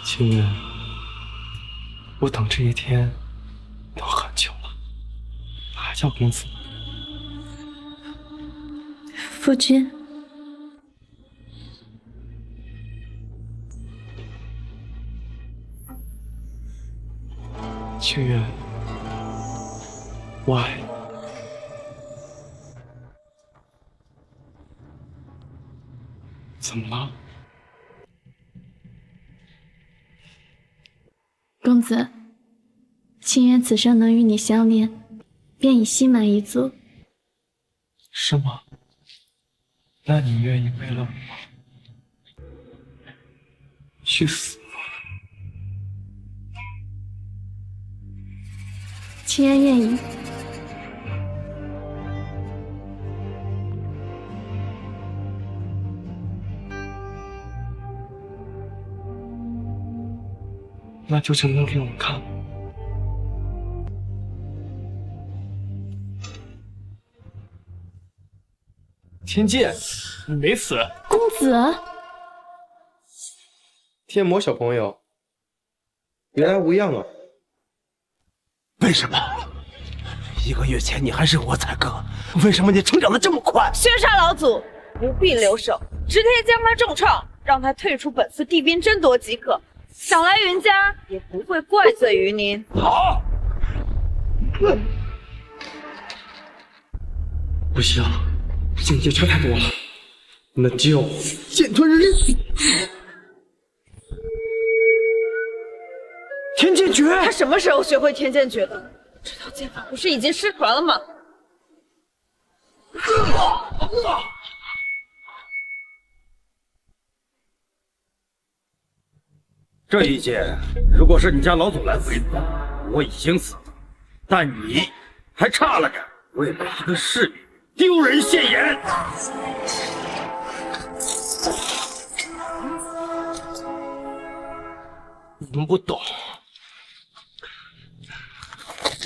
清渊，我等这一天都很久了，还叫公子吗？夫君，清渊，我爱你。怎么了？公子，清渊此生能与你相恋，便已心满意足。是吗？那你愿意为了我去死吗？清渊愿意。那就证明给我看。天剑，你没死。公子，天魔小朋友，原来无恙啊！为什么？1个月前你还是我才哥，为什么你成长的这么快？血煞老祖不必留手，直接将他重创，让他退出本次地兵争夺即可。想来云家也不会怪罪于您。好，不行，境界差太多了，那就剑吞日月。天剑诀，他什么时候学会天剑诀的？这套剑法不是已经失传了吗？这一剑，如果是你家老祖来回的，我已经死了。但你还差了点，为了一个侍女丢人现眼。你们不懂，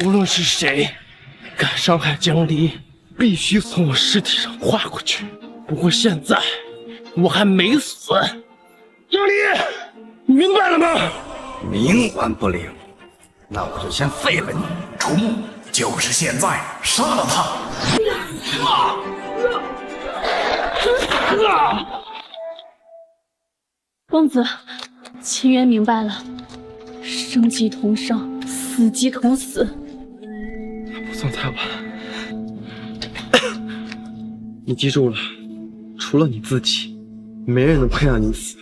无论是谁敢伤害江离，必须从我尸体上划过去。不过现在我还没死。江离，你明白了吗？冥顽不灵，那我就先废了你。楚木，就是现在，杀了他！公子，秦渊明白了，生即同生，死即同死。还不算太晚。你记住了，除了你自己，没人能配让你死。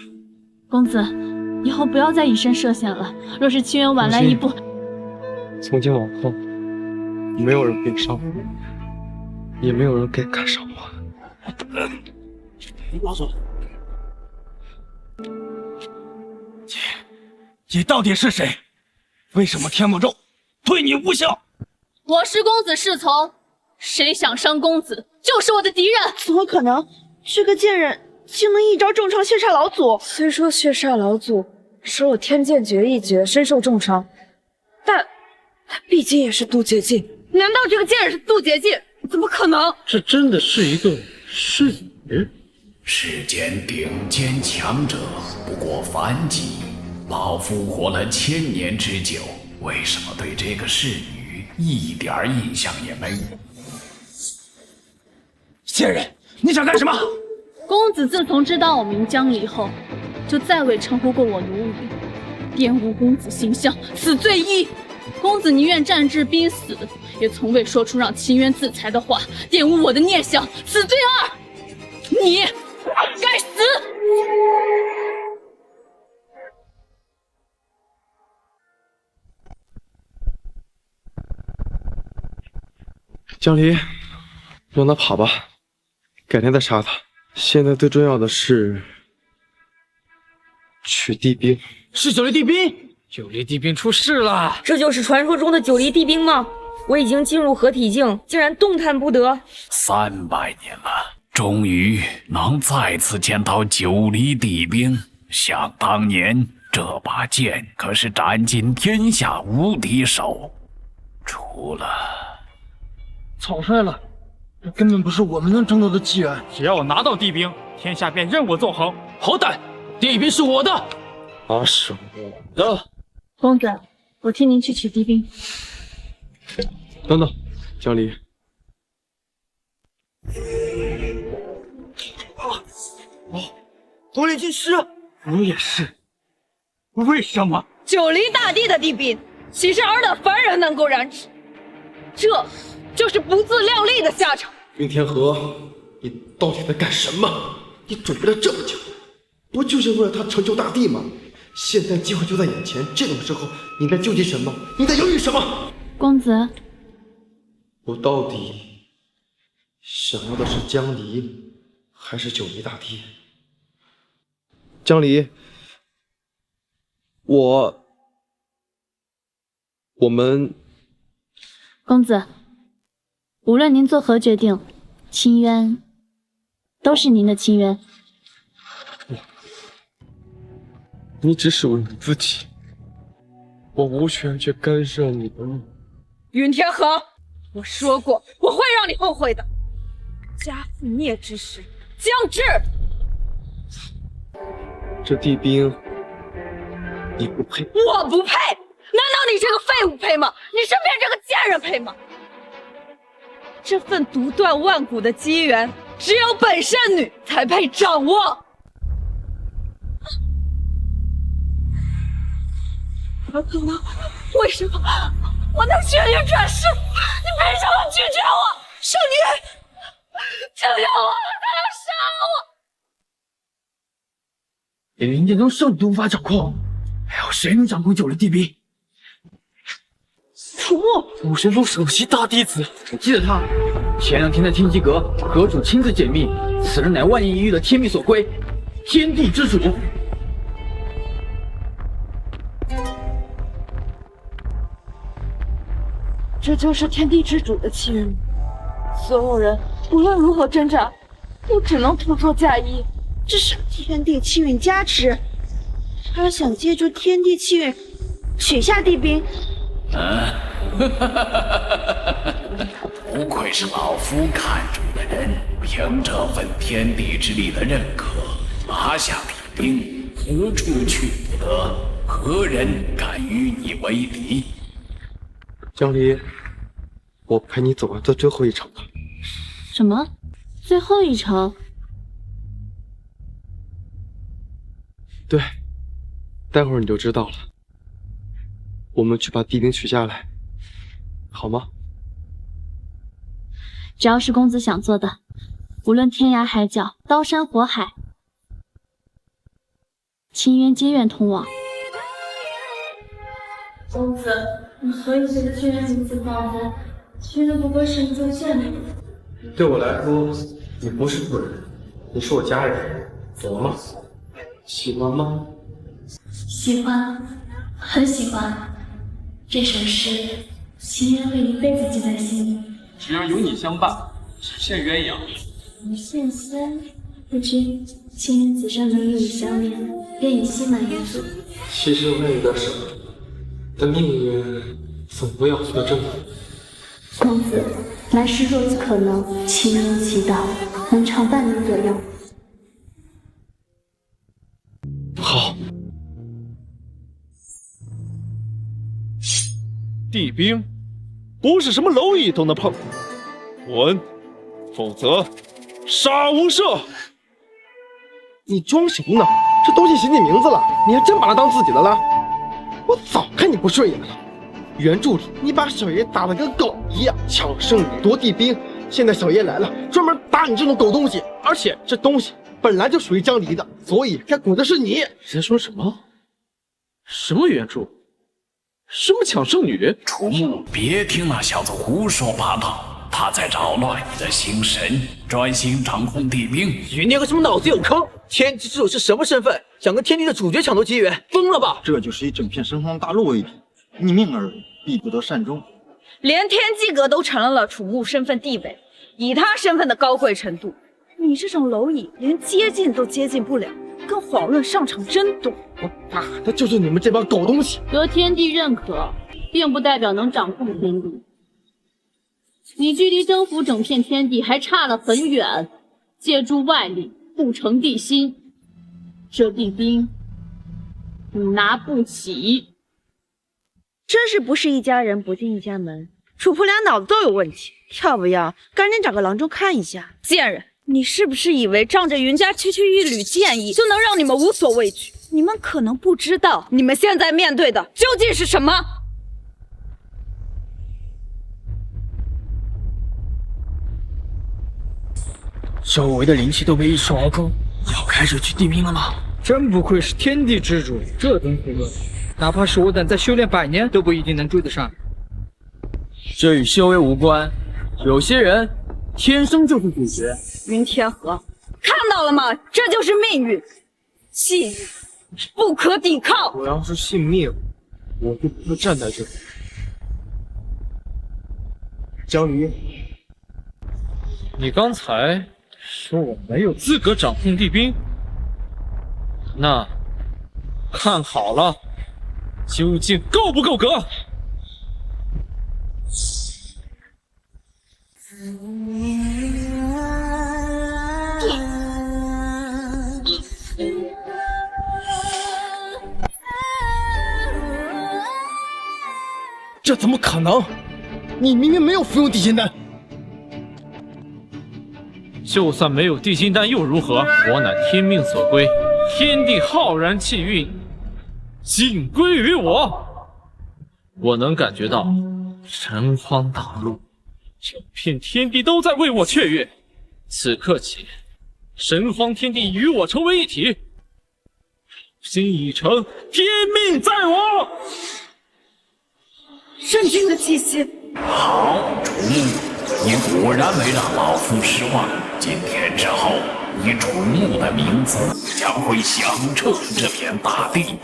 公子，以后不要再以身涉险了。若是秦渊晚来一步，从今往后，没有人可以伤我，也没有人该敢伤我。老祖，你到底是谁？为什么天魔咒对你无效？我是公子侍从，谁想伤公子，就是我的敌人。怎么可能？这个贱人竟能一招重创血煞老祖！虽说血煞老祖手有天剑诀一诀，身受重伤，但他毕竟也是渡劫境。难道这个贱人是渡劫境？怎么可能？这真的是一个侍女？世间顶尖强者不过凡几，老夫活了1000年之久，为什么对这个侍女一点印象也没有？贱人，你想干什么？公子自从知道我名江离后，就再未称呼过我奴女，玷污公子形象，此罪一。公子宁愿战至濒死，也从未说出让秦渊自裁的话，玷污我的念想，此罪二。你该死！江离，让他跑吧，改天再杀他。现在最重要的是取地兵。是九黎地兵，九黎地兵出事了。这就是传说中的九黎地兵吗？我已经进入合体境，竟然动弹不得。300年了，终于能再次见到九黎地兵。想当年，这把剑可是斩尽天下无敌手，除了草率了，这根本不是我们能争夺的机缘。只要我拿到地兵，天下便任我纵横。好歹地兵是我的，他是我的。公子，我替您去取地兵。等等，江离，火炼金师，我也是。为什么？九黎大帝的地兵，岂是尔等凡人能够染指？这就是不自量力的下场。云天河，你到底在干什么？你准备了这么久，不就是为了他成就大帝吗？现在机会就在眼前，这种时候你在纠结什么？你在犹豫什么？公子，我到底想要的是江离，还是九黎大帝？江离，我们，公子，无论您作何决定，秦渊都是您的秦渊。你只是为了自己，我无权去干涉你的路。云天河，我说过我会让你后悔的。家父灭之时将至。这地兵你不配。我不配？难道你这个废物配吗？你身边这个贱人配吗？这份独断万古的机缘，只有本圣女才配掌握。怎么可能？为什么我能血灵转世？你凭什么拒绝我？圣女，就要我，他要杀我！连林剑宗圣女都无法掌控，还有谁能掌控九黎地兵？楚木，武神宗首席大弟子，我记得他。前2天在天机阁，阁主亲自解密，此人乃万年一遇的天命所归，天地之主。这就是天地之主的气运，所有人无论如何挣扎，都只能徒作嫁衣。这是天地气运加持，他想借助天地气运取下帝兵。不愧是老夫看中的人，凭这份天地之力的认可，拿下帝兵，何处去不得？何人敢与你为敌？江离，我陪你走完这最后一场吧。什么？最后一场？对，待会儿你就知道了。我们去把帝兵取下来，好吗？只要是公子想做的，无论天涯海角、刀山火海，情缘皆愿通往。公子，你何以这个天人如此放纵？其实不过是一种陷阱。对我来说，你不是主人，你是我家人，懂了吗？喜欢吗？喜欢，很喜欢。这首诗，情愿会一辈子记在心里。只要有你相伴，只羡鸳鸯。无限仙，不知情人此生能与你相恋，便已心满意足。其实我也在想，但命运总不要随正。公子，来世若有可能，情缘祈祷，能常伴你左右。好。帝兵不是什么蝼蚁都能碰，滚，否则杀无赦！你装什么呢？这东西写你名字了，你还真把它当自己的了？我早看你不顺眼了。原著里你把小爷打得跟狗一样，抢圣女夺帝兵，现在小爷来了，专门打你这种狗东西，而且这东西本来就属于江离的，所以该滚的是你。你在说什么？什么原著？什么抢圣女？楚木，别听那小子胡说八道，他在扰乱你的心神，专心掌控帝兵。余孽和什么脑子有坑？天地之主是什么身份？想跟天地的主角抢夺机缘，疯了吧？这就是以整片神荒大陆为敌，逆命而为，必不得善终。连天机阁都承认了楚木身份地位，以他身份的高贵程度，你这种蝼蚁连接近都接近不了，更遑论上场争夺。我打的就是你们这帮狗东西！得天地认可，并不代表能掌控天地。你距离征服整片天地还差得很远，借助外力不成地心，这帝兵你拿不起。真是不是一家人不进一家门，楚仆俩脑子都有问题，要不要赶紧找个郎中看一下？贱人，你是不是以为仗着云家区区一缕剑意就能让你们无所畏惧？你们可能不知道，你们现在面对的究竟是什么？周围的灵气都被一扫而空，要开始取帝兵了吗？真不愧是天地之主，这等手段，哪怕是我等再修炼100年，都不一定能追得上。这与修为无关，有些人天生就是主角。云天河，看到了吗？这就是命运，气运不可抵抗。我要是信命，我就不会站在这里。江离，你刚才说我没有资格掌控帝兵，那看好了，究竟够不够格？这怎么可能？你明明没有服用地心丹。就算没有地心丹又如何？我乃天命所归，天地浩然气运尽归于我。我能感觉到神荒大陆，整片天地都在为我雀跃。此刻起，神荒天地与我成为一体，心已成，天命在我。圣君的气息。好，楚木，你果然没让老夫失望。今天之后，你楚木的名字将会响彻这片大地。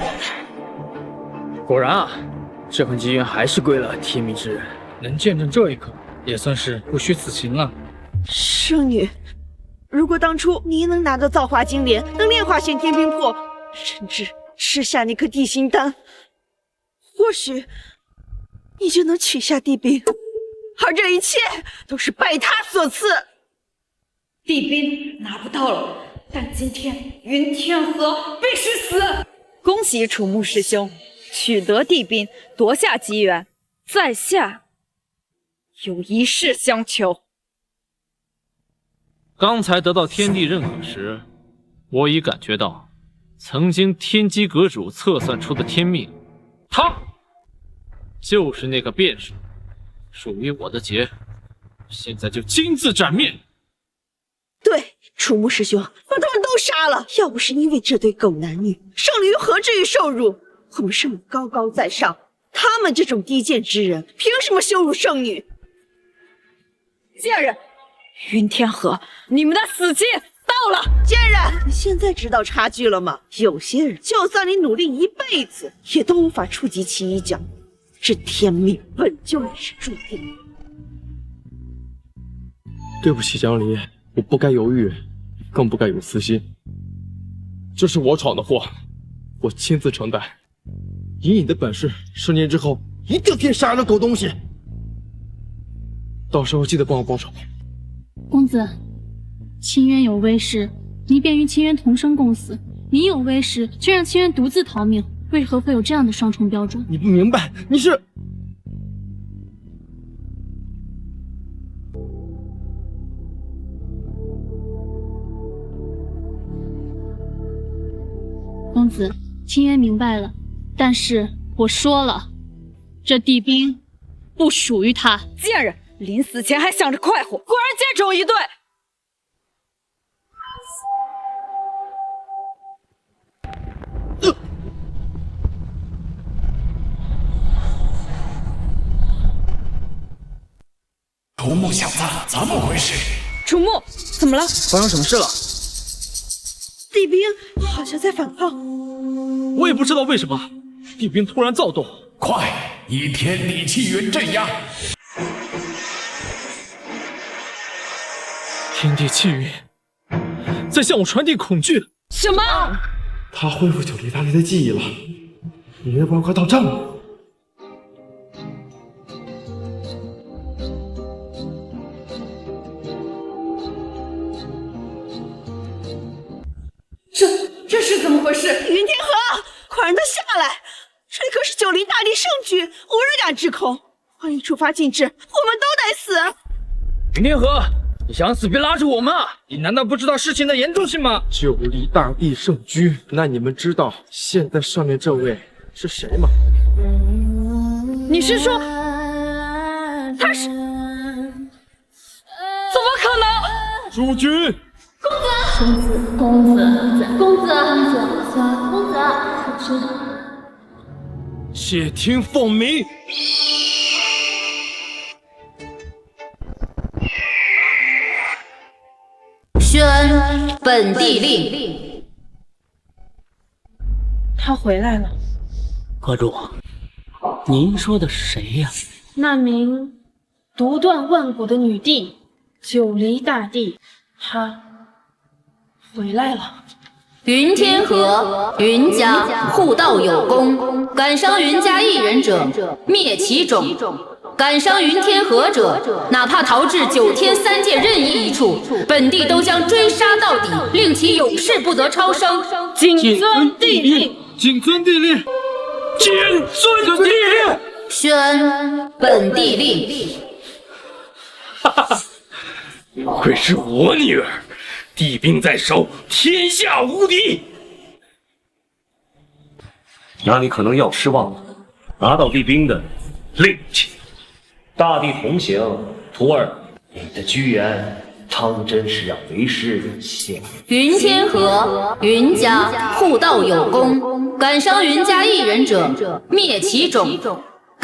果然啊，这份机缘还是归了天命之人，能见证这一刻，也算是不虚此行了。圣女，如果当初你能拿到造化金莲，能炼化玄天冰魄，甚至吃下那颗地心丹，或许你就能取下地兵。而这一切都是拜他所赐。地兵拿不到了，但今天云天河必须死。恭喜楚木师兄取得地兵，夺下机缘，在下有一事相求。刚才得到天地认可时，我已感觉到曾经天机阁主测算出的天命，他就是那个变数，属于我的劫，现在就亲自斩灭。对，楚木师兄，把他们都杀了！要不是因为这对狗男女，圣女又何至于受辱？我们圣母高高在上，他们这种低贱之人，凭什么羞辱圣女？贱人！云天河，你们的死期到了！贱人，你现在知道差距了吗？有些人，就算你努力一辈子，也都无法触及其一角。这天命本就是注定的。对不起，江离，我不该犹豫，更不该有私心。这是我闯的祸，我亲自承担。以你的本事，10年之后一定可以杀了狗东西。到时候记得帮我报仇。公子，清渊有威势，你便与清渊同生共死；你有威势，却让清渊独自逃命，为何会有这样的双重标准？你不明白，你是……公子，清渊明白了，但是我说了，这地兵不属于他。贱人，临死前还想着快活，果然奸宠一对。楚木小子，怎么回事？楚木，怎么了？发生什么事了？地兵好像在反抗。我也不知道为什么，地兵突然躁动。快，以天地气元镇压！天地气运在向我传递恐惧。什么？他恢复9厘大力的记忆了，你要不要快到账了？这是怎么回事？云天河，快让他下来！这可是9厘大力圣举，无人敢制空。万一触发禁制，我们都得死。云天河，你想死别拉着我们啊！你难道不知道事情的严重性吗？9厘大地圣居，那你们知道现在上面这位是谁吗？你是说他是？怎么可能？诸君。公子，且听凤鸣。宣本地令。他回来了。阁主，您说的是谁呀？那名独断万古的女帝9厘大帝，她回来了。云天河、云家互道有功，敢伤云家一人者，灭其种；敢伤云天河者，哪怕逃至9天3界任意一处，本地都将追杀到底，令其永世不得超生。谨遵地令。谨遵地令。谨遵地令。宣本地令。哈哈，不愧是我女儿。地兵在手，天下无敌。那你可能要失望了。拿到地兵的，另计。大地同行，徒儿，你的居然当真是让为师羡慕。云天河、云家互道有功，敢伤云家一人者，灭其种；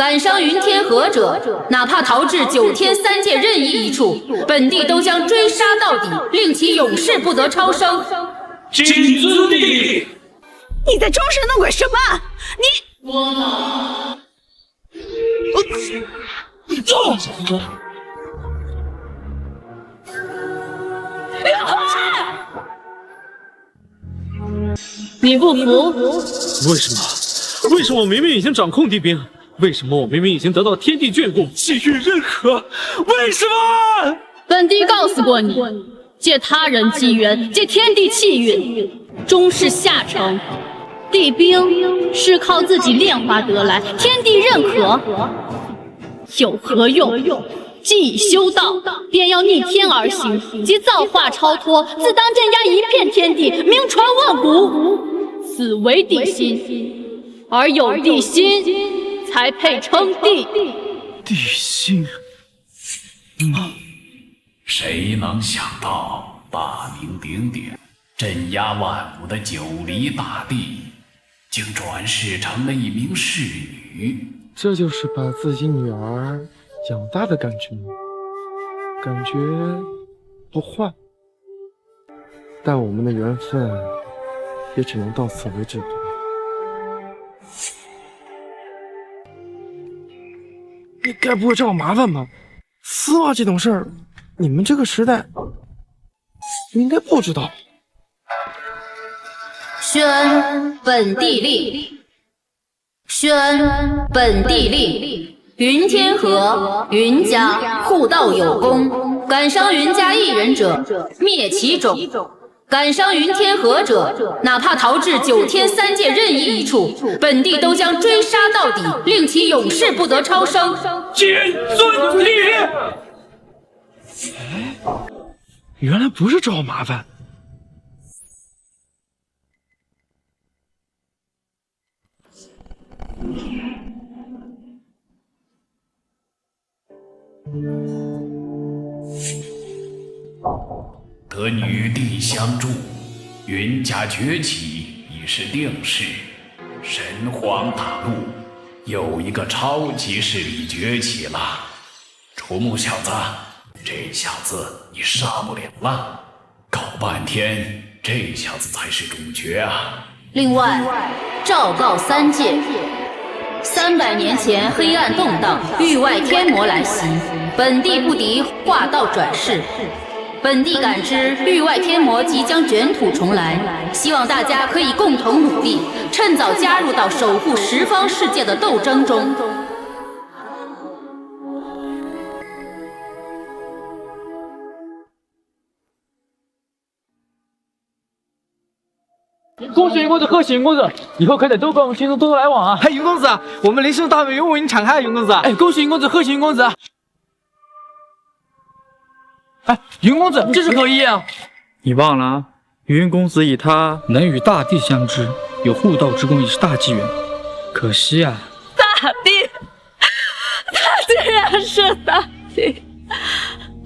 感伤云天河者，哪怕逃至9天3界任意一处，本地都将追杀到底，令其永世不得超生。谨遵命令。你在装神弄鬼什么？你不服？为什么？为什么我明明已经掌控地兵？为什么我明明已经得到天地眷顾，气运认可？为什么？本帝告诉过你，借他人机缘，借天地气运，终是下乘。地兵是靠自己炼化得来，天地认可，有何用？既已修道，便要逆天而行，即造化超脱，自当镇压一片天地，名传万古，此为地心。而有地心，才配称帝。地心。谁能想到大名鼎鼎、镇压万物的九黎大帝，竟转世成了一名侍女？这就是把自己女儿养大的感觉吗？感觉不坏，但我们的缘分也只能到此为止了。你该不会找我麻烦吧？丝袜这种事儿，你们这个时代应该不知道。宣本地令，宣本地令，云天河、云家互道有功，感伤云家一人者，灭其种。感伤云天河者，哪怕逃至9天3界任意一处，本地都将追杀到底，令其永世不得超生。谨遵命令。原来不是找我麻烦。得女帝相助，云家崛起已是定势。神荒大陆有一个超级势力崛起了。楚木小子，这小子你杀不了了。搞半天，这小子才是主角啊！另外，昭告3界，300年前黑暗动荡，域外天魔来袭，本地不敌，化道转世。本地感知域外天魔即将卷土重来，希望大家可以共同努力，趁早加入到守护十方世界的斗争中。恭喜云公子，贺喜云公子，以后可得多跟我们群众多多来往啊！哎，云公子，我们林氏大美云为您敞开，云公子。哎，恭喜云公子，贺喜云公子。哎，云公子，这是何意啊？你忘了啊？云公子以他能与大帝相知，有护道之功，已是大机缘。可惜啊，大帝，他竟然是大帝，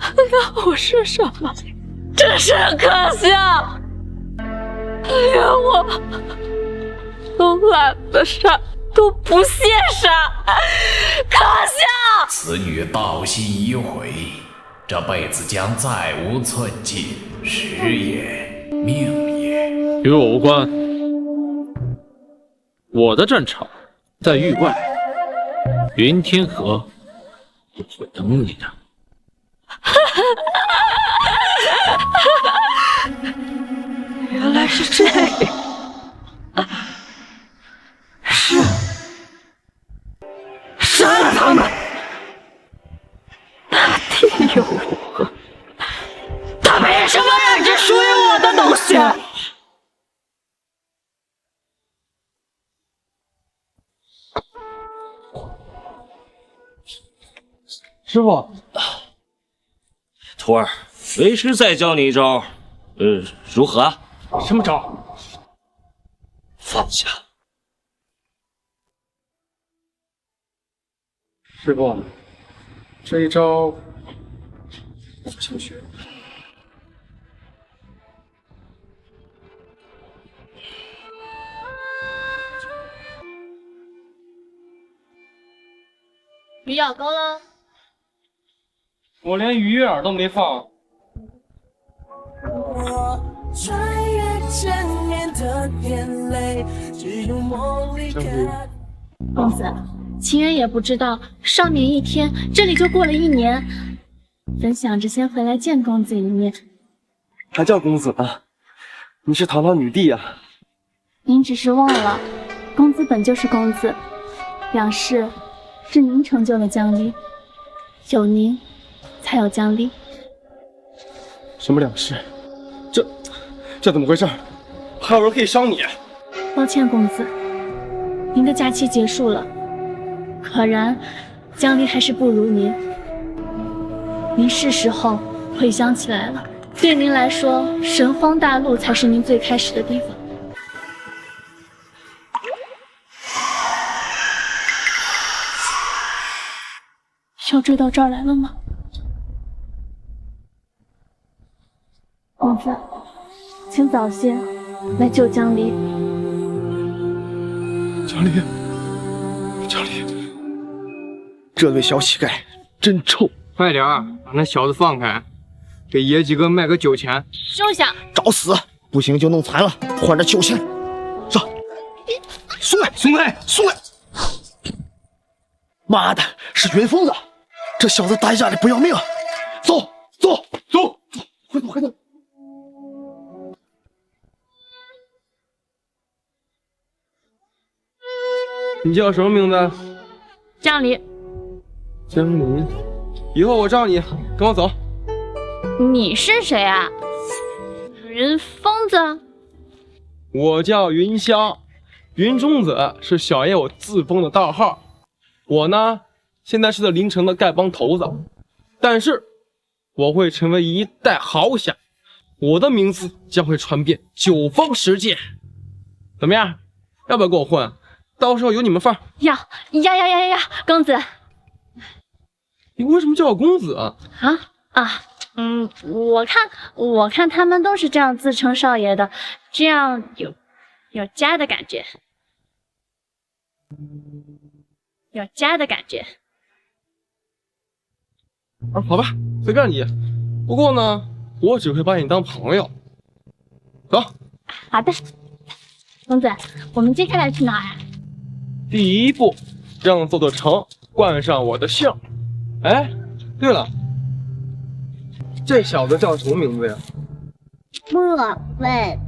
那我是什么？真是可笑！连我都懒得杀，都不屑杀，可笑！此女道心已毁，这辈子将再无寸进，时也，命也。与我无关，我的战场在域外，云天河不会等你的。原来是这样，杀了他们！大帝又如何？他凭什么染指属于我的东西？师傅，徒儿，为师再教你一招，如何？什么招？放下。师傅，这一招我不想学。鱼咬钩了。我连鱼饵都没放。穿越千年的眼泪，只有梦里看。公子，秦渊也不知道，上面一天，这里就过了1年。本想着先回来见公子一面，还叫公子呢？你是堂堂女帝啊！您只是忘了，公子本就是公子，两世是您成就了江离，有您才有江离。什么两世？这怎么回事？还有人可以伤你？抱歉，公子，您的假期结束了，可然江离还是不如您。您是时候回想起来了，对您来说，神荒大陆才是您最开始的地方。要追到这儿来了吗？公子，请早些来救江离。江离，这位小乞丐真臭！快点儿把那小子放开，给爷几个卖个酒钱。收下！找死！不行就弄残了，换点酒钱。上！松开！妈的，是云疯子！这小子打架里不要命啊！走！快走！你叫什么名字？江离。江离，以后我罩你，跟我走。你是谁啊？云疯子？我叫云霄，云中子是小爷我自封的道号。我呢，现在是这凌城的丐帮头子，但是我会成为一代豪侠，我的名字将会传遍9方10界。怎么样？要不要跟我混？到时候有你们份儿。呀，公子。你为什么叫我公子啊？我看他们都是这样自称少爷的，这样有家的感觉，好吧，随便你。不过呢，我只会把你当朋友。走。好的，公子，我们接下来去哪儿啊？第一步，让这座城冠上我的姓。哎，对了，这小子叫什么名字呀？莫问。